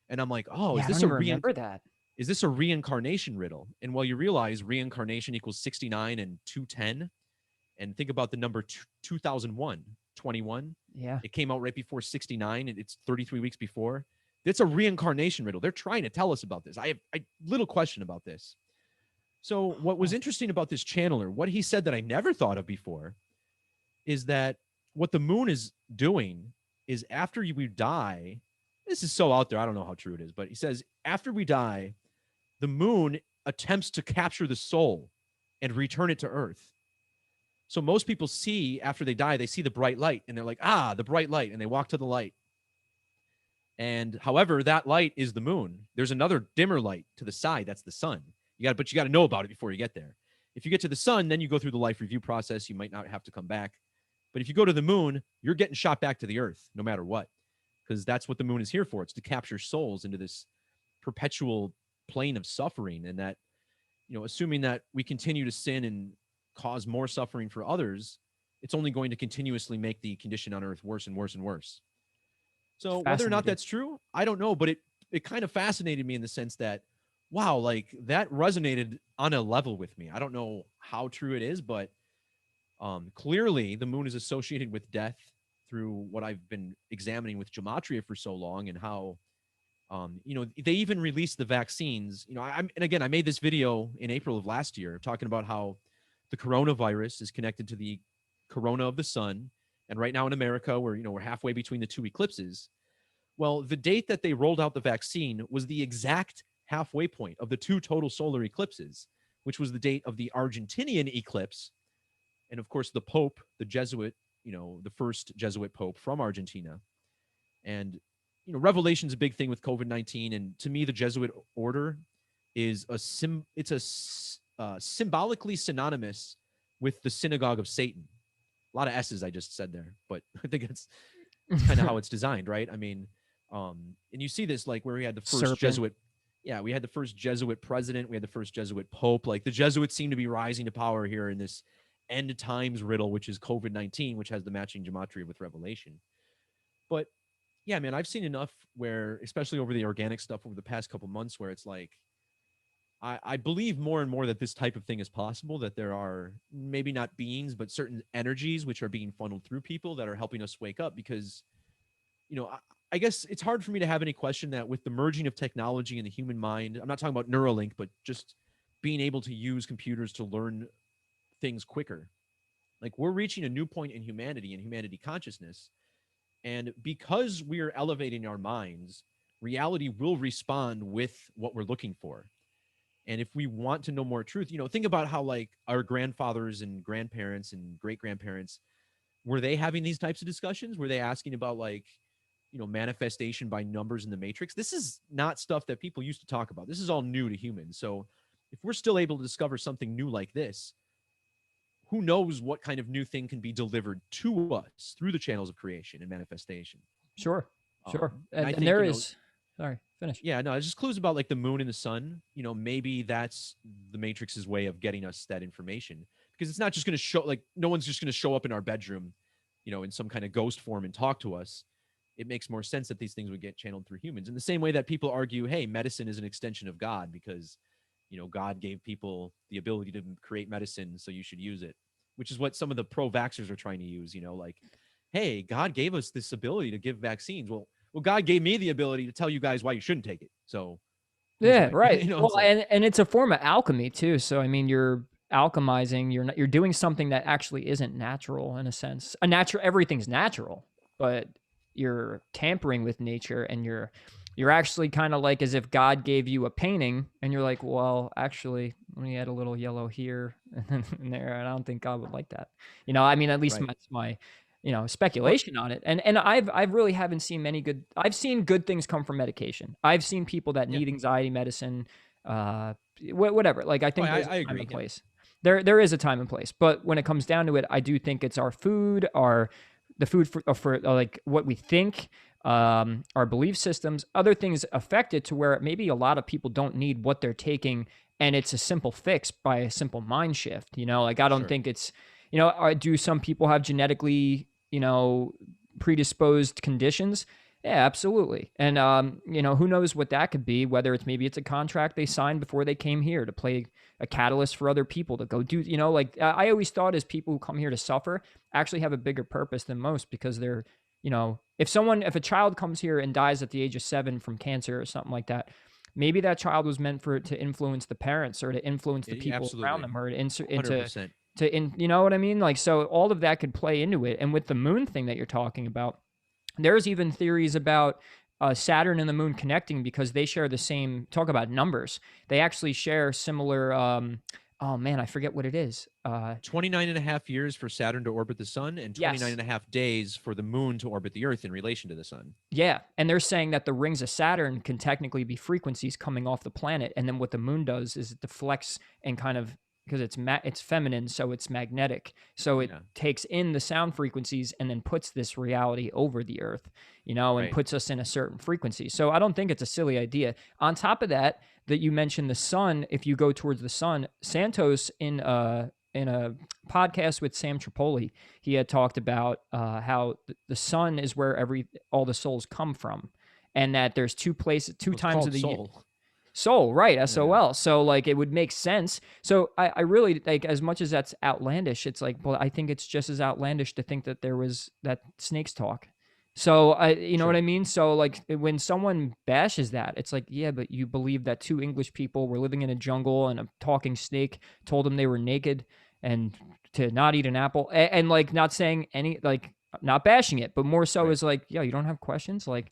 and I'm like, oh, Yeah. I don't even remember that. is this a reincarnation riddle? And while you realize reincarnation equals 69 and 210, and think about the number 2001, 21. Yeah. It came out right before 69, and it's 33 weeks before. It's a reincarnation riddle. They're trying to tell us about this. I have little question about this. So what was Oh, interesting about this channeler, what he said that I never thought of before, is that what the moon is doing is after we die, this is so out there, I don't know how true it is, but he says after we die, the moon attempts to capture the soul and return it to Earth. So most people see after they die, they see the bright light and they're like, ah, the bright light. And they walk to the light. And however, that light is the moon. There's another dimmer light to the side. That's the sun. But you got to know about it before you get there. If you get to the sun, then you go through the life review process. You might not have to come back. But if you go to the moon, you're getting shot back to the Earth no matter what, because that's what the moon is here for. It's to capture souls into this perpetual plane of suffering. And that, assuming that we continue to sin and cause more suffering for others, it's only going to continuously make the condition on Earth worse and worse and worse. So whether or not fascinating. that's true, I don't know, but it kind of fascinated me in the sense that, wow, like that resonated on a level with me. I don't know how true it is, but clearly the moon is associated with death through what I've been examining with Gematria for so long, and how they even released the vaccines. And again, I made this video in April of last year talking about how the coronavirus is connected to the corona of the sun. And right now in America, we're halfway between the two eclipses. Well, the date that they rolled out the vaccine was the exact halfway point of the two total solar eclipses, which was the date of the Argentinian eclipse. And of course, the Pope, the Jesuit, the first Jesuit Pope from Argentina. And Revelation's a big thing with COVID-19, and to me, the Jesuit order is symbolically synonymous with the synagogue of Satan. A lot of S's I just said there, but I think it's kind of how it's designed, right? I mean, and you see this like where we had the first Serpent. Jesuit. Yeah, we had the first Jesuit president. We had the first Jesuit pope. Like the Jesuits seem to be rising to power here in this end times riddle, which is COVID-19, which has the matching gematria with Revelation. But yeah, man, I've seen enough where, especially over the organic stuff over the past couple months, where it's like, I believe more and more that this type of thing is possible, that there are maybe not beings, but certain energies which are being funneled through people that are helping us wake up. Because, I guess it's hard for me to have any question that with the merging of technology and the human mind, I'm not talking about Neuralink, but just being able to use computers to learn things quicker. Like we're reaching a new point in humanity and humanity consciousness. And because we are elevating our minds, reality will respond with what we're looking for. And if we want to know more truth, think about how like our grandfathers and grandparents and great grandparents, were they having these types of discussions? Were they asking about like, manifestation by numbers in the matrix? This is not stuff that people used to talk about. This is all new to humans. So if we're still able to discover something new like this, who knows what kind of new thing can be delivered to us through the channels of creation and manifestation. Sure. Sure. And I And think, there is. Sorry, finish. Yeah, no, it's just clues about like the moon and the sun. You know, maybe that's the Matrix's way of getting us that information, because it's not just going to show, like, no one's just going to show up in our bedroom, you know, in some kind of ghost form and talk to us. It makes more sense that these things would get channeled through humans, in the same way that people argue, hey, medicine is an extension of God because, you know, God gave people the ability to create medicine, so you should use it, which is what some of the pro-vaxxers are trying to use. You know, like, hey, God gave us this ability to give vaccines. Well, God gave me the ability to tell you guys why you shouldn't take it. So who's Yeah, right? right. You know, Well, it's like, and it's a form of alchemy too. So I mean, you're alchemizing. You're not, you're doing something that actually isn't natural in a sense. A natural everything's natural, but you're tampering with nature, and you're actually kind of like as if God gave you a painting, and you're like, well, actually, let me add a little yellow here and there. And I don't think God would like that. You know, I mean, at least right. that's my Well, speculation on it. And I've really haven't seen many good. I've seen good things come from medication. I've seen people that yeah. need anxiety medicine, uh, whatever. Like I Oh, think there's I a time agree. and Yeah. place. There is a time and place. But when it comes down to it, I do think it's our food, our the food for like what we think, our belief systems, other things affect it to where maybe a lot of people don't need what they're taking, and it's a simple fix by a simple mind shift. You know, like I don't Sure. think it's do some people have genetically, predisposed conditions? Yeah, absolutely. And who knows what that could be? Whether it's a contract they signed before they came here to play a catalyst for other people to go do. Like I always thought, as people who come here to suffer actually have a bigger purpose than most, because they're, if a child comes here and dies at the age of 7 from cancer or something like that, maybe that child was meant to influence the parents, or to influence the people around Absolutely. them, or to insert into 100%. you know what I mean? Like, so all of that could play into it. And with the moon thing that you're talking about, there's even theories about Saturn and the moon connecting, because they share the same, talk about numbers. They actually share similar, oh man, I forget what it is. 29 and a half years for Saturn to orbit the sun, and 29 Yes. and a half days for the moon to orbit the Earth in relation to the sun. Yeah, and they're saying that the rings of Saturn can technically be frequencies coming off the planet, and then what the moon does is it deflects and kind of, because it's feminine, so it's magnetic, so it Yeah. takes in the sound frequencies and then puts this reality over the Earth, and Right. puts us in a certain frequency. So I don't think it's a silly idea. On top of that, that you mentioned the sun, if you go towards the sun, Santos in a podcast with Sam Tripoli, he had talked about how the sun is where all the souls come from, and that there's two places, two Well, it's times of called the soul. soul, right? Yeah. SOL. So like it would make sense. So I really like, as much as that's outlandish, it's like, well, I think it's just as outlandish to think that there was that snakes talk. So you know what I Sure. mean? So like when someone bashes that, it's like, yeah, but you believe that two English people were living in a jungle and a talking snake told them they were naked and to not eat an apple, and like not saying any, like not bashing it, but more so Right. is like, yo, you don't have questions, like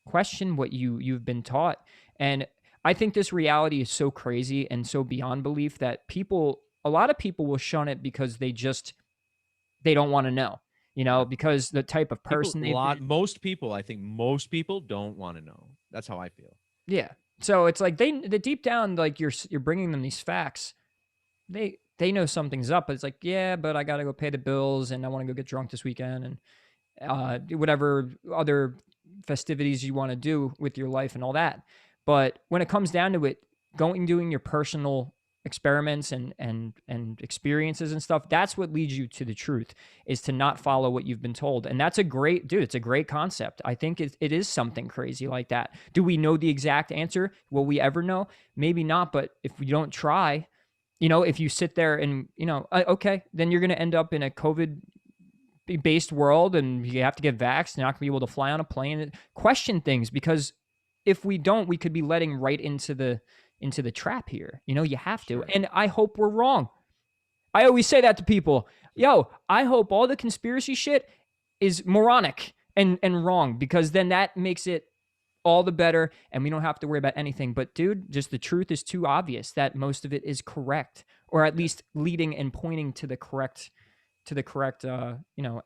question what you've been taught. And I think this reality is so crazy and so beyond belief that a lot of people will shun it because they don't want to know, Yeah. because the type of People, person they've been. most people, I think most people don't want to know. That's how I feel. Yeah. So it's like the deep down, like you're bringing them these facts. They know something's up, but it's like, yeah, but I got to go pay the bills, and I want to go get drunk this weekend, and whatever other festivities you want to do with your life and all that. But when it comes down to it, doing your personal experiments and experiences and stuff, that's what leads you to the truth, is to not follow what you've been told. And that's a great, dude, it's a great concept. I think it is something crazy like that. Do we know the exact answer? Will we ever know? Maybe not. But if we don't try, if you sit there and, okay, then you're going to end up in a COVID based world, and you have to get vaxxed. You're not going to be able to fly on a plane. Question things, because if we don't, we could be letting right into the trap here. You have to. Sure. And I hope we're wrong. I always say that to people. Yo, I hope all the conspiracy shit is moronic and wrong, because then that makes it all the better, and we don't have to worry about anything. But dude, just the truth is too obvious that most of it is correct, or at Yeah. least leading and pointing to the correct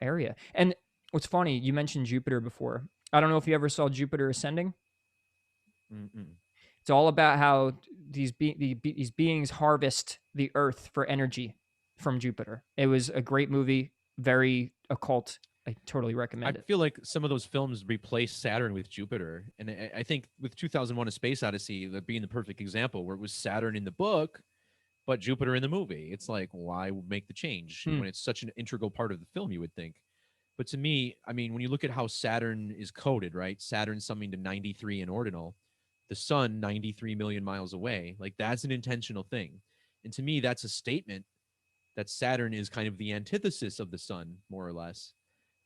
area. And what's funny, you mentioned Jupiter before. I don't know if you ever saw Jupiter Ascending. Mm-mm. It's all about how these beings harvest the Earth for energy from Jupiter. It was a great movie, very occult. I totally I recommend it. feel like some of those films replace Saturn with Jupiter, and I think with 2001: A Space Odyssey that being the perfect example, where it was Saturn in the book, but Jupiter in the movie. It's like, why make the change Hmm. when it's such an integral part of the film? You would think. But to me, I mean, when you look at how Saturn is coded, right? Saturn summing to 93 in ordinal, the sun 93 million miles away. Like that's an intentional thing. And to me, that's a statement that Saturn is kind of the antithesis of the sun, more or less,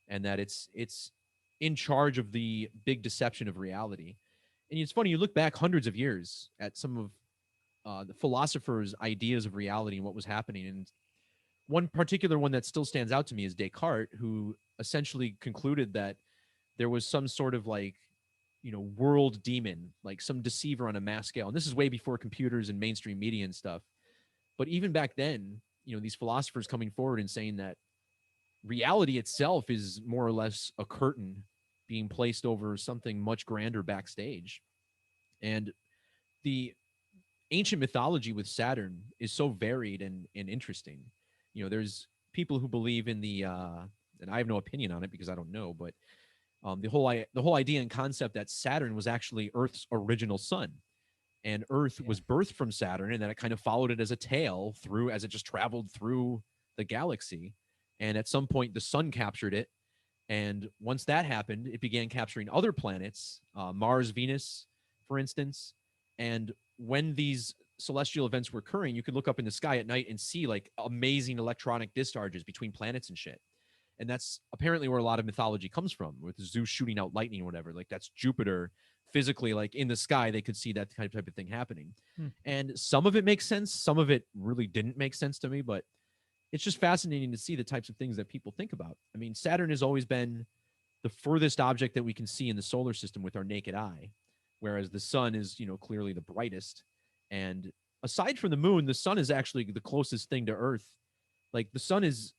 and that it's in charge of the big deception of reality. And it's funny, you look back hundreds of years at some of the philosophers' ideas of reality and what was happening. And one particular one that still stands out to me is Descartes, who essentially concluded that there was some sort of like, world demon, like some deceiver on a mass scale. And this is way before computers and mainstream media and stuff. But even back then, these philosophers coming forward and saying that reality itself is more or less a curtain being placed over something much grander backstage. And the ancient mythology with Saturn is so varied and interesting. There's people who believe in and I have no opinion on it because I don't know, but the whole idea and concept that Saturn was actually Earth's original sun, and Earth Yeah. was birthed from Saturn, and then it kind of followed it as a tail through as it just traveled through the galaxy, and at some point the sun captured it, and once that happened, it began capturing other planets, Mars, Venus, for instance. And when these celestial events were occurring, you could look up in the sky at night and see like amazing electronic discharges between planets and shit. And that's apparently where a lot of mythology comes from, with Zeus shooting out lightning or whatever. Like that's Jupiter physically, like in the sky, they could see that type of thing happening. Hmm. And some of it makes sense, some of it really didn't make sense to me, but it's just fascinating to see the types of things that people think about. I mean, Saturn has always been the furthest object that we can see in the solar system with our naked eye, whereas the sun is, clearly the brightest. And aside from the moon, the sun is actually the closest thing to Earth. Like the sun is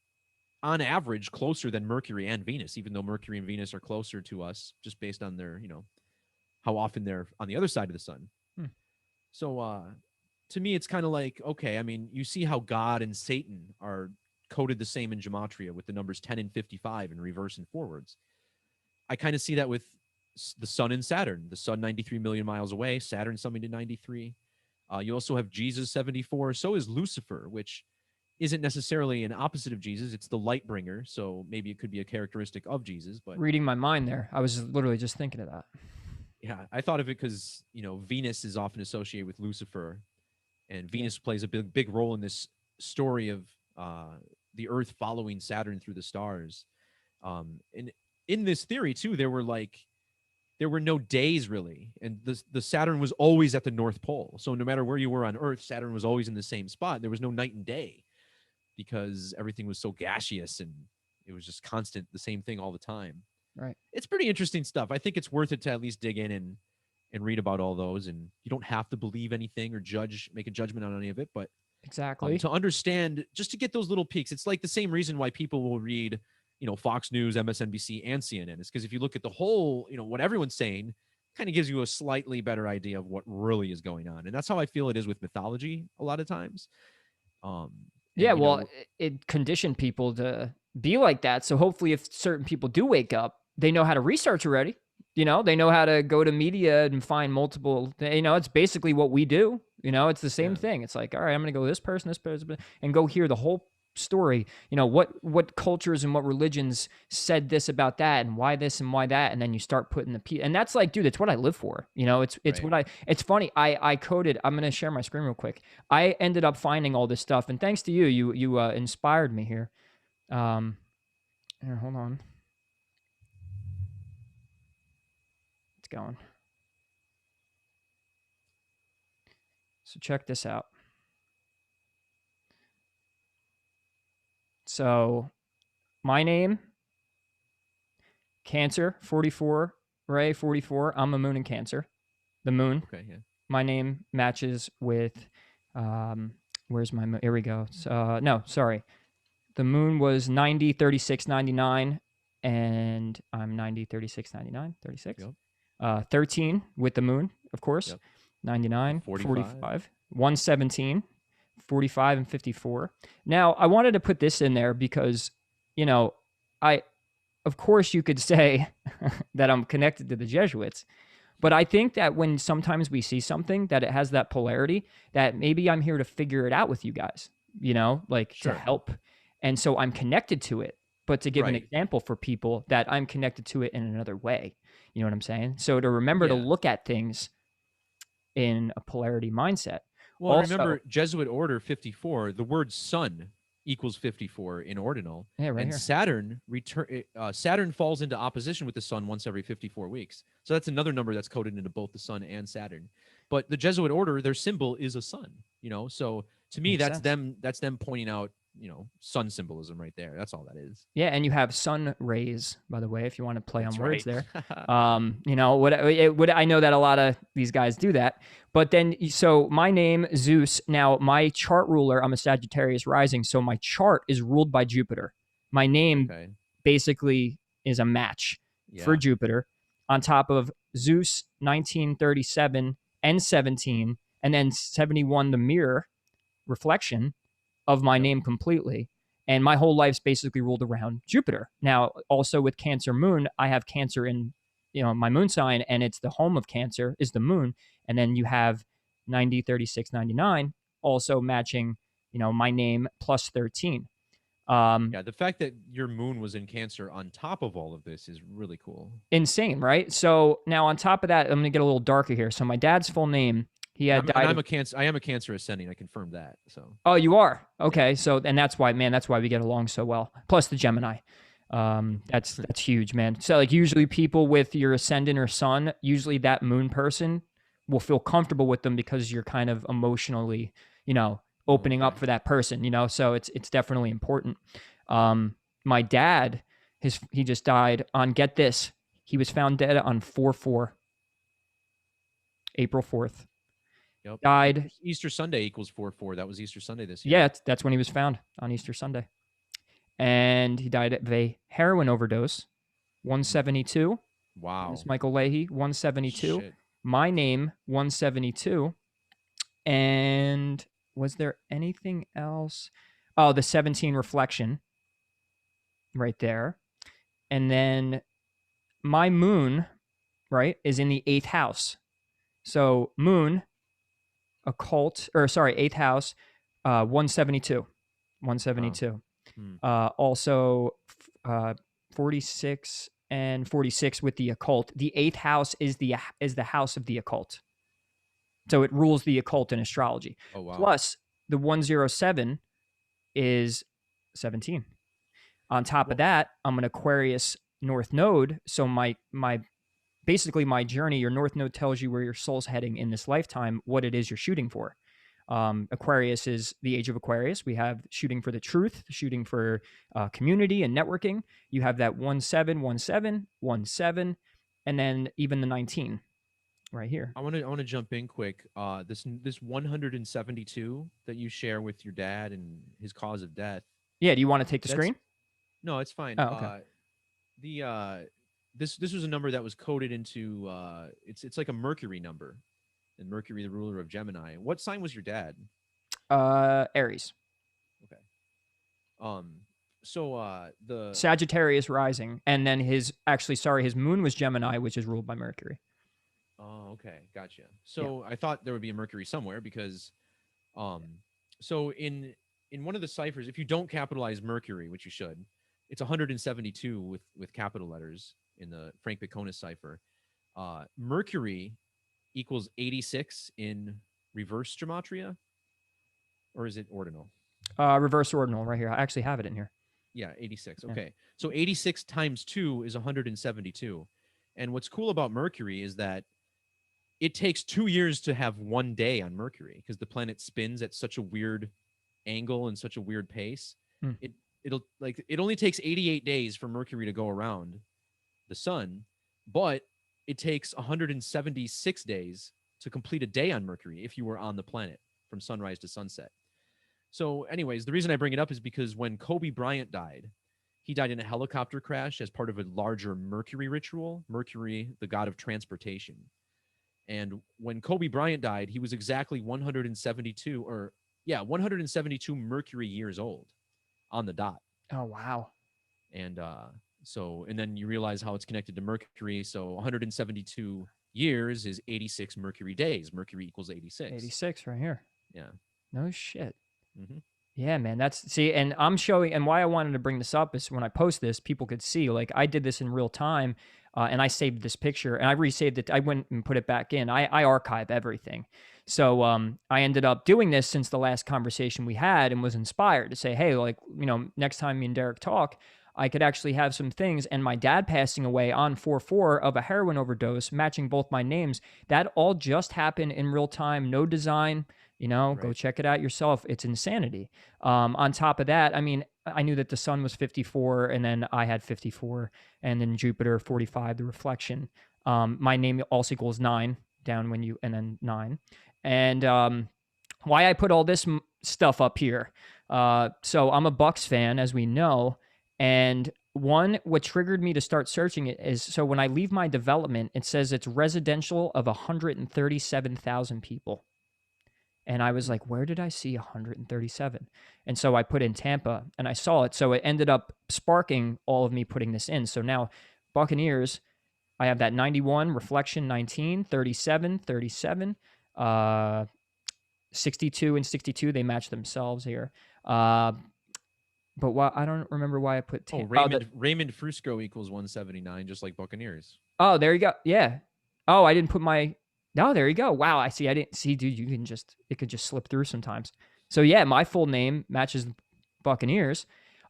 on average closer than Mercury and Venus, even though Mercury and Venus are closer to us just based on their, how often they're on the other side of the sun. Hmm. So to me, it's kind of like, okay, I mean, you see how God and Satan are coded the same in Gematria with the numbers 10 and 55 in reverse and forwards. I kind of see that with the sun and Saturn. The sun 93 million miles away, Saturn summing to 93. You also have Jesus 74. So is Lucifer, which isn't necessarily an opposite of Jesus. It's the light bringer. So maybe it could be a characteristic of Jesus. But Reading my mind there. I was literally just thinking of that. yeah, I thought of it because, Venus is often associated with Lucifer, and Yeah. Venus plays a big role in this story of the Earth following Saturn through the stars. And in this theory too, there were no days really, and the Saturn was always at the North Pole. So no matter where you were on Earth, Saturn was always in the same spot. There was no night and day because everything was so gaseous and it was just constant, the same thing all the time. Right. It's pretty interesting stuff. I think it's worth it to at least dig in and read about all those. And you don't have to believe anything or make a judgment on any of it, but Exactly. to understand, just to get those little peaks. It's like the same reason why people will read, Fox News, MSNBC, and CNN. It's because if you look at the whole, what everyone's saying, kind of gives you a slightly better idea of what really is going on. And that's how I feel it is with mythology a lot of times. Um, Yeah, and well, it conditioned people to be like that. So hopefully, if certain people do wake up, they know how to research already. They know how to go to media and find multiple. It's basically what we do. It's the same yeah, thing. It's like, all right, I'm going to go this person, and go hear the whole story. What cultures and what religions said this about that, and why this and why that, and then you start putting and that's like, dude, it's what I live for. It's right. what it's funny. I coded. I'm going to share my screen real quick. I ended up finding all this stuff, and thanks to you inspired me here. Here, hold on. It's going. So check this out. So my name, Cancer 44, Ray 44. I'm a moon in Cancer. The moon. Okay, yeah. My name matches with. Where's my moon? Here we go. No, sorry. The moon was 90, 36, 99, and I'm 90, 36, 99, 36. Yep. 13 with the moon, of course. Yep. 99, 45. 45, 117, 45, and 54. Now, I wanted to put this in there because, I of course, you could say that I'm connected to the Jesuits, but I think that when sometimes we see something that it has that polarity, that maybe I'm here to figure it out with you guys, like to Sure. help. And so I'm connected to it. But to give an Right. example for people that I'm connected to it in another way, you know what I'm saying? So to remember to Yeah. look at things in a polarity mindset. Well, and Also, remember Jesuit order 54, the word sun equals 54 in ordinal, yeah, right and here. Saturn falls into opposition with the sun once every 54 weeks. So that's another number that's coded into both the sun and Saturn. But the Jesuit order, their symbol is a sun, So to me Makes that's sense. them pointing out, sun symbolism right there. That's all that is. Yeah, and you have sun rays, by the way, if you want to play on That's words right. there. What I know that a lot of these guys do that. But then, so my name Zeus. Now, my chart ruler, I'm a Sagittarius rising, so my chart is ruled by Jupiter. My name Okay. basically is a match for Yeah. Jupiter, on top of Zeus 1937 and 17, and then 71 the mirror reflection of my Yep. name completely. And my whole life's basically ruled around Jupiter. Now, also with Cancer moon, I have Cancer in, my moon sign, and it's the home of Cancer is the moon. And then you have 90, 36, 99 also matching, my name plus 13. Yeah, the fact that your moon was in Cancer on top of all of this is really cool. Insane, right? So now on top of that, I'm going to get a little darker here. So my dad's full name, he And had died I'm of. a Cancer. I am a Cancer ascending. I confirmed that. So Oh, you are? yeah. Okay. So, and that's why, man, that's why we get along so well. Plus the Gemini. That's huge, man. So like usually people with your ascendant or sun, usually that moon person will feel comfortable with them because you're kind of emotionally, Oh, opening okay. up for that person, so it's definitely important. My dad, he just died on, get this, he was found dead on 4/4, April 4th. Yep. Died. Easter Sunday equals 4/4. That was Easter Sunday this year. Yeah, that's when he was found, on Easter Sunday. And he died of a heroin overdose, 172. It's Wow. Michael Leahy, 172. Shit. My name, 172. And was there anything else? Oh, the 17 reflection right there. And then my moon, right, is in the eighth house. So moon, occult, or sorry, eighth house, 172. Wow. 172. Hmm. Also, uh, 46 and 46 with the occult. The eighth house is the house of the occult. So it rules the occult in astrology. Oh wow. Plus, the 107 is 17. On top of Well, that, I'm an Aquarius North Node. So my basically my journey, your North Node tells you where your soul's heading in this lifetime, what it is you're shooting for. Aquarius is the age of Aquarius. We have shooting for the truth, shooting for community and networking. You have that 171717, and then even the 19 right here. I want to jump in quick. This 172 that you share with your dad and his cause of death. Yeah, do you want to take the That's screen? no, it's fine. Oh, okay. The This was a number that was coded into it's like a Mercury number, and Mercury, the ruler of Gemini. What sign was your dad? Aries. Okay. Um. So the Sagittarius rising, and then his moon was Gemini, which is ruled by Mercury. Oh, okay, gotcha. Yeah. So I thought there would be a Mercury somewhere because, um, so in one of the ciphers, if you don't capitalize Mercury, which you should, it's 172 with capital letters in the Frank Piconis cipher. Mercury equals 86 in reverse gematria, or is it ordinal? Reverse ordinal right here. I actually have it in here. Yeah, 86. Yeah. Okay. So 86 times 2 is 172. And what's cool about Mercury is that it takes 2 years to have one day on Mercury because the planet spins at such a weird angle and such a weird pace. Hmm. It only takes 88 days for Mercury to go around the sun, but it takes 176 days to complete a day on Mercury if you were on the planet from sunrise to sunset. So, anyways, the reason I bring it up is because when Kobe Bryant died, he died in a helicopter crash as part of a larger Mercury ritual. Mercury, the god of transportation. And when Kobe Bryant died, he was exactly 172 Mercury years old on the dot. Oh wow. And So, and then you realize how it's connected to Mercury. So 172 years is 86 Mercury days. Mercury equals 86. 86 right here. Yeah. No shit. Mm-hmm. Yeah, man. That's see, and I'm showing, and why I wanted to bring this up is when I post this, people could see. Like I did this in real time, and I saved this picture, and I resaved it. I went and put it back in. I archive everything, so I ended up doing this since the last conversation we had, and was inspired to say, hey, like next time me and Derek talk, I could actually have some things. And my dad passing away on 4/4 of a heroin overdose, matching both my names. That all just happened in real time. No design. Go Right. check it out yourself. It's insanity. On top of that, I mean, I knew that the sun was 54, and then I had 54, and then Jupiter 45, the reflection. My name also equals 9 down and then 9. And why I put all this stuff up here. So I'm a Bucks fan, as we know, and what triggered me to start searching it is so when I leave my development, it says it's residential of 137,000 people. And I was Hmm. like, where did I see 137? And so I put in Tampa and I saw it. So it ended up sparking all of me putting this in. So now Buccaneers, I have that 91, reflection 19, 37, 37, uh, 62 and 62. They match themselves here. Uh, but why, I don't remember why I put Oh, Tampa. Raymond Frusco equals 179, just like Buccaneers. Oh, there you go. Yeah. Oh, I didn't put my. No, there you go. Wow. I see. I didn't see, dude. It could just slip through sometimes. So yeah, my full name matches the Buccaneers.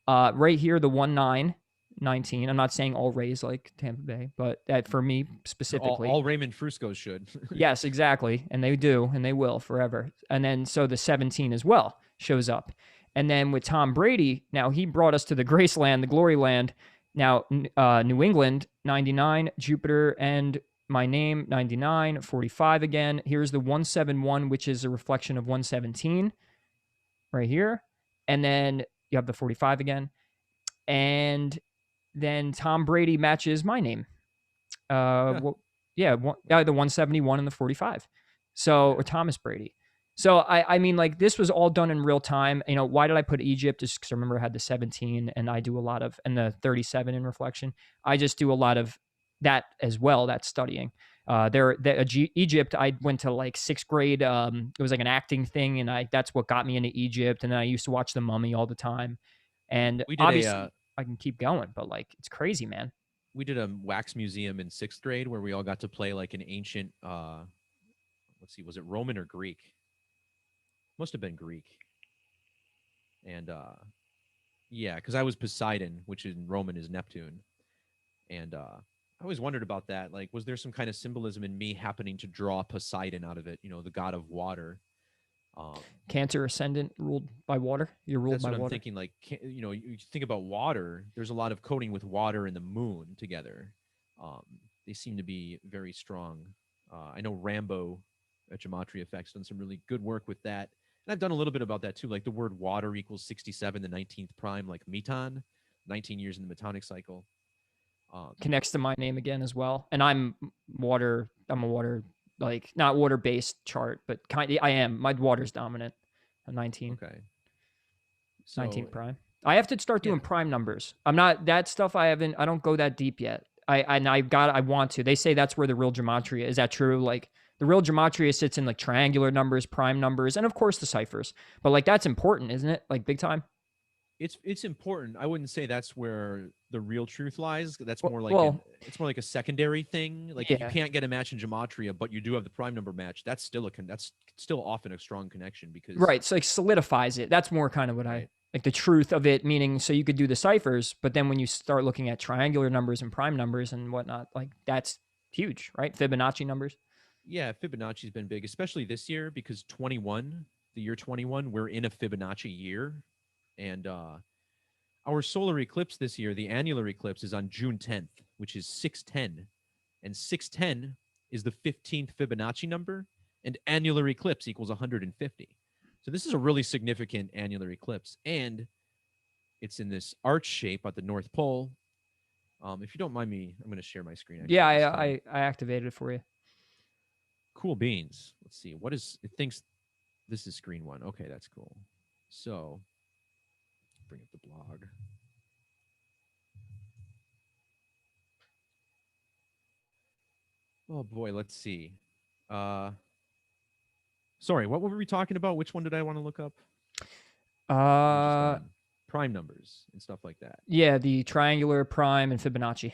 Right here, the 1919. I'm not saying all Rays like Tampa Bay, but that for me specifically. All Raymond Fruscos should. Yes, exactly. And they do, and they will forever. And then so the 17 as well shows up. And then with Tom Brady, now he brought us to the Graceland, the Glory Land. Now, New England, 99, Jupiter, and my name, 99, 45 again. Here's the 171, which is a reflection of 117 right here. And then you have the 45 again. And then Tom Brady matches my name. Huh. Well, yeah, the 171 and the 45. So, Okay. or Thomas Brady. So I mean, like this was all done in real time. Why did I put Egypt? Just because I remember I had the 17, and I do a lot of, and the 37 in reflection. I just do a lot of that as well. That studying. Egypt. I went to like sixth grade. It was like an acting thing, and that's what got me into Egypt. And then I used to watch The Mummy all the time. And We did a obviously, I can keep going, but like it's crazy, man. we did a wax museum in 6th grade where we all got to play like an ancient let's see, was it Roman or Greek? Must have been Greek. And yeah, because I was Poseidon, which in Roman is Neptune. And I always wondered about that. Like, was there some kind of symbolism in me happening to draw Poseidon out of it, the god of water? Um, Cancer ascendant ruled by water. You're ruled that's by what I'm water. thinking. Like, you think about water, there's a lot of coding with water and the moon together. Um, they seem to be very strong. I know Rambo at Gematria Effects done some really good work with that. And I've done a little bit about that too. Like the word water equals 67, the 19th prime, like meton, 19 years in the metonic cycle. Um, Connects to my name again as well. And I'm water. I'm a water, like not water based chart, but kind. I am. My water's dominant. A 19, okay. 19 So, prime. I have to start yeah, doing prime numbers. I'm not that stuff. I haven't. I don't go that deep yet. I want to. They say that's where the real gematria is. That true? Like the real gematria sits in like triangular numbers, prime numbers, and of course the ciphers. But like that's important, isn't it? Like big time. it's important. I wouldn't say that's where the real truth lies. That's Well, more like well, it's more like a secondary thing. Like if you yeah. can't get a match in gematria, but you do have the prime number match, that's still often a strong connection because Right. So like solidifies it. That's more kind of what I right. like the truth of it, meaning so you could do the ciphers, but then when you start looking at triangular numbers and prime numbers and whatnot, like that's huge, right? Fibonacci numbers. Yeah, Fibonacci's been big, especially this year because 21, the year 21, we're in a Fibonacci year, and our solar eclipse this year, the annular eclipse, is on June 10th, which is 610. And 610 is the 15th Fibonacci number, and annular eclipse equals 150. So this is a really significant annular eclipse, and it's in this arch shape at the North Pole. If you don't mind me, I'm going to share my screen Yeah, actually this time. I activated it for you. Cool beans. Let's see. What is it thinks this is screen one. Okay, that's cool. So bring up the blog. Oh boy, let's see. Sorry, what were we talking about? Which one did I want to look up? We were just Uh, on prime numbers and stuff like that. yeah, the triangular, prime, and Fibonacci.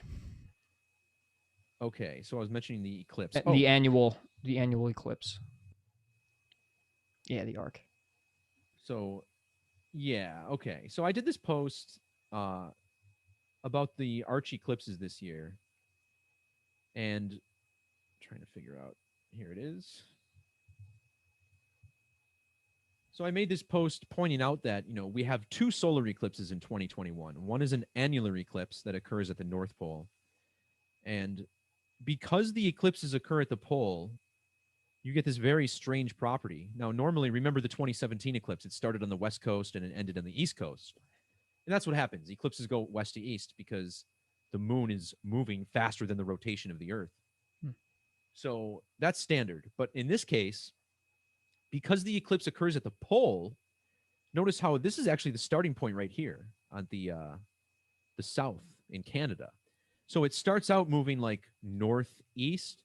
Okay, so I was mentioning the eclipse. Oh, The annual eclipse. Yeah, the arc. so yeah, okay. So I did this post uh about the arch eclipses this year, and I'm trying to figure out, here it is. So I made this post pointing out that, we have two solar eclipses in 2021. One is an annular eclipse that occurs at the North Pole. And because the eclipses occur at the pole, you get this very strange property. Now, normally, remember the 2017 eclipse, it started on the West Coast and it ended on the East Coast. And that's what happens. Eclipses go west to east because the moon is moving faster than the rotation of the Earth. Hmm. So that's standard. But in this case, because the eclipse occurs at the pole, notice how this is actually the starting point right here on the south in Canada. So it starts out moving like northeast,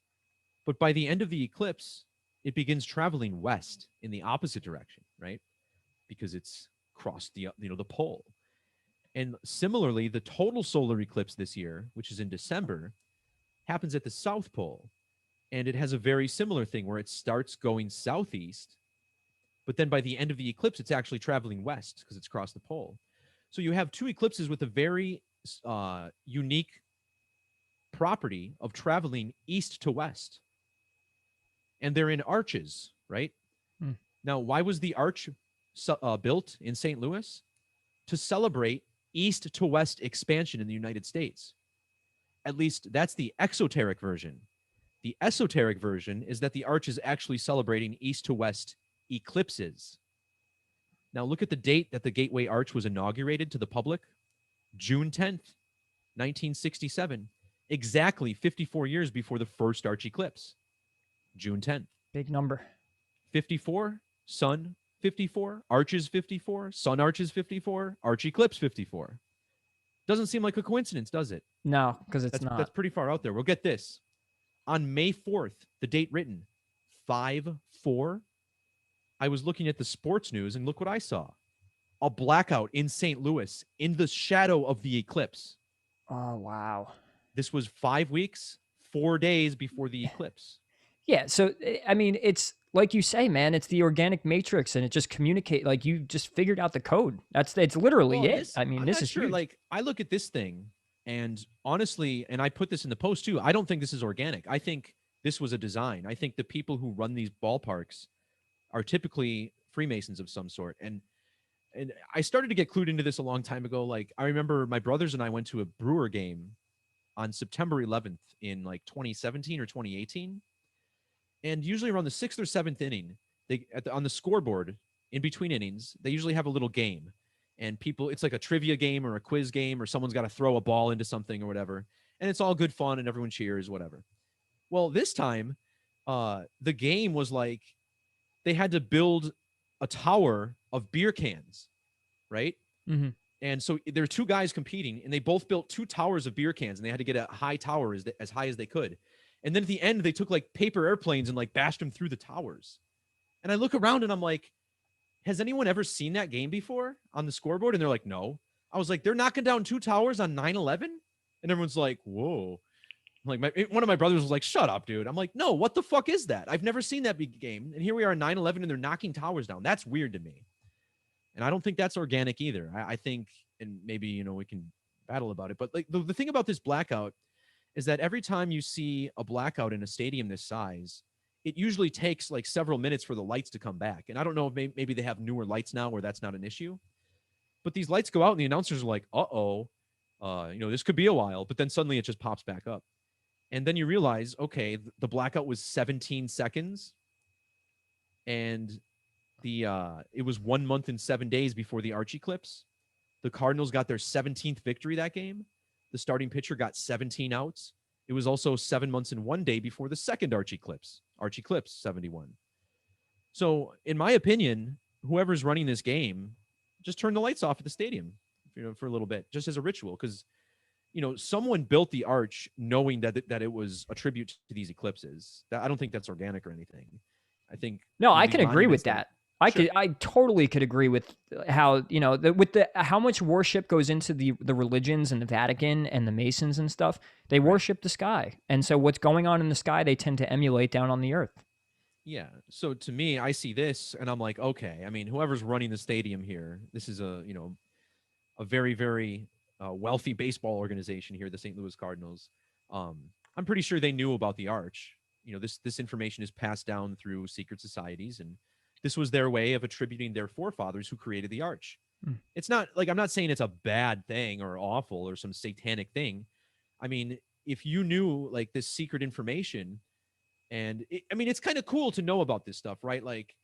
but by the end of the eclipse, it begins traveling west in the opposite direction, right? Because it's crossed the pole. And similarly, the total solar eclipse this year, which is in December, happens at the South Pole. And it has a very similar thing where it starts going southeast, but then by the end of the eclipse, it's actually traveling west because it's crossed the pole. So you have two eclipses with a very unique property of traveling east to west. And they're in arches, right? Hmm. Now, why was the arch built in St. Louis? To celebrate east to west expansion in the United States. At least that's the exoteric version. The esoteric version is that the arch is actually celebrating east to west eclipses. Now, look at the date that the Gateway Arch was inaugurated to the public, June 10th, 1967, exactly 54 years before the first arch eclipse. June 10th. Big number. 54, sun 54, arches 54, sun arches 54, arch eclipse 54. Doesn't seem like a coincidence, does it? No, because it's That's not. pretty far out there. We'll get this. On May 4th, the date written, 5/4, I was looking at the sports news and look what I saw. A blackout in St. Louis in the shadow of the eclipse. Oh, wow. This was 5 weeks, 4 days before the eclipse. Yeah. So, I mean, it's like you say, man, it's the organic matrix and it just communicate like you just figured out the code. It's literally Well, it. I mean, I'm this not is sure. huge. Like, I look at this thing, and honestly, and I put this in the post too, I don't think this is organic. I think this was a design. I think the people who run these ballparks are typically Freemasons of some sort. And I started to get clued into this a long time ago. Like, I remember my brothers and I went to a Brewer game on September 11th in like 2017 or 2018. And usually around the 6th or 7th inning, on the scoreboard in between innings, they usually have a little game. And people, it's like a trivia game or a quiz game, or someone's got to throw a ball into something or whatever. And it's all good fun and everyone cheers, whatever. Well, this time, the game was like they had to build a tower of beer cans, right? Mm-hmm. And so there are two guys competing, and they both built two towers of beer cans, and they had to get a high tower as high as they could. And then at the end, they took like paper airplanes and like bashed them through the towers. And I look around and I'm like, has anyone ever seen that game before on the scoreboard? And they're like, no. I was like, they're knocking down two towers on 9/11? And everyone's like, whoa. Like one of my brothers was like, shut up, dude. I'm like, no, what the fuck is that? I've never seen that big game. And here we are on 9/11 and they're knocking towers down. That's weird to me. And I don't think that's organic either. I think, and maybe, we can battle about it. But like the thing about this blackout is that every time you see a blackout in a stadium this size, it usually takes like several minutes for the lights to come back. And I don't know if maybe they have newer lights now where that's not an issue. But these lights go out and the announcers are like, this could be a while. But then suddenly it just pops back up. And then you realize, okay, the blackout was 17 seconds. And it was 1 month and 7 days before the arch eclipse. The Cardinals got their 17th victory that game. The starting pitcher got 17 outs. It was also 7 months and 1 day before the second arch eclipse 71. So, in my opinion, whoever's running this game, just turn the lights off at the stadium, for a little bit, just as a ritual, because someone built the arch knowing that it was a tribute to these eclipses. I don't think that's organic or anything. I think No, I these can agree with monuments that, that. sure, I totally could agree with how, with the how much worship goes into the religions and the Vatican and the Masons and stuff. They right. worship the sky. And so what's going on in the sky, they tend to emulate down on the earth. Yeah. So to me, I see this and I'm like, okay, I mean, whoever's running the stadium here, this is a very, very wealthy baseball organization here, the St. Louis Cardinals. Um, I'm pretty sure they knew about the arch. This information is passed down through secret societies, and this was their way of attributing their forefathers who created the arch. Mm. It's not like I'm not saying it's a bad thing or awful or some satanic thing. I mean, if you knew like this secret information, and I mean, it's kind of cool to know about this stuff, right? Like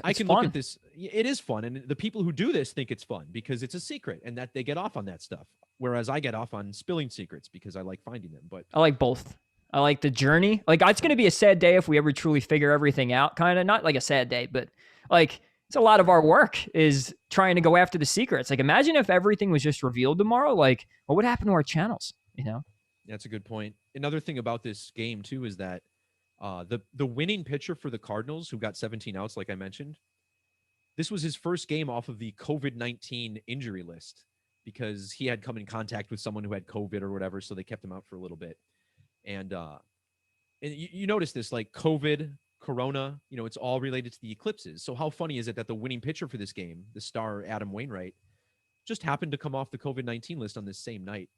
I It's can look at fun. this. It is fun, and the people who do this think it's fun because it's a secret, and that they get off on that stuff. Whereas I get off on spilling secrets because I like finding them. But I like both. I like the journey. Like it's going to be a sad day if we ever truly figure everything out. Kind of not like a sad day, but like it's a lot of our work is trying to go after the secrets. Like imagine if everything was just revealed tomorrow. Like what would happen to our channels? that's a good point. Another thing about this game too is that the winning pitcher for the Cardinals, who got 17 outs, like I mentioned, this was his first game off of the COVID-19 injury list because he had come in contact with someone who had COVID or whatever, so they kept him out for a little bit. And you notice this, like COVID, Corona, it's all related to the eclipses. So how funny is it that the winning pitcher for this game, the star Adam Wainwright, just happened to come off the COVID-19 list on this same night,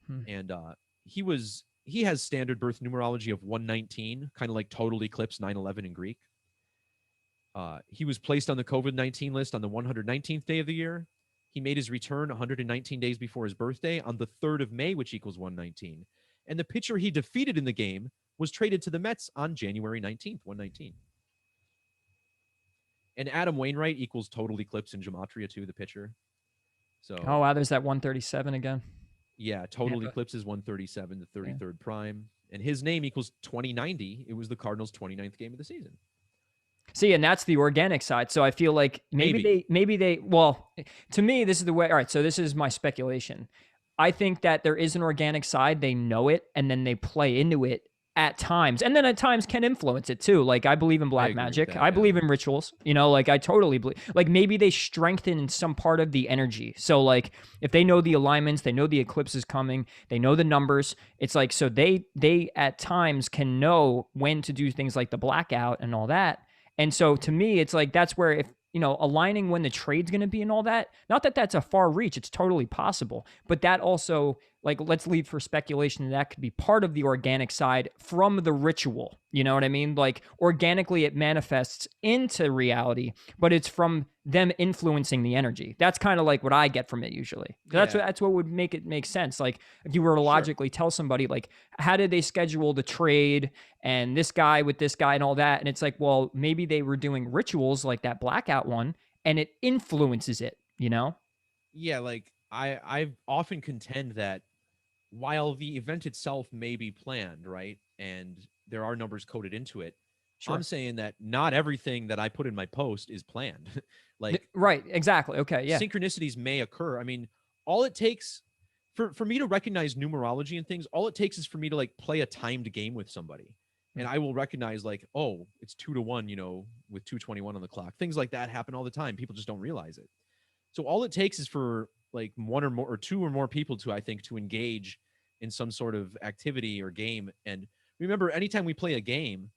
Hmm. and he has standard birth numerology of 119, kind of like total eclipse 9/11 in Greek. He was placed on the COVID-19 list on the 119th day of the year. He made his return 119 days before his birthday on the 3rd of May, which equals 119. And the pitcher he defeated in the game was traded to the Mets on January 19th, 119. And Adam Wainwright equals total eclipse in Gematria too, the pitcher. Oh So wow, there's that 137 again. yeah, Yeah, total eclipse is 137, the yeah. 33rd prime. And his name equals 2090. It was the Cardinals' 29th game of the season. See, and that's the organic side. So I feel like maybe they well, to me, this is the way. All right, so this is my speculation. I think that there is an organic side. They know it, and then they play into it at times, and then at times can influence it too. Like I believe in I black agree with magic. that, I yeah. believe in rituals. Like I totally believe. Like maybe they strengthen some part of the energy. So like if they know the alignments, they know the eclipse is coming, they know the numbers. It's like so they at times can know when to do things like the blackout and all that. And so to me, it's like that's where if aligning when the trade's going to be and all that, not that that's a far reach, it's totally possible, but that also like let's leave for speculation that could be part of the organic side from the ritual. You know what I mean? Like organically it manifests into reality, but it's from them influencing the energy. That's kind of like what I get from it usually. Yeah, That's what would make it make sense. Like if you were to sure. logically tell somebody like how did they schedule the trade and this guy with this guy and all that, and it's like, well, maybe they were doing rituals like that blackout one and it influences it. Yeah, like I often contend that while the event itself may be planned, right, and there are numbers coded into it, I'm Sure. saying that not everything that I put in my post is planned. Like Right, exactly. Okay, yeah. synchronicities may occur. I mean, all it takes for me to recognize numerology and things, all it takes is for me to like play a timed game with somebody. And I will recognize like, oh, it's 2-1, with 2:21 on the clock. Things like that happen all the time. People just don't realize it. So all it takes is for like one or more or two or more people to, I think, to engage in some sort of activity or game. And remember, anytime we play a game,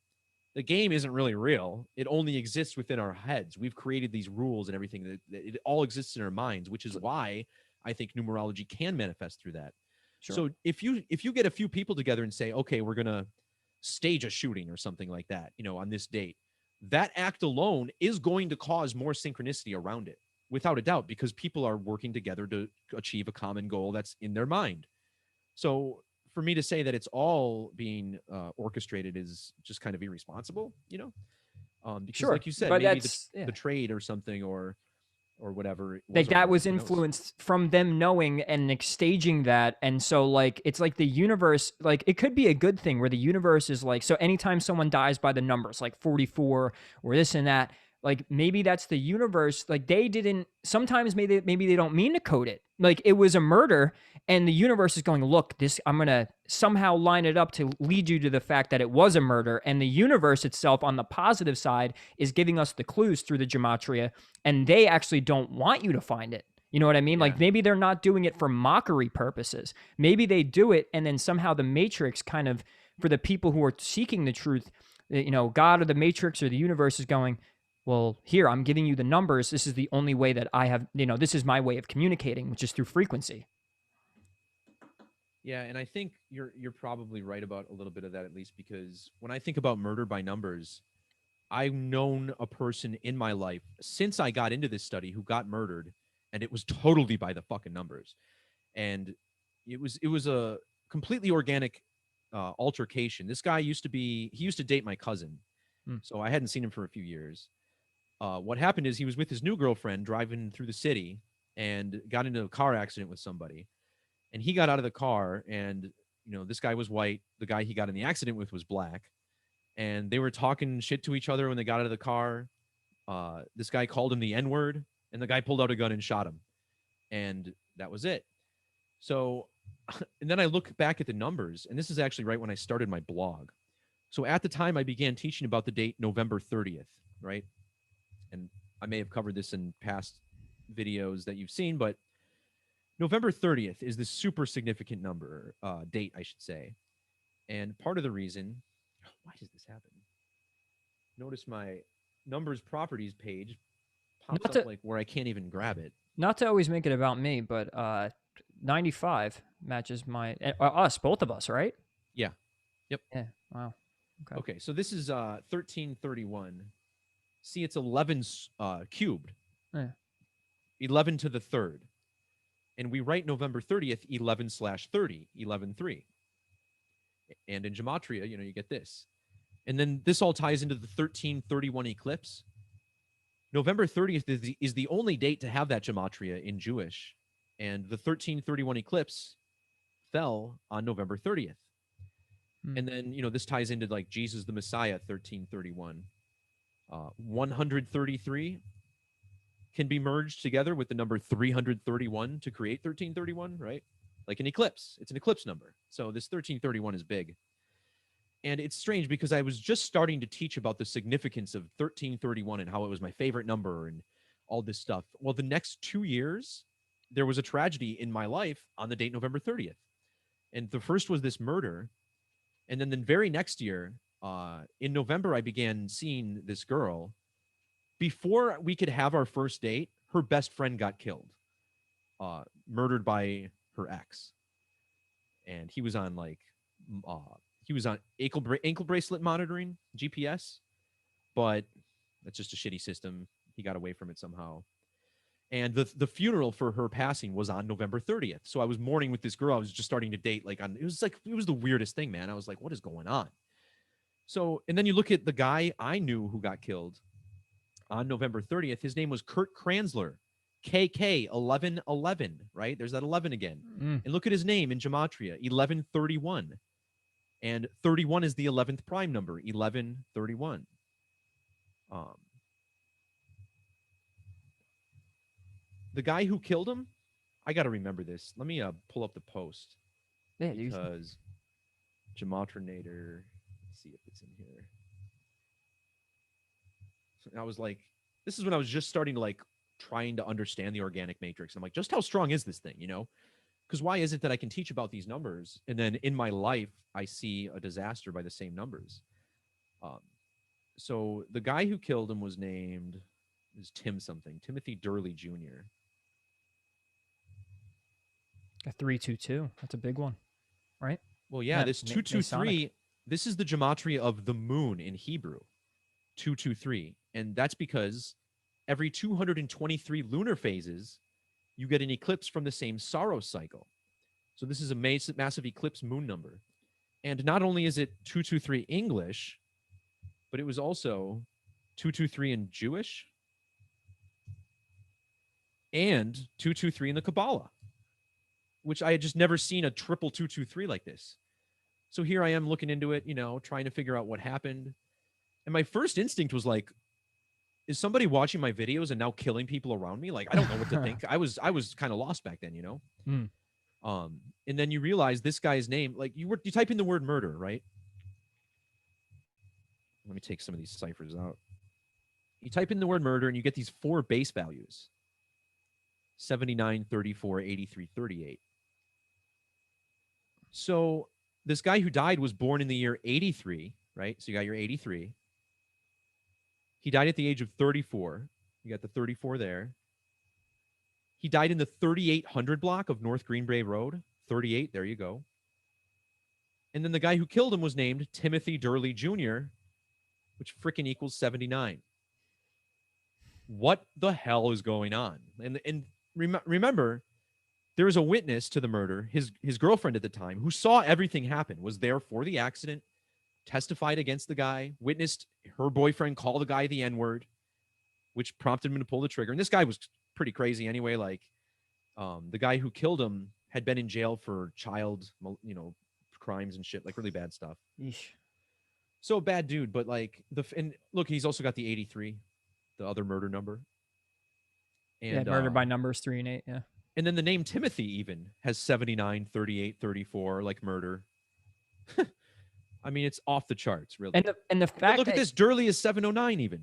the game isn't really real. It only exists within our heads. We've created these rules and everything that it all exists in our minds, which is why I think numerology can manifest through that. Sure. So if you get a few people together and say, okay, we're gonna stage a shooting or something like that, on this date, that act alone is going to cause more synchronicity around it, without a doubt, because people are working together to achieve a common goal that's in their mind. So for me to say that it's all being orchestrated is just kind of irresponsible, because Sure. like you said, But maybe that's yeah. the trade or something or whatever it was Like that organic. was Who knows? influenced from them knowing and like staging that. And so like it's like the universe, like it could be a good thing where the universe is like, so anytime someone dies by the numbers like 44 or this and that, Like maybe that's the universe. Like they didn't. Sometimes maybe they don't mean to code it. Like it was a murder, and the universe is going, look, this. I'm gonna somehow line it up to lead you to the fact that it was a murder, and the universe itself, on the positive side, is giving us the clues through the gematria, and they actually don't want you to find it. You know what I mean? Yeah. Like maybe they're not doing it for mockery purposes. Maybe they do it, and then somehow the matrix kind of, for the people who are seeking the truth, God or the matrix or the universe is going, well, here, I'm giving you the numbers. This is the only way that I have, this is my way of communicating, which is through frequency. Yeah, and I think you're probably right about a little bit of that, at least because when I think about murder by numbers, I've known a person in my life since I got into this study who got murdered, and it was totally by the fucking numbers. And it was a completely organic altercation. This guy he used to date my cousin, Mm. so I hadn't seen him for a few years. What happened is he was with his new girlfriend driving through the city and got into a car accident with somebody. And he got out of the car, and this guy was white. The guy he got in the accident with was black, and they were talking shit to each other when they got out of the car. This guy called him the N word, and the guy pulled out a gun and shot him, and that was it. So, and then I look back at the numbers, and this is actually right when I started my blog. So at the time, I began teaching about the date November 30th, right? And I may have covered this in past videos that you've seen, but November 30th is this super significant date, I should say. And part of the reason, why does this happen? Notice my numbers properties page pops Not up to like where I can't even grab it. not to always make it about me, but 95 matches us, both of us, right? Yeah. Yep. Yeah. Wow. Okay. Okay. So this is 1331. See, it's 11 cubed, Yeah. 11 to the third. And we write November 30th, 11/30, 11/3. And in Gematria, you get this. And then this all ties into the 1331 eclipse. November 30th is the only date to have that Gematria in Jewish. And the 1331 eclipse fell on November 30th. Mm. And then, this ties into like Jesus the Messiah, 1331. 133 can be merged together with the number 331 to create 1331, right? Like an eclipse. It's an eclipse number. So this 1331 is big. And it's strange because I was just starting to teach about the significance of 1331 and how it was my favorite number and all this stuff. Well, the next 2 years, there was a tragedy in my life on the date November 30th. And the first was this murder. And then the very next year, in November, I began seeing this girl. Before we could have our first date, her best friend got killed, murdered by her ex. And he was on ankle bracelet monitoring, GPS, but that's just a shitty system. He got away from it somehow. And the funeral for her passing was on November 30th. So I was mourning with this girl I was just starting to date. It was the weirdest thing, man. I was like, what is going on? So, and then you look at the guy I knew who got killed on November 30th. His name was Kurt Kranzler, KK 1111, right? There's that 11 again. Mm. And look at his name in Gematria, 1131. And 31 is the 11th prime number, 1131. The guy who killed him, I got to remember this. Let me pull up the post. Yeah, because Gematrinator, let's see if it's in here. And I was like, this is when I was just starting to trying to understand the organic matrix. I'm like, just how strong is this thing, Because why is it that I can teach about these numbers and then in my life I see a disaster by the same numbers? So the guy who killed him was named Tim something, Timothy Durley Jr. A 322. That's a big one, right? Well, yeah, this 223. This is the gematria of the moon in Hebrew, 223, and that's because every 223 lunar phases, you get an eclipse from the same Saros cycle. So this is a massive eclipse moon number. And not only is it 223 English, but it was also 223 in Jewish and 223 in the Kabbalah, which I had just never seen a triple 223 like this. So here I am looking into it, trying to figure out what happened. And my first instinct was like, is somebody watching my videos and now killing people around me? Like, I don't know what to think. I was kind of lost back then, you know? Mm. And then you realize this guy's name, like you type in the word murder, right? Let me take some of these ciphers out. You type in the word murder and you get these four base values: 79, 34, 83, 38. So this guy who died was born in the year 83, right? So you got your 83. He died at the age of 34. You got the 34 there. He died in the 3800 block of North Green Bay Road. 38, there you go. And then the guy who killed him was named Timothy Durley Jr., which freaking equals 79. What the hell is going on? And remember, there was a witness to the murder, his girlfriend at the time, who saw everything happen, was there for the accident, testified against the guy, witnessed her boyfriend call the guy the N-word, which prompted him to pull the trigger. And this guy was pretty crazy anyway. Like, the guy who killed him had been in jail for child, crimes and shit, like really bad stuff. Yeesh. So bad dude, but like and look, he's also got the 83, the other murder number. Yeah, And murder by numbers 3 and 8. Yeah. and then the name Timothy even has 79, 38, 34, like murder. I mean, it's off the charts, really. And the And then fact look at that this, Durley is 709 even.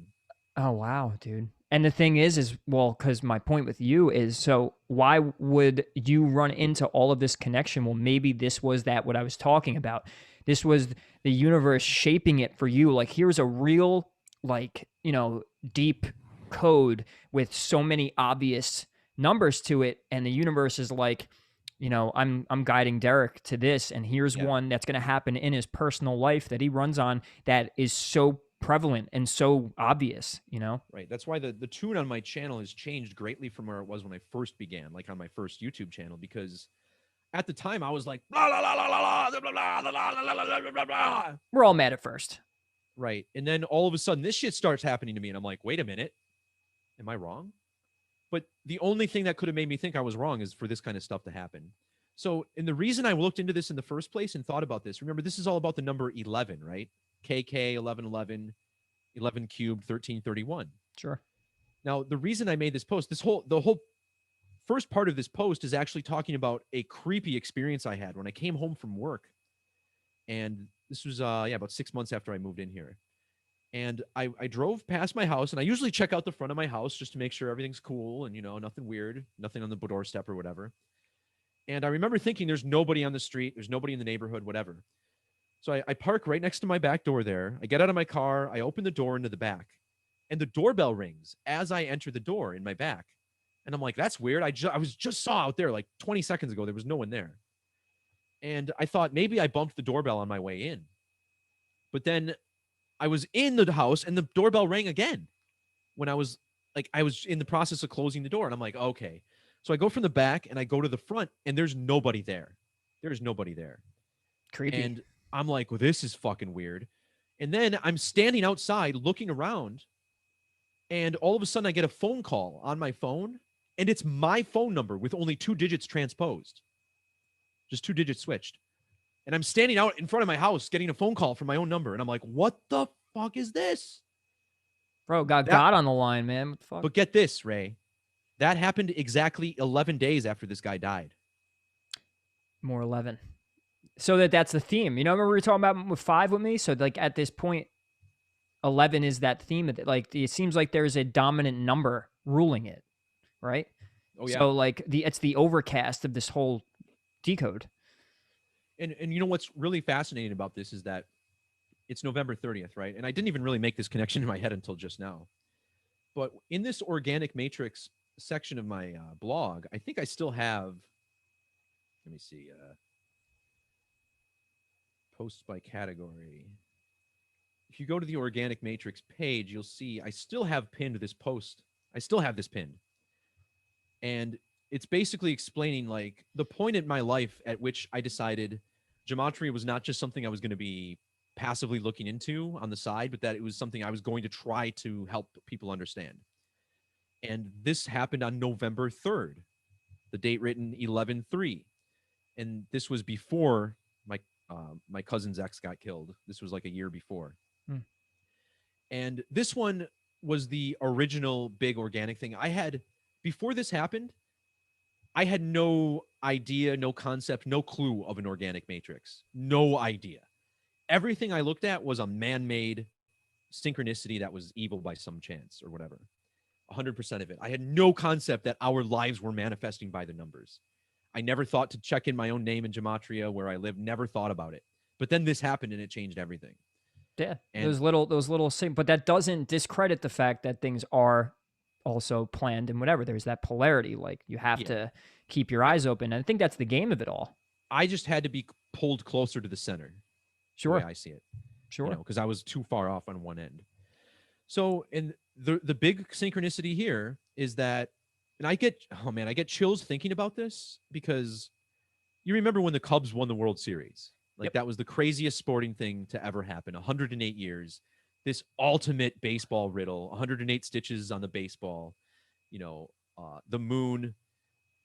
oh wow, dude. And the thing is well, because my point with you is, so why would you run into all of this connection? Well, maybe this was that what I was talking about. This was the universe shaping it for you. Like, here's a real, like, deep code with so many obvious numbers to it, and the universe is like, I'm guiding Derek to this, and here's Yeah. one that's going to happen in his personal life that he runs on that is so prevalent and so obvious. Right. That's why the tune on my channel has changed greatly from where it was when I first began, like on my first YouTube channel, because at the time I was like, blah, blah, blah, blah, blah, blah, blah, blah, blah, blah, blah, blah, blah, blah. We're all mad at first. Right. And then all of a sudden this shit starts happening to me. And I'm like, wait a minute. Am I wrong? But the only thing that could have made me think I was wrong is for this kind of stuff to happen. So, and the reason I looked into this in the first place and thought about this, remember, this is all about the number 11, right? KK 1111, 11 cubed 1331. Sure. Now, the reason I made this post, the whole first part of this post is actually talking about a creepy experience I had when I came home from work. And this was about 6 months after I moved in here. And I drove past my house, and I usually check out the front of my house just to make sure everything's cool and, nothing weird, nothing on the doorstep or whatever. And I remember thinking there's nobody on the street, there's nobody in the neighborhood, whatever. So I park right next to my back door there. I get out of my car, I open the door into the back, and the doorbell rings as I enter the door in my back. And I'm like, that's weird. I was just saw out there like 20 seconds ago, there was no one there. And I thought maybe I bumped the doorbell on my way in. But then I was in the house and the doorbell rang again when I was in the process of closing the door. And I'm like, okay. So I go from the back and I go to the front, and there's nobody there. There's nobody there. Creepy. And I'm like, well, this is fucking weird. And then I'm standing outside looking around, and all of a sudden I get a phone call on my phone, and it's my phone number with only 2 digits transposed. Just 2 digits switched. And I'm standing out in front of my house getting a phone call from my own number. And I'm like, what the fuck is this? Bro, got God on the line, man. What the fuck? But get this, Ray. That happened exactly 11 days after this guy died. More 11. So that's the theme. Remember we were talking about with 5 with me? So like at this point, 11 is that theme. Like it seems like there's a dominant number ruling it, right? Oh, yeah. So like it's the overcast of this whole decode. And what's really fascinating about this is that it's November 30th, right? And I didn't even really make this connection in my head until just now. But in this organic matrix section of my blog, I think I still have, let me see, posts by category. If you go to the organic matrix page, you'll see I still have pinned this post. I still have this pinned. And it's basically explaining like the point in my life at which I decided Gematria was not just something I was going to be passively looking into on the side, but that it was something I was going to try to help people understand. And this happened on November 3rd, the date written 11/3. And this was before my cousin's ex got killed. This was like a year before. And this one was the original big organic thing. Before this happened, I had no idea, no concept, no clue of an organic matrix. No idea. Everything I looked at was a man-made synchronicity that was evil by some chance or whatever. 100% of it. I had no concept that our lives were manifesting by the numbers. I never thought to check in my own name in Gematria where I live, never thought about it. But then this happened and it changed everything. Yeah, And those little but that doesn't discredit the fact that things are also planned and whatever. There's that polarity. Like you have yeah, to keep your I, eyes open. And I think that's the game of it all. I just had to be pulled closer to the center, the way Sure, I see it, sure. because I was too far off on one end. So, and the big synchronicity here is that, and I get, oh man, I get chills thinking about this because you remember when the Cubs won the World Series? Like Yep. that was the craziest sporting thing to ever happen. 108 years, this ultimate baseball riddle, 108 stitches on the baseball, the moon,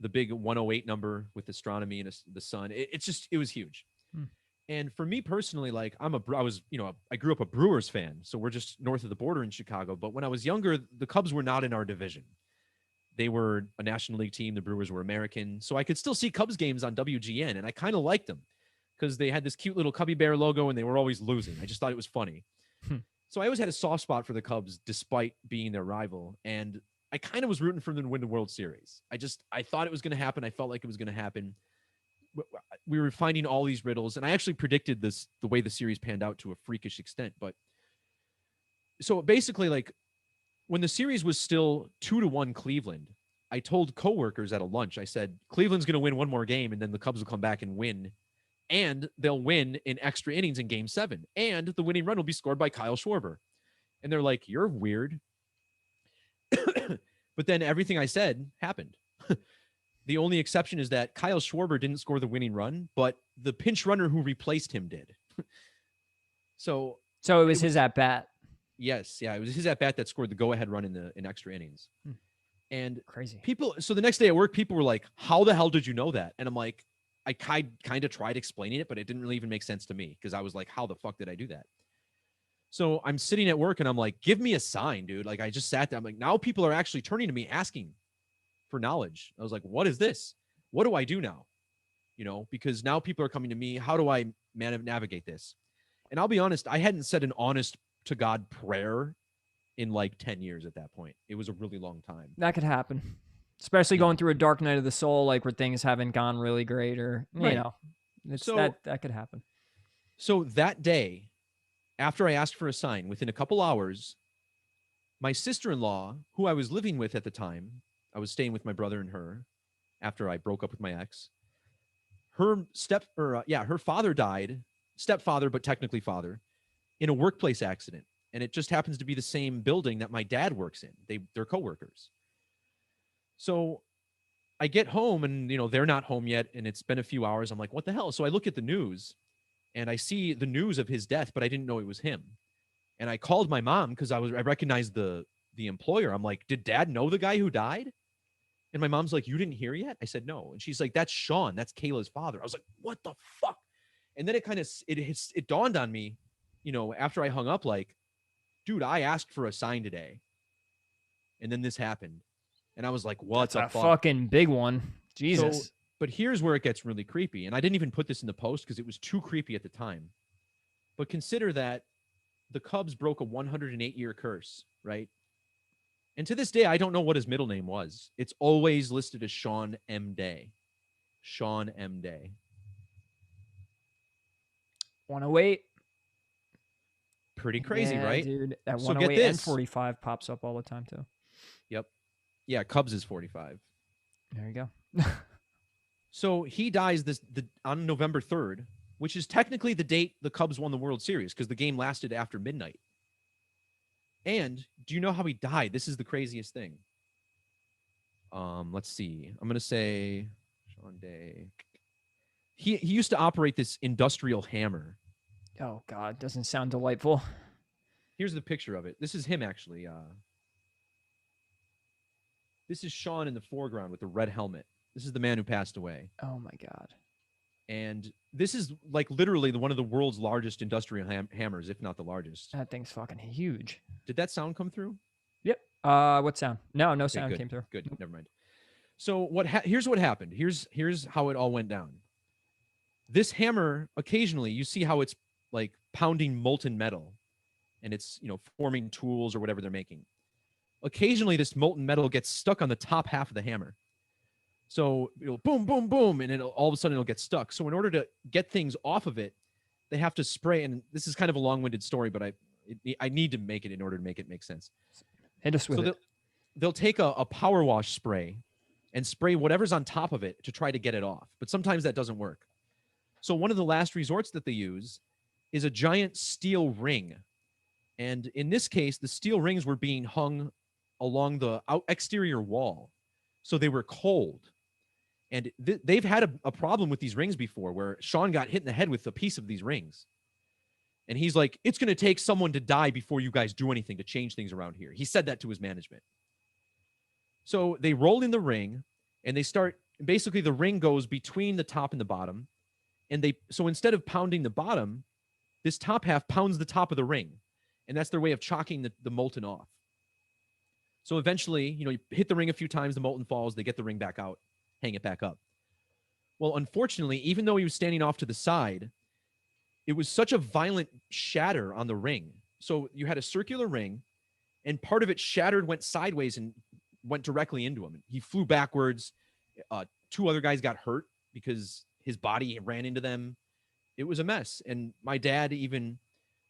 the big 108 number with astronomy and the sun. It was huge. Hmm. And for me personally, like I grew up a Brewers fan, so we're just north of the border in Chicago. But when I was younger, the Cubs were not in our division. They were a National League team. The Brewers were American, so I could still see Cubs games on WGN, and I kind of liked them because they had this cute little Cubby Bear logo, and they were always losing. I just thought it was funny. Hmm. So I always had a soft spot for the Cubs, despite being their rival, and I kind of was rooting for them to win the World Series. I thought it was going to happen. I felt like it was going to happen. We were finding all these riddles, and I actually predicted the way the series panned out to a freakish extent. But so basically, like when the series was still 2-1 Cleveland, I told coworkers at a lunch, I said, Cleveland's going to win one more game, and then the Cubs will come back and win, and they'll win in extra innings in Game 7, and the winning run will be scored by Kyle Schwarber. And they're like, "You're weird." But then everything I said happened. The only exception is that Kyle Schwarber didn't score the winning run, but the pinch runner who replaced him did. So So it was his at bat. yes, yeah, it was his at bat that scored the go ahead run in extra innings. Hmm. And Crazy. so the next day at work, people were like, "How the hell did you know that?" And I'm like, I kind of tried explaining it, but it didn't really even make sense to me because I was like, "How the fuck did I do that?" So I'm sitting at work and I'm like, "Give me a sign, dude." Like I just sat there. I'm like, now people are actually turning to me asking for knowledge. I was like, "What is this? What do I do now?" Because now people are coming to me. How do I navigate this? And I'll be honest, I hadn't said an honest to God prayer in like 10 years at that point. It was a really long time. That could happen, especially Yeah. going through a dark night of the soul, like where things haven't gone really great, or Right. it's So that could happen. so that day, after I asked for a sign, within a couple hours, my sister-in-law, who I was living with at the time, I was staying with my brother and her after I broke up with my ex. Her father died, stepfather, but technically father, in a workplace accident. And it just happens to be the same building that my dad works in. They're coworkers. So I get home and they're not home yet, and it's been a few hours. I'm like, what the hell? So I look at the news and I see the news of his death, but I didn't know it was him. And I called my mom because I recognized the employer. I'm like, did dad know the guy who died? And my mom's like, you didn't hear yet? I said, no. And she's like, that's Sean. That's Kayla's father. I was like, what the fuck? And then it dawned on me, after I hung up, like, dude, I asked for a sign today. And then this happened. And I was like, what That's the a fuck? fucking big one. So, Jesus. but here's where it gets really creepy. And I didn't even put this in the post because it was too creepy at the time. But consider that the Cubs broke a 108-year curse, right? And to this day, I don't know what his middle name was. It's always listed as Sean M. Day. Sean M. Day. 108. Pretty crazy, Yeah, right? dude. That So get 108 and this. 45 pops up all the time too. Yep. Yeah, Cubs is 45. There you go. So he dies on November 3rd, which is technically the date the Cubs won the World Series because the game lasted after midnight. And do you know how he died? This is the craziest thing. Let's see. I'm gonna say Sean Day. He used to operate this industrial hammer. Oh God, doesn't sound delightful. Here's the picture of it. This is him actually. This is Sean in the foreground with the red helmet. This is the man who passed away. Oh my God. And this is like literally one of the world's largest industrial hammers, if not the largest. That thing's fucking huge. Did that sound come through? What sound? No, no Okay, sound good, came through. good. Nope. Never mind. So here's what happened. Here's how it all went down. This hammer, occasionally, you see how it's like pounding molten metal, and it's forming tools or whatever they're making. Occasionally, this molten metal gets stuck on the top half of the hammer. So it'll boom, boom, boom, and all of a sudden it'll get stuck. So in order to get things off of it, they have to spray. And this is kind of a long-winded story, but I need to make it in order to make it make sense. Hit us with So it. they'll take a power wash spray and spray whatever's on top of it to try to get it off. But sometimes that doesn't work. So one of the last resorts that they use is a giant steel ring. And in this case, the steel rings were being hung along the exterior wall. So they were cold. And they've had a problem with these rings before where Sean got hit in the head with a piece of these rings. And he's like, it's going to take someone to die before you guys do anything to change things around here. He said that to his management. So they roll in the ring and they start, basically the ring goes between the top and the bottom. And so instead of pounding the bottom, this top half pounds the top of the ring. And that's their way of chalking the molten off. So eventually, you hit the ring a few times, the molten falls, they get the ring back out, hang it back up. Well, unfortunately, even though he was standing off to the side, it was such a violent shatter on the ring. So you had a circular ring, and part of it shattered, went sideways, and went directly into him. He flew backwards. Two other guys got hurt because his body ran into them. It was a mess. And my dad even,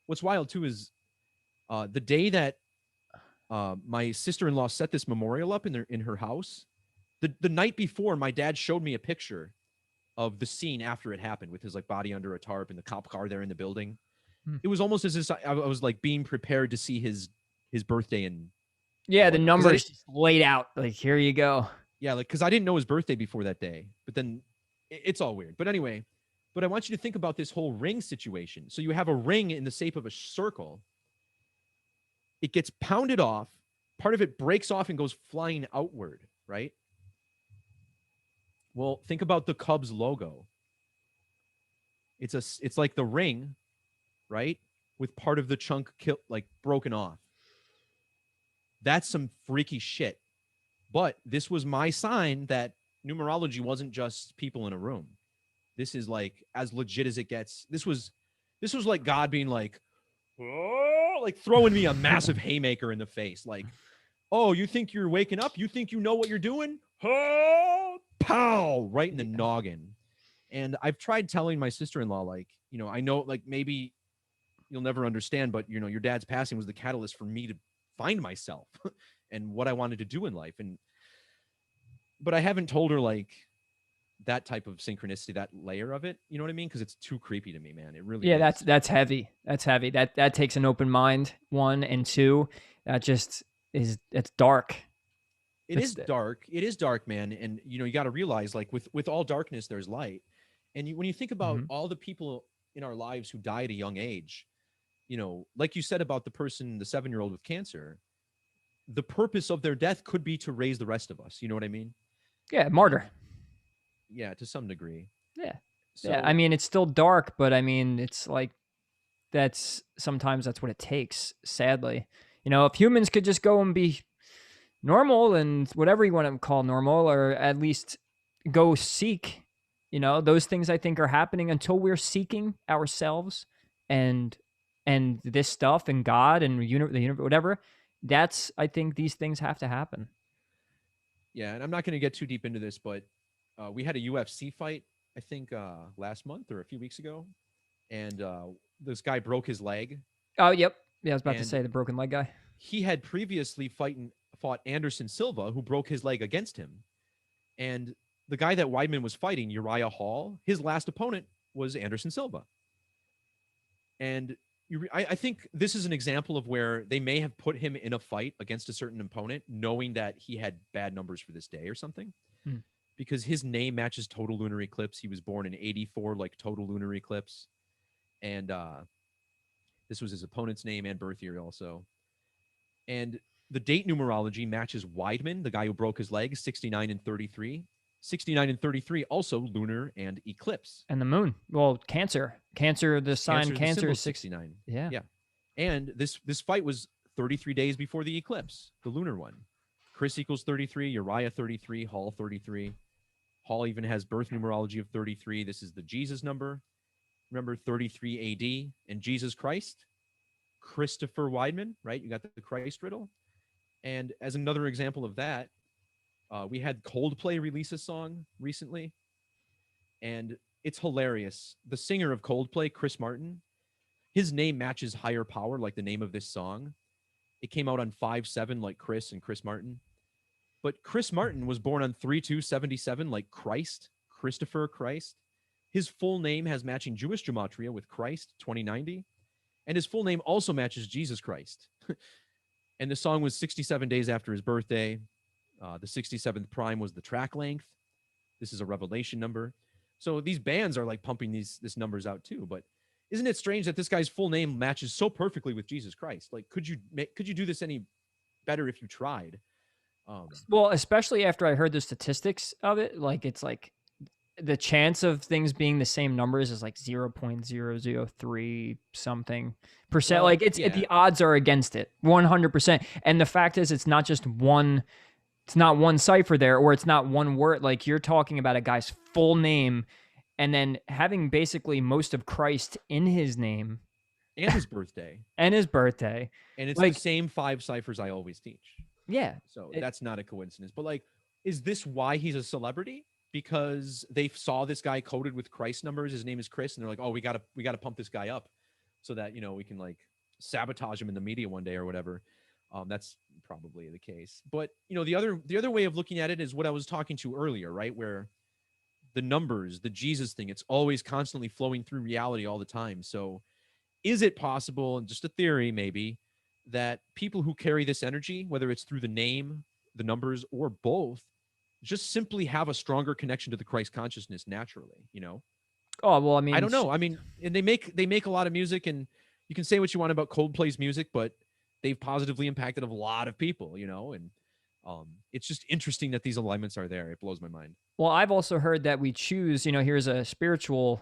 what's wild too is the day that my sister-in-law set this memorial up in her house, the night before, my dad showed me a picture of the scene after it happened with his like body under a tarp and the cop car there in the building. It was almost as if I was like being prepared to see his birthday and Yeah, the whatnot. numbers just laid out. Like, here you go. Yeah, like because I didn't know his birthday before that day, but then it's all weird. But anyway, but I want you to think about this whole ring situation. So you have a ring in the shape of a circle. It gets pounded off. Part of it breaks off and goes flying outward, right? Well, think about the Cubs logo. It's like the ring, right? With part of the chunk like broken off. That's some freaky shit. But this was my sign that numerology wasn't just people in a room. This is like as legit as it gets. This was like God being like, oh, like throwing me a massive haymaker in the face. Like, oh, you think you're waking up? You think you know what you're doing? Oh, pow, right in the noggin. And I've tried telling my sister-in-law, like, I know, like, maybe you'll never understand, but, your dad's passing was the catalyst for me to find myself and what I wanted to do in life. But I haven't told her, like, that type of synchronicity, that layer of it. You know what I mean? Because it's too creepy to me, man. It really is. That's heavy. That's heavy. That takes an open mind, one, and two, that just it's dark. It is dark. It is dark, man. And you got to realize, like, with all darkness, there's light. And when you think about all the people in our lives who die at a young age, like you said about the 7-year-old with cancer, the purpose of their death could be to raise the rest of us. You know what I mean? Yeah, martyr. Yeah, to some degree. Yeah. So, yeah. I mean, it's still dark, but I mean, it's like sometimes that's what it takes, sadly. If humans could just go and be normal and whatever you want to call normal, or at least go seek, those things I think are happening until we're seeking ourselves and this stuff and God and the universe, whatever. That's, I think these things have to happen. Yeah, and I'm not going to get too deep into this, but we had a UFC fight, I think last month or a few weeks ago, and this guy broke his leg. Oh, yep. Yeah, I was about to say the broken leg guy. He had previously fought Anderson Silva, who broke his leg against him. And the guy that Weidman was fighting, Uriah Hall, his last opponent was Anderson Silva. And I think this is an example of where they may have put him in a fight against a certain opponent, knowing that he had bad numbers for this day or something. Because his name matches total lunar eclipse. He was born in 84, like total lunar eclipse. And this was his opponent's name and birth year also. And the date numerology matches Weidman, the guy who broke his leg, 69 and 33. 69 and 33, also lunar and eclipse. And the moon. Well, Cancer. The sign Cancer is 69. Yeah. Yeah. And this fight was 33 days before the eclipse, the lunar one. Chris equals 33, Uriah 33, Hall 33. Hall even has birth numerology of 33. This is the Jesus number. Remember 33 AD and Jesus Christ, Christopher Weidman, right? You got the Christ riddle. And as another example of that, we had Coldplay release a song recently, and it's hilarious. The singer of Coldplay, Chris Martin, his name matches higher power, like the name of this song. It came out on 5/7, like Chris and Chris Martin. But Chris Martin was born on 3/2/77, like Christ, Christopher Christ. His full name has matching Jewish gematria with Christ 2090, and his full name also matches Jesus Christ. And the song was 67 days after his birthday. The 67th prime was the track length. This is a revelation number. So these bands are like pumping these numbers out too. But isn't it strange that this guy's full name matches so perfectly with Jesus Christ? Like, could you do this any better if you tried? Well, especially after I heard the statistics of it, like it's like the chance of things being the same numbers is like 0.003 something percent. Well, Like it's yeah, the odds are against it 100%. And the fact is, it's not just one. It's not one cipher there, or it's not one word. Like you're talking about a guy's full name, and then having basically most of Christ in his name and his birthday, and his birthday. and it's the Like, same 5 ciphers I always teach. yeah, So that's not a coincidence. But like, is this why he's a celebrity? Because they saw this guy coded with Christ numbers. His name is Chris, and they're like, oh, we gotta pump this guy up so that we can like sabotage him in the media one day or whatever. That's probably the case. But the other way of looking at it is what I was talking to earlier, right? Where the numbers, the Jesus thing, it's always constantly flowing through reality all the time. So is it possible, and just a theory maybe, that people who carry this energy, whether it's through the name, the numbers, or both, just simply have a stronger connection to the Christ consciousness naturally? oh well, I I mean, don't know. I mean, and they make a lot of music, and you can say what you want about Coldplay's music, but they've positively impacted a lot of people, and it's just interesting that these alignments are there. It blows my mind. well, I've also heard that we choose. Here's a spiritual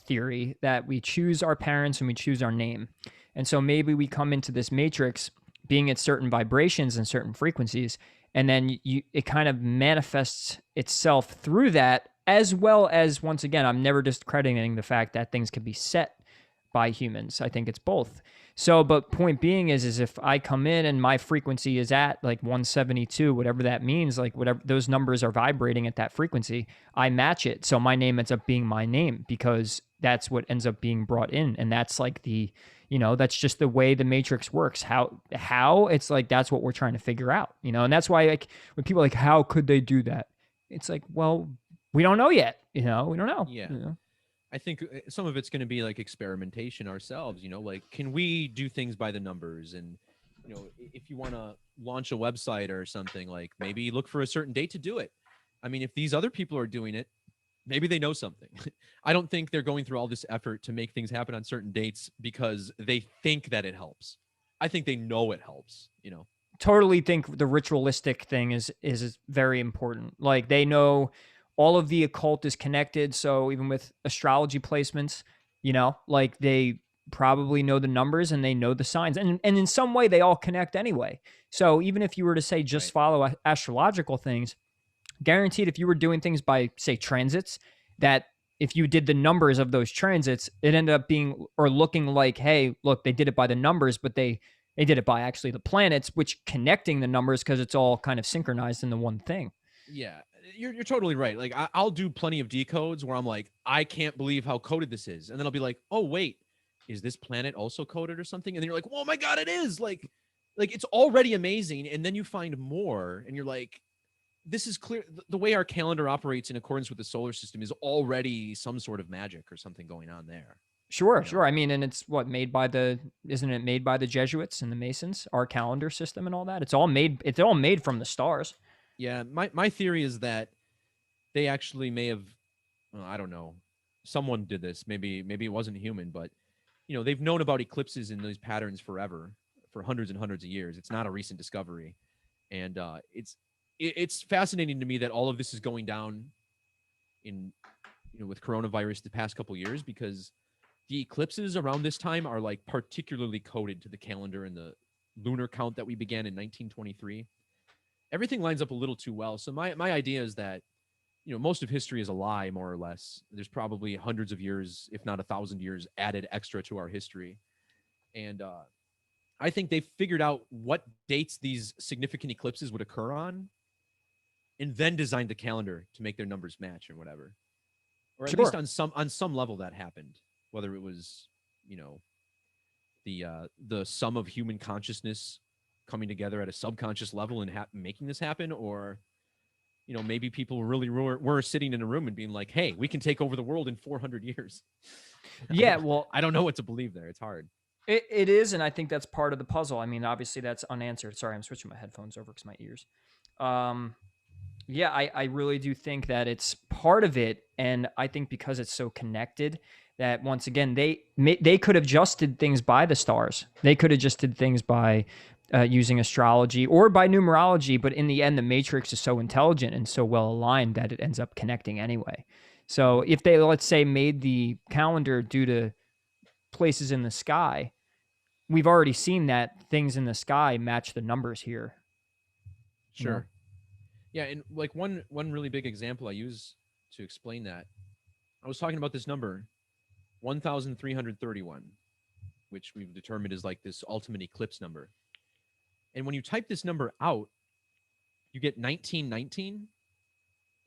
theory that we choose our parents and we choose our name, and so maybe we come into this matrix being at certain vibrations and certain frequencies, and then it kind of manifests itself through that, as well as, once again, I'm never discrediting the fact that things can be set by humans. I think it's both. So, but point being is if I come in and my frequency is at like 172, whatever that means, like whatever those numbers are vibrating at that frequency, I match it. So my name ends up being my name because that's what ends up being brought in. And that's like that's just the way the matrix works. How it's like, that's what we're trying to figure out, and that's why, like, when people are like, how could they do that? It's like, well, we don't know yet. We don't know. Yeah. I think some of it's going to be like experimentation ourselves, like, can we do things by the numbers? And, if you want to launch a website or something, like maybe look for a certain date to do it. I mean, if these other people are doing it, maybe they know something. I don't think they're going through all this effort to make things happen on certain dates because they think that it helps. I think they know it helps. Totally think the ritualistic thing is very important. Like, they know all of the occult is connected. So even with astrology placements, like, they probably know the numbers and they know the signs, and in some way they all connect anyway. So even if you were to say just Right. follow astrological things, guaranteed, if you were doing things by, say, transits, that if you did the numbers of those transits, it ended up being or looking like, hey, look, they did it by the numbers, but they did it by actually the planets, which connecting the numbers because it's all kind of synchronized in the one thing. Yeah, you're totally right. Like, I'll do plenty of decodes where I'm like, I can't believe how coded this is, and then I'll be like, oh wait, is this planet also coded or something? And then you're like, oh my god, it is. Like it's already amazing, and then you find more, and you're like, this is clear. The way our calendar operates in accordance with the solar system is already some sort of magic or something going on there. Sure. I mean, and it's isn't it made by the Jesuits and the Masons, our calendar system and all that? It's all made from the stars. Yeah, my theory is that they actually may have, well, I don't know, someone did this. Maybe it wasn't human, but they've known about eclipses in these patterns forever, for hundreds and hundreds of years. It's not a recent discovery, and it's fascinating to me that all of this is going down in with coronavirus the past couple years, because the eclipses around this time are like particularly coded to the calendar and the lunar count that we began in 1923. Everything lines up a little too well. So my idea is that, most of history is a lie, more or less. There's probably hundreds of years, if not 1,000 years, added extra to our history. And I think they figured out what dates these significant eclipses would occur on, and then designed the calendar to make their numbers match or whatever. Or at least Sure. on some level that happened. Whether it was, you know, the sum of human consciousness coming together at a subconscious level and making this happen, or maybe people really were sitting in a room and being like, hey, we can take over the world in 400 years. Yeah, well, I don't know what to believe there. It's hard. it is, and I think that's part of the puzzle. I mean, obviously that's unanswered. Sorry, I'm switching my headphones over because my ears. Um, yeah, I really do think that it's part of it, and I think because it's so connected, that once again they could have just did things by the stars. They could have just did things by using astrology or by numerology, but in the end, the matrix is so intelligent and so well aligned that it ends up connecting anyway. So if they, let's say, made the calendar due to places in the sky, we've already seen that things in the sky match the numbers here. You know? Sure. Yeah, and like one really big example I use to explain that, I was talking about this number 1331, which we've determined is like this ultimate eclipse number. And when you type this number out, you get 1919,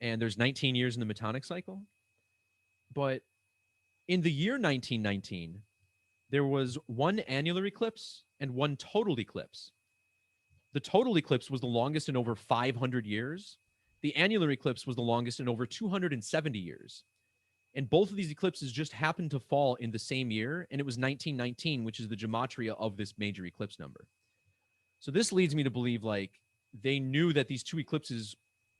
and there's 19 years in the Metonic cycle. But in the year 1919, there was one annular eclipse and one total eclipse. The total eclipse was the longest in over 500 years. The annular eclipse was the longest in over 270 years. And both of these eclipses just happened to fall in the same year, and it was 1919, which is the gematria of this major eclipse number. So this leads me to believe like they knew that these two eclipses,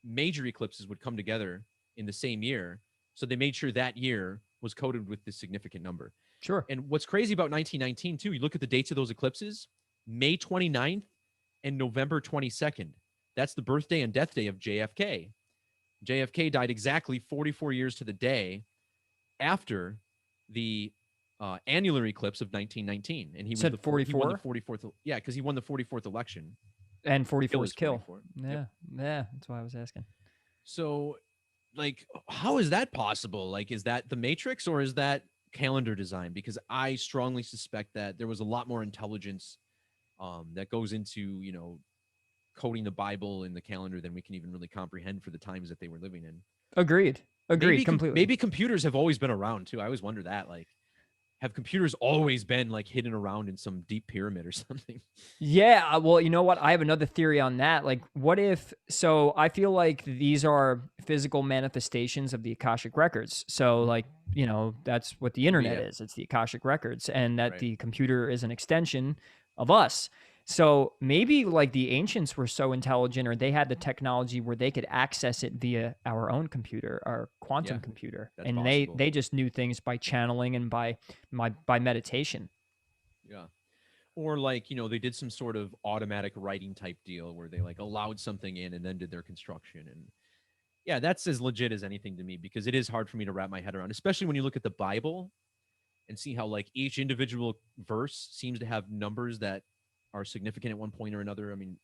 major eclipses, would come together in the same year. So they made sure that year was coded with this significant number. Sure. And what's crazy about 1919 too, you look at the dates of those eclipses, May 29th and November 22nd. That's the birthday and death day of JFK. JFK died exactly 44 years to the day after the annular eclipse of 1919, and he was Said he 44 won the 44th. Yeah, because he won the 44th election. and 44 is Is kill. 44. Yeah, Yep. yeah, that's why I was asking. So, like, how is that possible? Like, is that the Matrix or is that calendar design? Because I strongly suspect that there was a lot more intelligence that goes into coding the Bible in the calendar than we can even really comprehend for the times that they were living in. Agreed. Agreed completely. Maybe computers have always been around too. I always wonder that. Like, have computers always been like hidden around in some deep pyramid or something? Yeah, well, you know what? I have another theory on that. Like, what if, so I feel like these are physical manifestations of the Akashic records. So, like, that's what the internet Yeah. is. It's the Akashic records, and that Right. the computer is an extension of us. So maybe like the ancients were so intelligent, or they had the technology where they could access it via our own computer, our quantum Yeah, computer, that's and possible. they just knew things by channeling and by meditation. Yeah. Or like, they did some sort of automatic writing type deal where they like allowed something in and then did their construction. And yeah, that's as legit as anything to me, because it is hard for me to wrap my head around, especially when you look at the Bible and see how like each individual verse seems to have numbers that are significant at one point or another. I mean,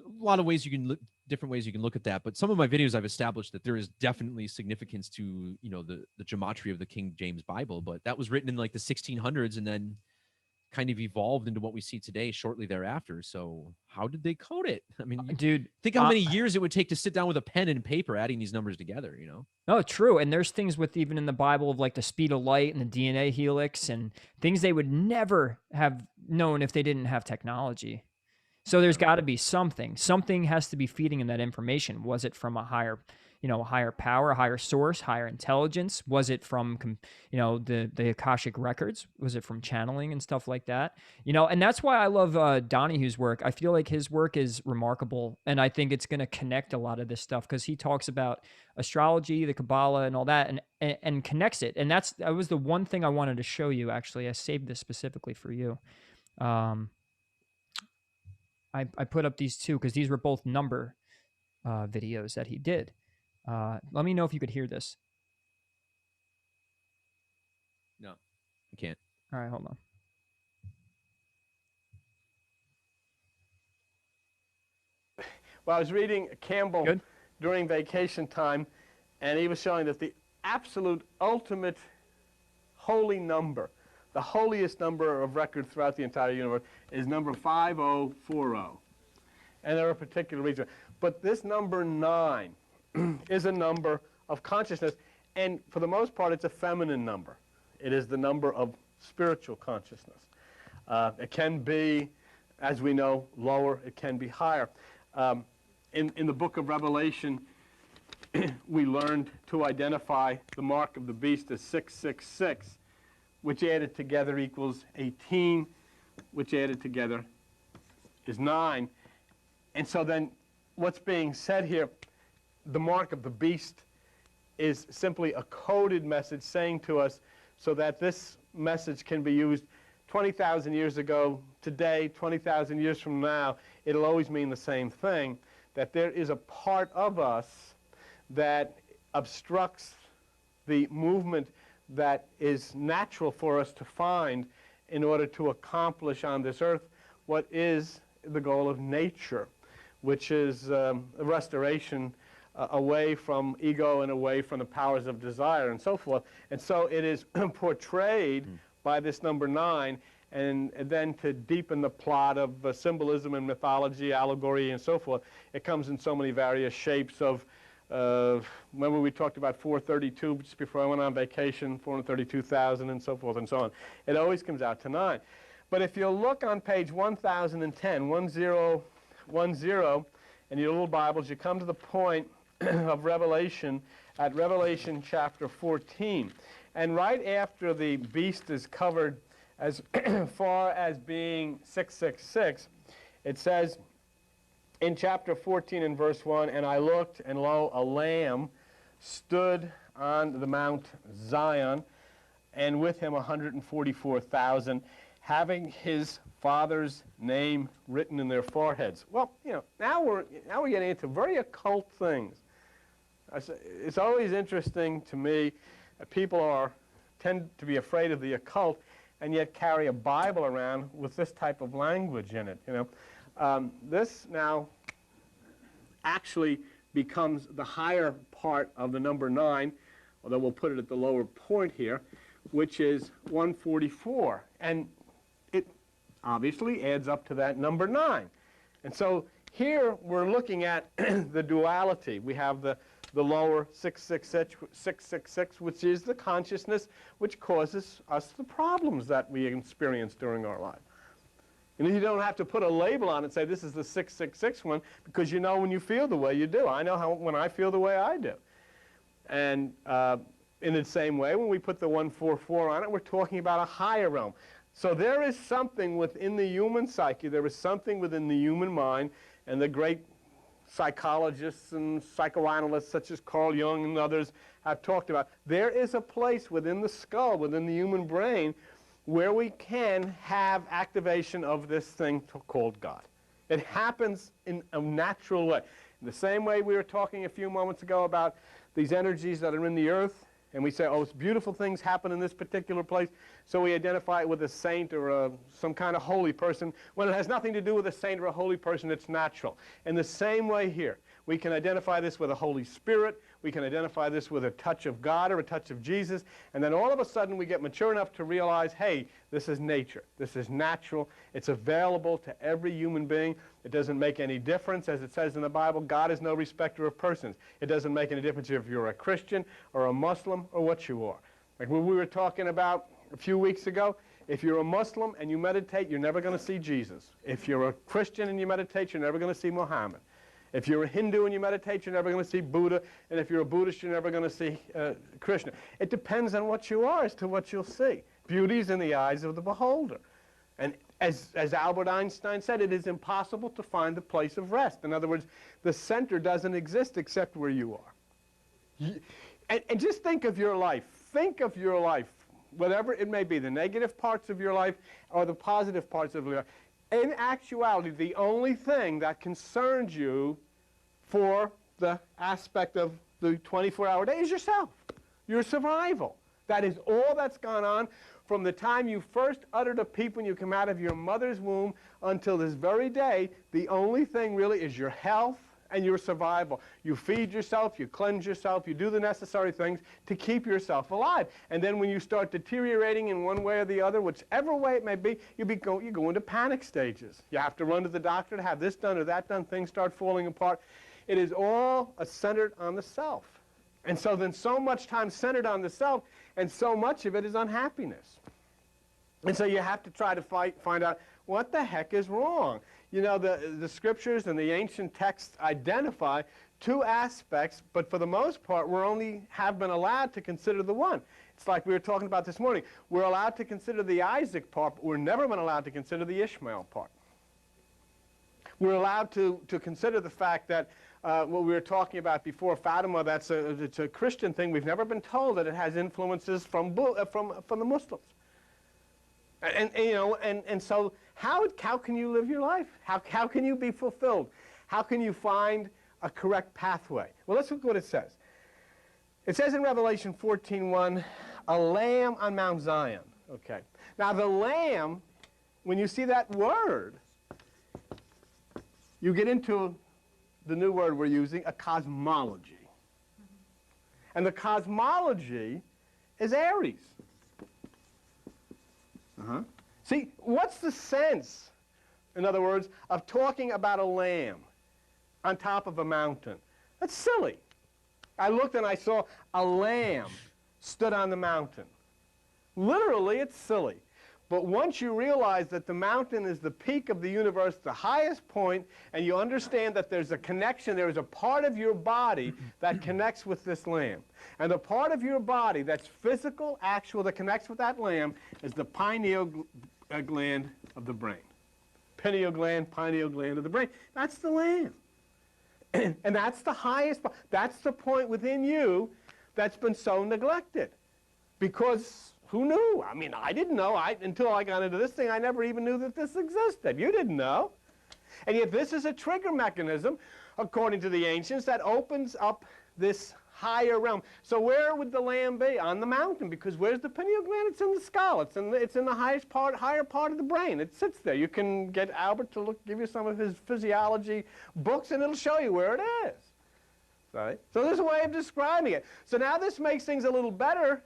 a lot of ways you can look, different ways you can look at that. But some of my videos I've established that there is definitely significance to, the gematria of the King James Bible, but that was written in like the 1600s and then kind of evolved into what we see today shortly thereafter. So how did they code it? I mean, Dude, think how many years it would take to sit down with a pen and paper adding these numbers together, no, true. And there's things with even in the Bible of like the speed of light and the DNA helix and things they would never have known if they didn't have technology. So there's Yeah. got to be something. Something has to be feeding in that information. Was it from a higher, a higher power, a higher source, higher intelligence? Was it from, the Akashic records? Was it from channeling and stuff like that? And that's why I love Donahue's work. I feel like his work is remarkable, and I think it's going to connect a lot of this stuff because he talks about astrology, the Kabbalah, and all that, and connects it. And that was the one thing I wanted to show you. Actually, I saved this specifically for you. I put up these two because these were both number videos that he did. Let me know if you could hear this. No, I can't. All right, hold on. Well, I was reading Campbell Good. during vacation time, and he was showing that the absolute ultimate holy number, the holiest number of record throughout the entire universe, is number 5040. And there are particular reasons. But this number 9 is a number of consciousness, and for the most part, it's a feminine number. It is the number of spiritual consciousness. It can be, as we know, lower. It can be higher. In the book of Revelation, we learned to identify the mark of the beast as 666, which added together equals 18, which added together is 9. And so then what's being said here, the mark of the beast is simply a coded message saying to us so that this message can be used 20,000 years ago, today, 20,000 years from now. It'll always mean the same thing, that there is a part of us that obstructs the movement that is natural for us to find in order to accomplish on this earth what is the goal of nature, which is a restoration away from ego and away from the powers of desire and so forth. And so it is portrayed by this number 9, and then to deepen the plot of symbolism and mythology, allegory, and so forth, it comes in so many various shapes of, remember we talked about 432 just before I went on vacation, 432,000 and so forth and so on. It always comes out to 9. But if you look on page 1010, 1010, in your little Bibles, you come to the point of Revelation at Revelation chapter 14. And right after the beast is covered as far as being 666, it says in chapter 14 and verse 1, "And I looked, and lo, a lamb stood on the Mount Zion, and with him 144,000, having his father's name written in their foreheads." Well, you know, now we're getting into very occult things. It's always interesting to me that people tend to be afraid of the occult and yet carry a Bible around with this type of language in it. You know, this now actually becomes the higher part of the number 9, although we'll put it at the lower point here, which is 144, and it obviously adds up to that number 9. And so here we're looking at the duality. We have the lower 666, which is the consciousness which causes us the problems that we experience during our life. And you don't have to put a label on it and say this is the 666 one, because you know when you feel the way you do. I know when I feel the way I do. And in the same way, when we put the 144 on it, we're talking about a higher realm. So there is something within the human psyche, there is something within the human mind, and the great psychologists and psychoanalysts such as Carl Jung and others have talked about. There is a place within the skull, within the human brain, where we can have activation of this thing called God. It happens in a natural way. In the same way we were talking a few moments ago about these energies that are in the earth, and we say, oh, it's beautiful things happen in this particular place, so we identify it with a saint or some kind of holy person. When it has nothing to do with a saint or a holy person, it's natural. In the same way here, we can identify this with a Holy Spirit, we can identify this with a touch of God or a touch of Jesus, and then all of a sudden we get mature enough to realize, hey, this is nature, this is natural, it's available to every human being. It doesn't make any difference, as it says in the Bible, God is no respecter of persons. It doesn't make any difference if you're a Christian or a Muslim or what you are. Like when we were talking about a few weeks ago, if you're a Muslim and you meditate, you're never going to see Jesus. If you're a Christian and you meditate, you're never going to see Muhammad. If you're a Hindu and you meditate, you're never going to see Buddha. And if you're a Buddhist, you're never going to see Krishna. It depends on what you are as to what you'll see. Beauty's in the eyes of the beholder. And as Albert Einstein said, it is impossible to find the place of rest. In other words, the center doesn't exist except where you are. And just think of your life. Think of your life, whatever it may be, the negative parts of your life or the positive parts of your life. In actuality, the only thing that concerns you for the aspect of the 24-hour day is yourself, your survival. That is all that's gone on from the time you first uttered a peep when you come out of your mother's womb until this very day. The only thing really is your health, and your survival. You feed yourself, you cleanse yourself, you do the necessary things to keep yourself alive. And then when you start deteriorating in one way or the other, whichever way it may be, you go into panic stages. You have to run to the doctor to have this done or that done. Things start falling apart. It is all centered on the self. And so then so much time centered on the self, and so much of it is unhappiness. And so you have to try to find out what the heck is wrong. You know, the scriptures and the ancient texts identify two aspects, but for the most part, have been allowed to consider the one. It's like we were talking about this morning. We're allowed to consider the Isaac part, but we're never been allowed to consider the Ishmael part. We're allowed to consider the fact that what we were talking about before, Fatima, it's a Christian thing. We've never been told that it has influences from the Muslims. And so how can you live your life? How can you be fulfilled? How can you find a correct pathway? Well, let's look what it says. It says in Revelation 14:1, a lamb on Mount Zion. Okay. Now the lamb, when you see that word, you get into the new word we're using, a cosmology. And the cosmology is Aries. See, what's the sense, in other words, of talking about a lamb on top of a mountain? That's silly. I looked and I saw a lamb stood on the mountain. Literally, it's silly. But once you realize that the mountain is the peak of the universe, the highest point, and you understand that there's a connection, there is a part of your body that connects with this lamb. And the part of your body that's physical, actual, that connects with that lamb is the pineal gland of the brain. Pineal gland of the brain. That's the lamb. And that's the highest, that's the point within you that's been so neglected. Because who knew? I mean, I didn't know. Until I got into this thing, I never even knew that this existed. You didn't know. And yet this is a trigger mechanism, according to the ancients, that opens up this higher realm. So where would the lamb be? On the mountain, because where's the pineal gland? It's in the skull. It's in the higher part of the brain. It sits there. You can get Albert to give you some of his physiology books, and it'll show you where it is. Right? So there's a way of describing it. So now this makes things a little better,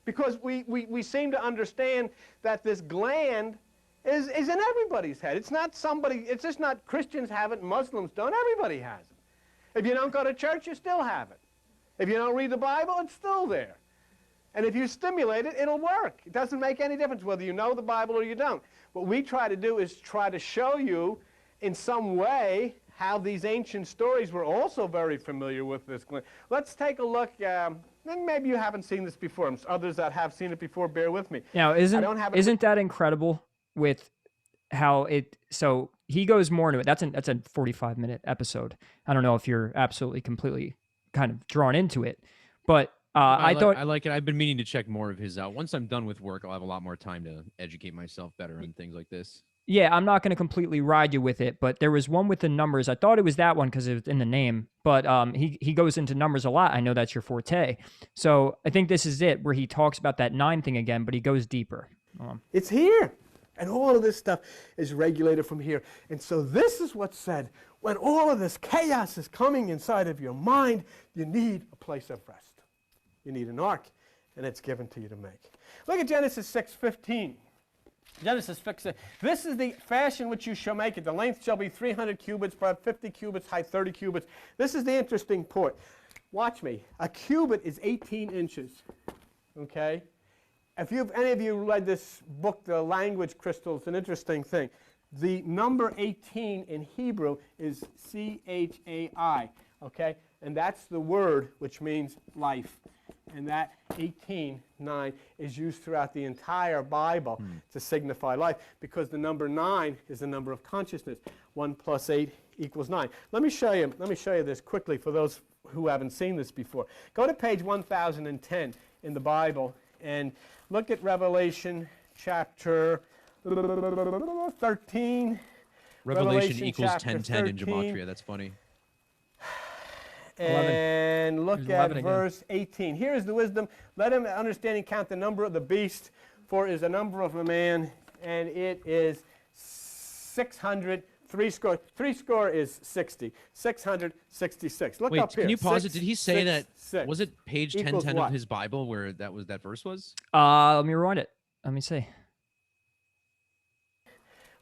because we seem to understand that this gland is in everybody's head. It's not somebody, it's just not Christians have it, Muslims don't. Everybody has it. If you don't go to church, you still have it. If you don't read the Bible, it's still there. And if you stimulate it, it'll work. It doesn't make any difference whether you know the Bible or you don't. What we try to do is try to show you in some way how these ancient stories were also very familiar with this gland. Let's take a look. Maybe you haven't seen this before. Others that have seen it before, bear with me. Now, isn't that incredible with how it, so he goes more into it. That's a 45-minute episode. I don't know if you're absolutely completely kind of drawn into it, but I like it. I've been meaning to check more of his out. Once I'm done with work, I'll have a lot more time to educate myself better on things like this. Yeah, I'm not going to completely ride you with it, but there was one with the numbers. I thought it was that one because it was in the name, but he goes into numbers a lot. I know that's your forte. So I think this is it, where he talks about that 9 thing again, but he goes deeper. It's here. And all of this stuff is regulated from here. And so this is what's said. When all of this chaos is coming inside of your mind, you need a place of rest. You need an ark, and it's given to you to make. Look at Genesis 6:15. Genesis 6, this is the fashion which you shall make it. The length shall be 300 cubits, breadth 50 cubits, height 30 cubits. This is the interesting point. Watch me. A cubit is 18 inches. Okay? If any of you read this book, The Language Crystal, it's an interesting thing. The number 18 in Hebrew is C-H-A-I. Okay? And that's the word which means life. And that 18:9 is used throughout the entire Bible to signify life, because the number 9 is the number of consciousness. 1 + 8 = 9. Let me show you this quickly for those who haven't seen this before. Go to page 1010 in the Bible and look at Revelation chapter 13. Revelation equals 10:10 in Gematria. That's funny. And look at verse 18. Here is the wisdom. Let him understanding count the number of the beast, for it is the number of a man, and it is 600 Three score is 60. 666. Look Wait, up here. can you pause it? Six, Did he say six, that? six Was it page equals 1010 what? of his Bible where that verse was? Let me rewind it. Let me see.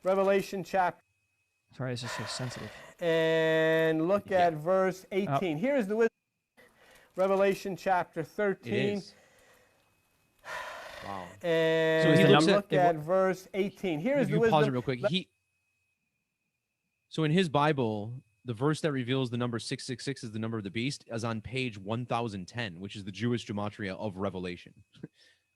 Revelation chapter. Sorry, it's just so sensitive. And look at verse 18. Here is the wisdom. Revelation chapter 13. It is. Wow. And So he looks look at verse 18. Here is If the you wisdom. pause it real quick. So in his Bible, the verse that reveals the number 666 is the number of the beast is on page 1010, which is the Jewish Gematria of Revelation.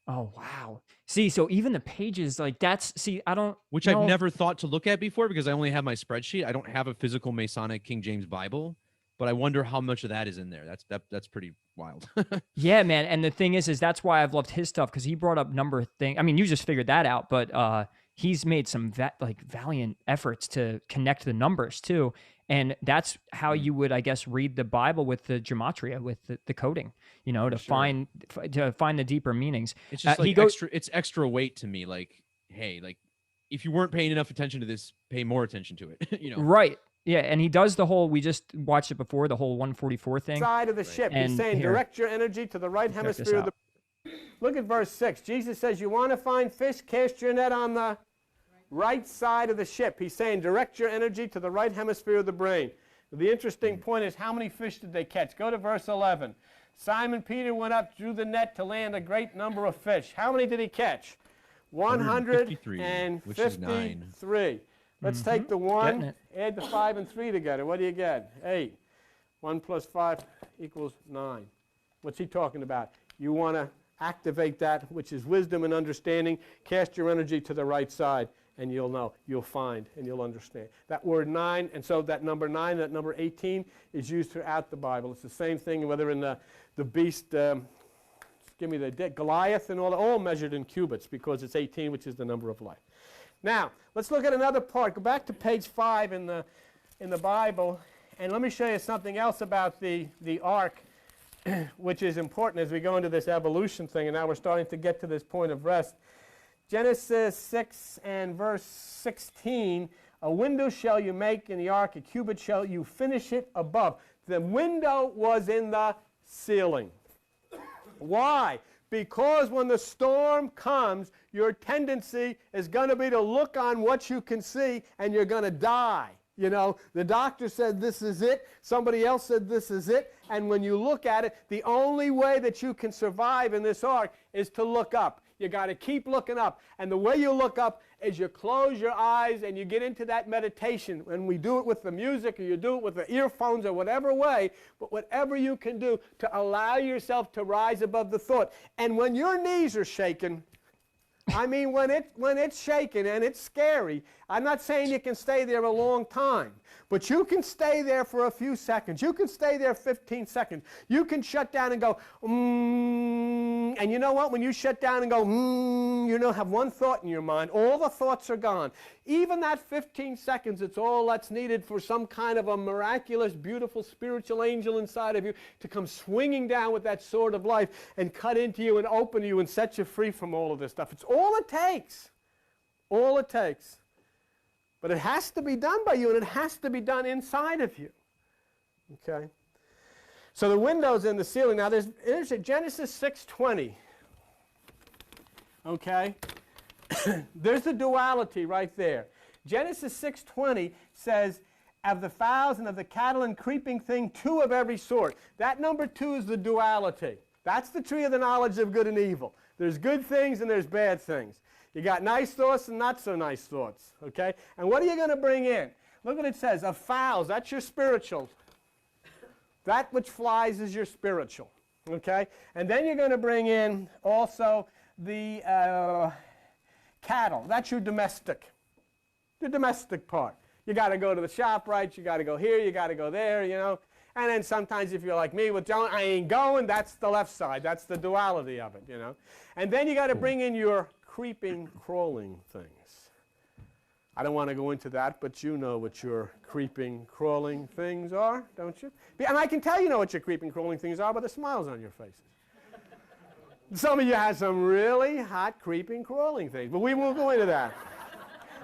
Oh, wow. See, so even the pages, like that's, see, I don't Which know. I've never thought to look at before because I only have my spreadsheet. I don't have a physical Masonic King James Bible, but I wonder how much of that is in there. That's pretty wild. Yeah, man. And the thing is that's why I've loved his stuff, because he brought up number thing. I mean, you just figured that out, but he's made some valiant efforts to connect the numbers too. And that's how you would, I guess, read the Bible with the gematria, with the coding, you know, to find the deeper meanings. It's just like it's extra weight to me. Like, hey, like if you weren't paying enough attention to this, pay more attention to it. You know, right? Yeah, and he does the whole. We just watched it before, the whole 144 thing. Side of the ship. And he's saying here, direct your energy to the right hemisphere of the. Look at verse 6. Jesus says, you want to find fish, cast your net on the right side of the ship. He's saying direct your energy to the right hemisphere of the brain. The interesting point is, how many fish did they catch? Go to verse 11. Simon Peter went up, drew the net to land a great number of fish. How many did he catch? 153. Which is 9. Let's take the 1, add the 5 and 3 together. What do you get? 8. 1 plus 5 equals 9. What's he talking about? You want to activate that, which is wisdom and understanding. Cast your energy to the right side, and you'll know, you'll find, and you'll understand. That word 9, and so that number 9, that number 18, is used throughout the Bible. It's the same thing, whether in the beast, give me the Goliath and all measured in cubits, because it's 18, which is the number of life. Now, let's look at another part. Go back to page 5 in the Bible, and let me show you something else about the ark, which is important as we go into this evolution thing, and now we're starting to get to this point of rest. Genesis 6 and verse 16, a window shall you make in the ark, a cubit shall you finish it above. The window was in the ceiling. Why? Because when the storm comes, your tendency is going to be to look on what you can see, and you're going to die. You know, the doctor said this is it, somebody else said this is it, and when you look at it, the only way that you can survive in this ark is to look up. You got to keep looking up, and the way you look up is you close your eyes and you get into that meditation. And we do it with the music, or you do it with the earphones, or whatever way, but whatever you can do to allow yourself to rise above the thought. And when your knees are shaking, I mean, when it's shaking and it's scary, I'm not saying you can stay there a long time, but you can stay there for a few seconds. You can stay there 15 seconds. You can shut down and go, and you know what? When you shut down and go, you don't have one thought in your mind. All the thoughts are gone. Even that 15 seconds, it's all that's needed for some kind of a miraculous, beautiful spiritual angel inside of you to come swinging down with that sword of life and cut into you and open you and set you free from all of this stuff. It's all it takes. All it takes. But it has to be done by you, and it has to be done inside of you. Okay? So the window's in the ceiling. Now there's a Genesis 6:20. Okay? There's the duality right there. Genesis 6:20 says, of the fowls and of the cattle and creeping thing, 2 of every sort. That number 2 is the duality. That's the tree of the knowledge of good and evil. There's good things and there's bad things. You got nice thoughts and not so nice thoughts. Okay? And what are you going to bring in? Look what it says. Of fowls, that's your spiritual. That which flies is your spiritual. Okay? And then you're going to bring in also the cattle. That's your domestic. The domestic part. You got to go to the shop, right? You got to go here, you got to go there, you know. And then sometimes if you're like me with John, I ain't going, that's the left side. That's the duality of it, you know. And then you got to bring in your creeping, crawling things. I don't want to go into that, but you know what your creeping, crawling things are, don't you? And I can tell you know what your creeping, crawling things are by the smiles on your faces. Some of you have some really hot, creeping, crawling things, but we won't go into that.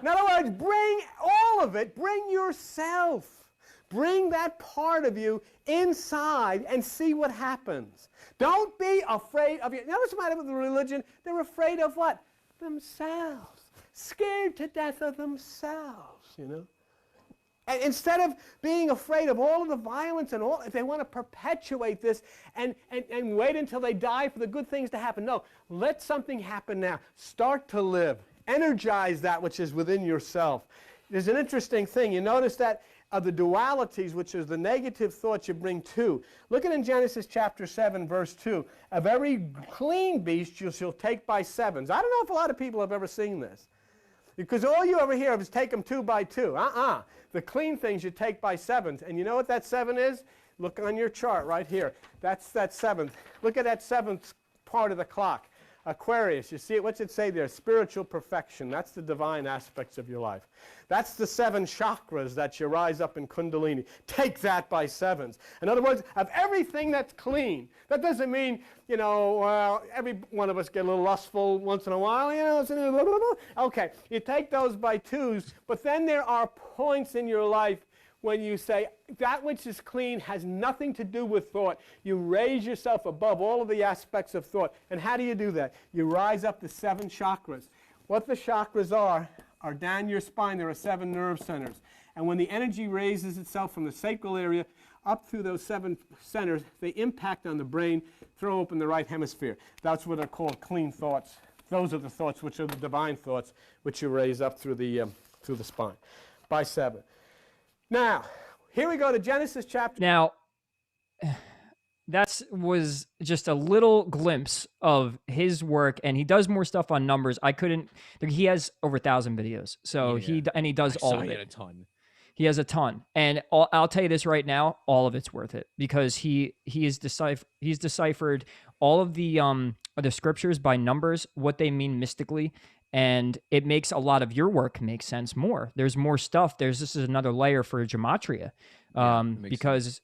In other words, bring all of it. Bring yourself. Bring that part of you inside and see what happens. Don't be afraid of you. You know what's the matter with the religion? They're afraid of what? Themselves. Scared to death of themselves, you know. And instead of being afraid of all of the violence and all, if they want to perpetuate this and wait until they die for the good things to happen. No, let something happen now. Start to live. Energize that which is within yourself. There's an interesting thing. You notice that of the dualities, which is the negative thoughts you bring to. Look at in Genesis chapter 7, verse 2. Of every clean beast you shall take by sevens. I don't know if a lot of people have ever seen this. Because all you ever hear of is take them 2 by 2. The clean things you take by sevens. And you know what that 7 is? Look on your chart right here. That's that 7th. Look at that 7th part of the clock. Aquarius, you see it? What's it say there? Spiritual perfection. That's the divine aspects of your life. That's the 7 chakras that you rise up in Kundalini. Take that by sevens. In other words, of everything that's clean. That doesn't mean, you know, every one of us get a little lustful once in a while. You know, okay, you take those by 2s, but then there are points in your life when you say that which is clean has nothing to do with thought. You raise yourself above all of the aspects of thought. And how do you do that? You rise up the 7 chakras. What the chakras are down your spine. There are 7 nerve centers. And when the energy raises itself from the sacral area up through those 7 centers, they impact on the brain, throw open the right hemisphere. That's what are called clean thoughts. Those are the thoughts which are the divine thoughts, which you raise up through the spine by 7. Now, here we go to Genesis chapter. Now, that was just a little glimpse of his work, and he does more stuff on numbers. He has over 1,000 videos, so he does all of it. A ton. He has a ton, and I'll tell you this right now: all of it's worth it because he's deciphered all of the scriptures by numbers, what they mean mystically. And it makes a lot of your work make sense more. There's more stuff. This is another layer for Gematria, because sense.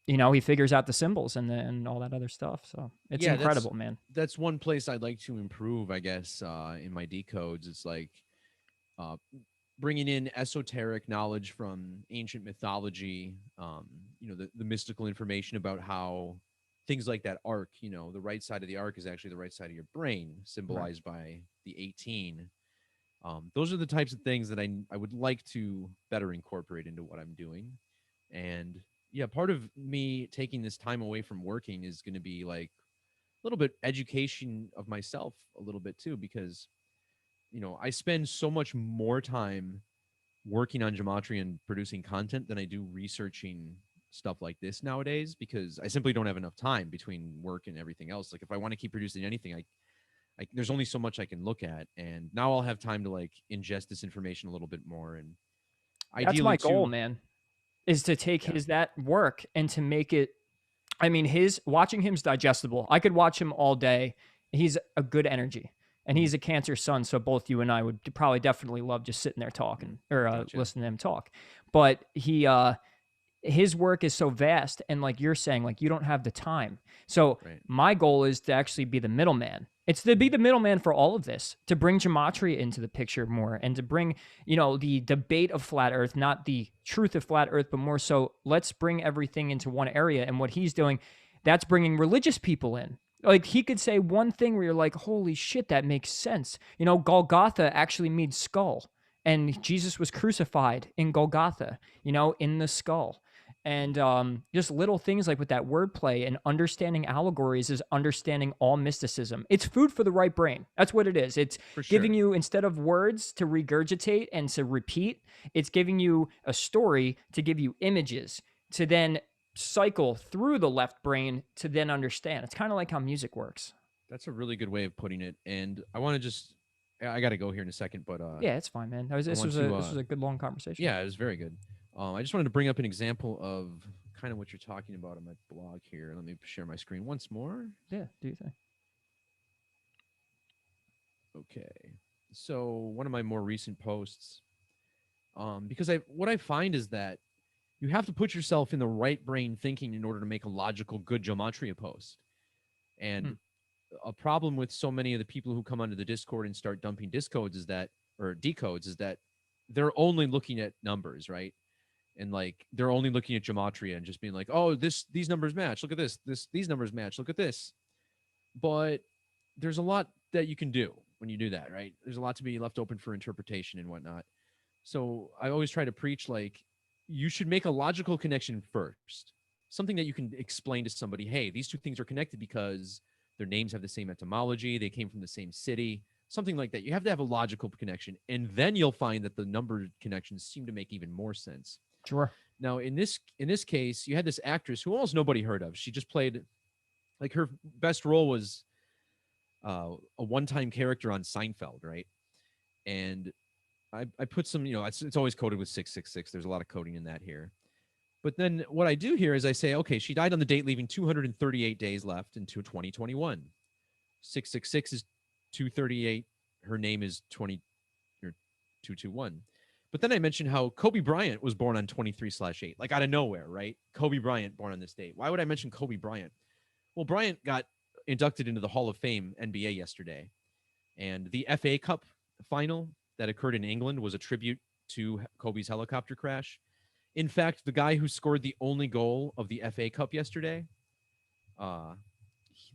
You know, he figures out the symbols and all that other stuff. So it's incredible, man. That's one place I'd like to improve, I guess, in my decodes. It's like bringing in esoteric knowledge from ancient mythology, you know, the mystical information about how things like that arc, you know, the right side of the arc is actually the right side of your brain, symbolized by the 18. Those are the types of things that I would like to better incorporate into what I'm doing. And yeah, part of me taking this time away from working is going to be like a little bit education of myself a little bit too, because, you know, I spend so much more time working on Gematria and producing content than I do researching stuff like this nowadays, because I simply don't have enough time between work and everything else. Like if I want to keep producing anything, there's only so much I can look at, and now I'll have time to like ingest this information a little bit more. And that's my goal, man, is to take that work and to make it. I mean, watching him's digestible. I could watch him all day. He's a good energy, and he's a Cancer sun, so both you and I would probably definitely love just sitting there talking or listening to him talk. But his work is so vast, and like you're saying, like you don't have the time. So my goal is to actually be the middleman. It's to be the middleman for all of this, to bring Gematria into the picture more, and to bring, you know, the debate of flat Earth, not the truth of flat Earth, but more so let's bring everything into one area. And what he's doing, that's bringing religious people in. Like he could say one thing where you're like, holy shit, that makes sense. You know, Golgotha actually means skull, and Jesus was crucified in Golgotha, you know, in the skull. And just little things like with that wordplay and understanding allegories is understanding all mysticism. It's food for the right brain. That's what it is. It's giving you, instead of words to regurgitate and to repeat, it's giving you a story to give you images to then cycle through the left brain to then understand. It's kind of like how music works. That's a really good way of putting it. And I want to I got to go here in a second, but yeah, it's fine, man. This was a good long conversation. Yeah, it was very good. I just wanted to bring up an example of kind of what you're talking about on my blog here. Let me share my screen once more. Yeah, do you think? Okay. So one of my more recent posts, because what I find is that you have to put yourself in the right brain thinking in order to make a logical, good Gematria post. And a problem with so many of the people who come onto the Discord and start dumping discodes is that or decodes is that they're only looking at numbers, right? And like they're only looking at gematria and just being like, oh, these numbers match. Look at this. These numbers match. Look at this. But there's a lot that you can do when you do that, right? There's a lot to be left open for interpretation and whatnot. So I always try to preach like you should make a logical connection first. Something that you can explain to somebody, hey, these two things are connected because their names have the same etymology, they came from the same city, something like that. You have to have a logical connection, and then you'll find that the number connections seem to make even more sense. Sure. Now, in this case, you had this actress who almost nobody heard of. She just played, like, her best role was a one-time character on Seinfeld, right? And I put some, it's always coded with 666. There's a lot of coding in that here. But then what I do here is I say, okay, she died on the date, leaving 238 days left into 2021. 666 is 238. Her name is 20 or 221. But then I mentioned how Kobe Bryant was born on 23/8, like out of nowhere, right? Kobe Bryant born on this date. Why would I mention Kobe Bryant? Well, Bryant got inducted into the Hall of Fame NBA yesterday. And the FA Cup final that occurred in England was a tribute to Kobe's helicopter crash. In fact, the guy who scored the only goal of the FA Cup yesterday,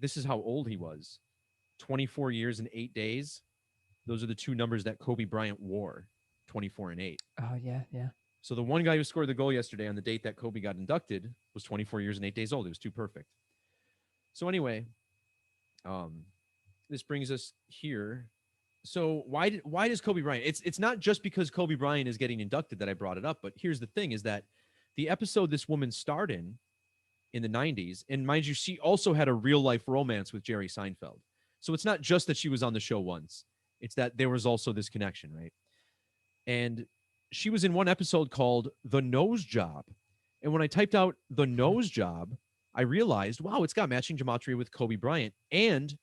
this is how old he was. 24 years and 8 days. Those are the two numbers that Kobe Bryant wore, 24 and 8. Oh, yeah, yeah. So the one guy who scored the goal yesterday on the date that Kobe got inducted was 24 years and 8 days old. It was too perfect. So anyway, this brings us here. So why does Kobe Bryant? It's not just because Kobe Bryant is getting inducted that I brought it up, but here's the thing: is that the episode this woman starred in the 90s, and mind you, she also had a real life romance with Jerry Seinfeld. So it's not just that she was on the show once; it's that there was also this connection, right? And she was in one episode called "The Nose Job," and when I typed out "The Nose Job," I realized, wow, it's got matching gematria with Kobe Bryant. And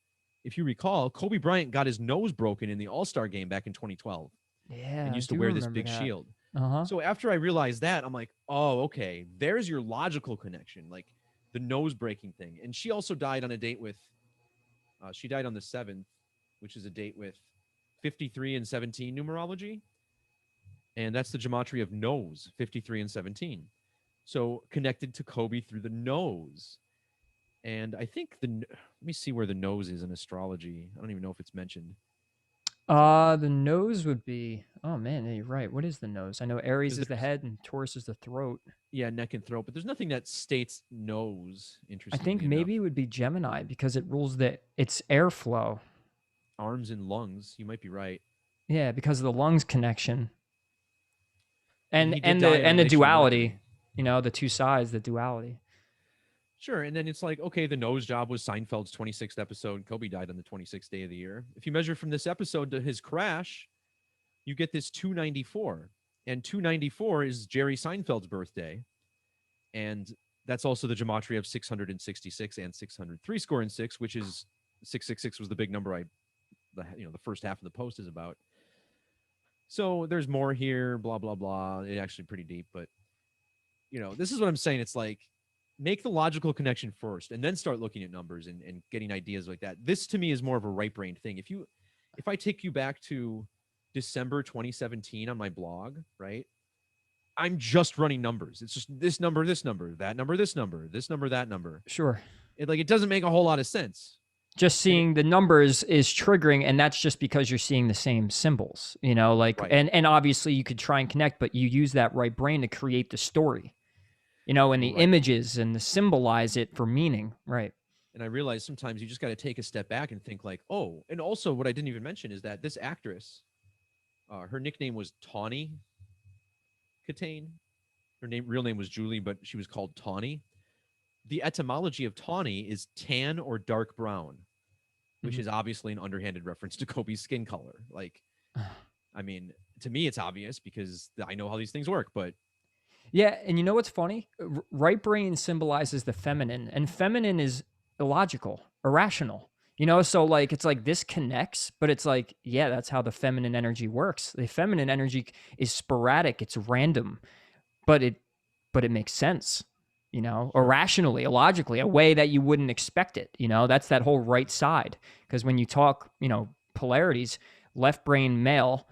if you recall, Kobe Bryant got his nose broken in the All-Star game back in 2012 Yeah, and I used to do wear this remember big that. shield. Uh-huh. So after I realized that, I'm like, oh, okay, there's your logical connection, like the nose breaking thing. And she also died on a date with, she died on the 7th, which is a date with 53 and 17 numerology. And that's the gematria of nose, 53 and 17. So connected to Kobe through the nose. And I think let me see where the nose is in astrology. I don't even know if it's mentioned. The nose would be, oh man, yeah, you're right. What is the nose? I know Aries is the there's- head and Taurus is the throat. Yeah, neck and throat, but there's nothing that states nose, I interestingly think enough. maybe it would be Gemini because it rules it's airflow. Arms and lungs, you might be right. Yeah, because of the lungs connection. And And he did and die the in and the relation to duality, Mercury. the two sides, the duality. Sure, and then it's like, okay, the nose job was Seinfeld's 26th episode. Kobe died on the 26th day of the year. If you measure from this episode to his crash, you get this 294. And 294 is Jerry Seinfeld's birthday. And that's also the gematria of 666 and 603 score and 6, which is 666 was the big number the first half of the post is about. So there's more here, blah, blah, blah. It's actually pretty deep, but this is what I'm saying. It's like, make the logical connection first and then start looking at numbers and getting ideas like that. This to me is more of a right brain thing. If I take you back to December 2017 on my blog, right? I'm just running numbers. It's just this number, that number, this number, that number. Sure. It doesn't make a whole lot of sense. Just seeing the numbers is triggering, and that's just because you're seeing the same symbols, Right. and obviously you could try and connect, but you use that right brain to create the story, and the Right. images and to symbolize it for meaning. Right. And I realize sometimes you just got to take a step back and think like, oh, and also what I didn't even mention is that this actress, her nickname was Tawny Katane. Her real name was Julie, but she was called Tawny. The etymology of tawny is tan or dark brown, which is obviously an underhanded reference to Kobe's skin color. Like, I mean, to me, it's obvious because I know how these things work, but. Yeah. And you know what's funny? Right brain symbolizes the feminine, and feminine is illogical, irrational. So like, it's like this connects, but it's like, yeah, that's how the feminine energy works. The feminine energy is sporadic, it's random, but it makes sense. Sure. Irrationally, illogically, a way that you wouldn't expect it. That's that whole right side. Because when you talk, polarities, left brain male,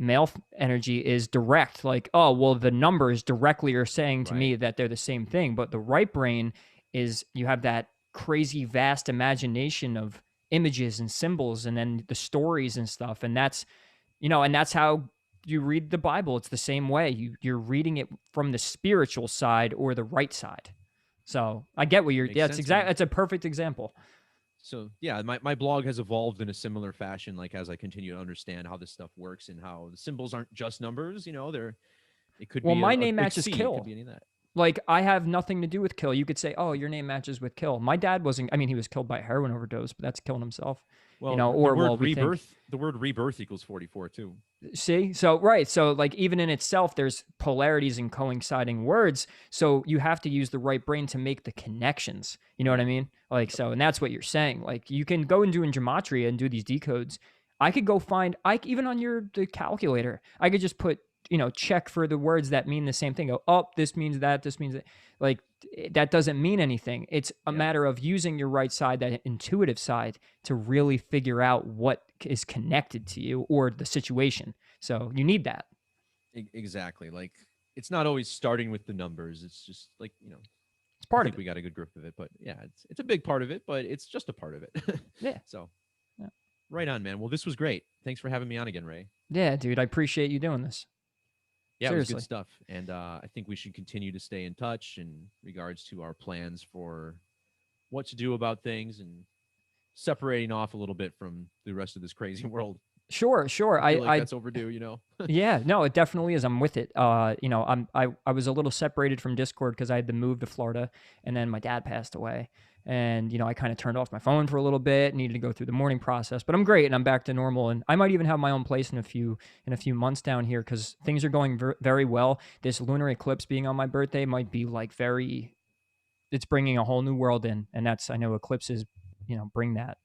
male energy is direct, like, oh, well, the numbers directly are saying to me Right. that they're the same thing. But the right brain is, you have that crazy vast imagination of images and symbols and then the stories and stuff. And that's, and that's how you read the Bible. It's the same way. You're reading it from the spiritual side or the right side. So I get what you're, Makes yeah, sense, man. it's a perfect example. So yeah, my blog has evolved in a similar fashion, like as I continue to understand how this stuff works and how the symbols aren't just numbers, it could Well, be my a name like matches C, it could Kill. be any of that. Like, I have nothing to do with Kill. You could say, oh, your name matches with Kill. My dad wasn't, I mean, he was killed by a heroin overdose, but that's killing himself, Well, or, well, we think. the word rebirth equals 44 too. See? So, right. So, like, even in itself, there's polarities and coinciding words. So, you have to use the right brain to make the connections. You know what I mean? Like, so, and that's what you're saying. Like, you can go and do in Gematria and do these decodes. I could go find, even on the calculator, I could just put, check for the words that mean the same thing. Go, oh, this means that, this means that. Like, that doesn't mean anything. It's a matter of using your right side, that intuitive side, to really figure out what is connected to you or the situation. So you need that. Exactly. Like it's not always starting with the numbers. It's just like, It's I part think of we it. got a good grip of it, but yeah, it's a big part of it, but it's just a part of it. Yeah. So Yeah. right on, man. Well, this was great. Thanks for having me on again, Ray. Yeah, dude, I appreciate you doing this. Yeah, it was good Seriously. stuff. And I think we should continue to stay in touch in regards to our plans for what to do about things and separating off a little bit from the rest of this crazy world. Sure, sure. I feel like I that's overdue. Yeah, no, it definitely is. I'm with it. I was a little separated from Discord because I had to move to Florida, and then my dad passed away, and I kind of turned off my phone for a little bit, needed to go through the mourning process, but I'm great and I'm back to normal, and I might even have my own place in a few months down here because things are going very well. This lunar eclipse being on my birthday might be like it's bringing a whole new world in, and that's, I know eclipses, bring that,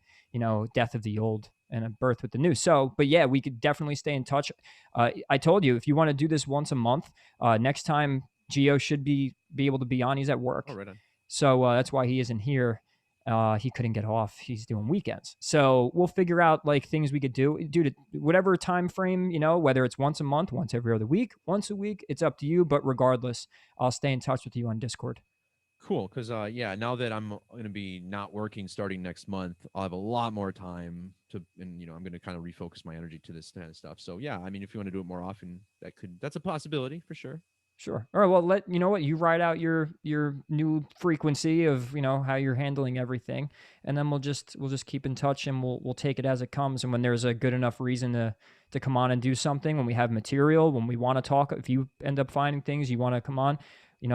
death of the old and a birth with the new. So, but yeah, we could definitely stay in touch. I told you, if you want to do this once a month, next time Geo should be able to be on. He's at work, Oh, right on. so that's why he isn't here. He couldn't get off. He's doing weekends, so we'll figure out like things we could do to whatever time frame, whether it's once a month, once every other week, once a week. It's up to you, but regardless, I'll stay in touch with you on Discord. Cool, because yeah, now that I'm going to be not working starting next month, I'll have a lot more time and I'm going to kind of refocus my energy to this kind of stuff. So yeah, I mean, if you want to do it more often, that's a possibility for sure. Sure. All right. Well, you ride out your new frequency of how you're handling everything, and then we'll just keep in touch, and we'll take it as it comes. And when there's a good enough reason to come on and do something, when we have material, when we want to talk, if you end up finding things you want to come on, we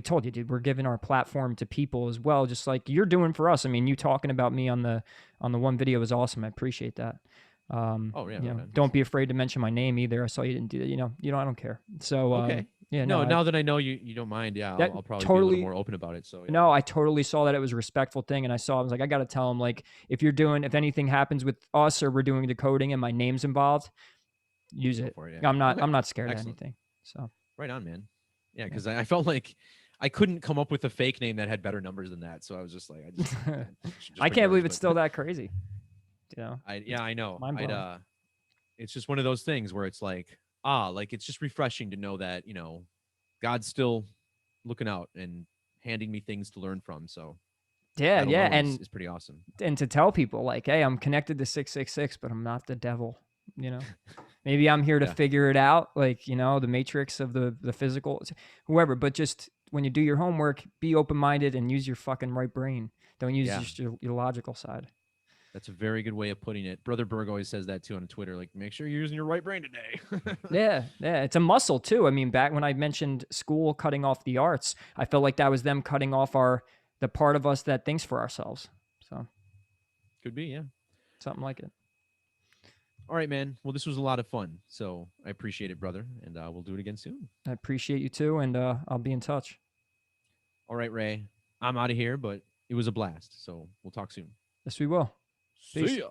told you, dude, we're giving our platform to people as well, just like you're doing for us. I mean, you talking about me on the one video is awesome. I appreciate that. Oh yeah, right Don't be afraid to mention my name either. I saw you didn't do that. I don't care. So, okay. yeah, no, now that I know you don't mind, yeah, I'll probably be a little more open about it. So yeah. No, I totally saw that it was a respectful thing, and I was like, I got to tell him, like, if anything happens with us or we're doing decoding and my name's involved, use it. For it, yeah. I'm Okay. not scared Excellent. of anything. So right on, man. Yeah, because I felt like I couldn't come up with a fake name that had better numbers than that. So I was just like, I can't believe it's still that crazy. I know. Mind-blowing. It's just one of those things where it's like, it's just refreshing to know that, God's still looking out and handing me things to learn from. So yeah, and it's pretty awesome. And to tell people like, hey, I'm connected to 666, but I'm not the devil. Maybe I'm here to figure it out, like the matrix of the physical, whoever. But just when you do your homework, be open-minded and use your fucking right brain. Don't use just your logical side. That's a very good way of putting it. Brother Berg always says that too on Twitter. Like, make sure you're using your right brain today. Yeah. It's a muscle too. I mean, back when I mentioned school cutting off the arts, I felt like that was them cutting off the part of us that thinks for ourselves. So could be, yeah. Something like it. All right, man. Well, this was a lot of fun. So I appreciate it, brother. And we'll do it again soon. I appreciate you too. And I'll be in touch. All right, Ray. I'm out of here, but it was a blast. So we'll talk soon. Yes, we will. Peace. See ya.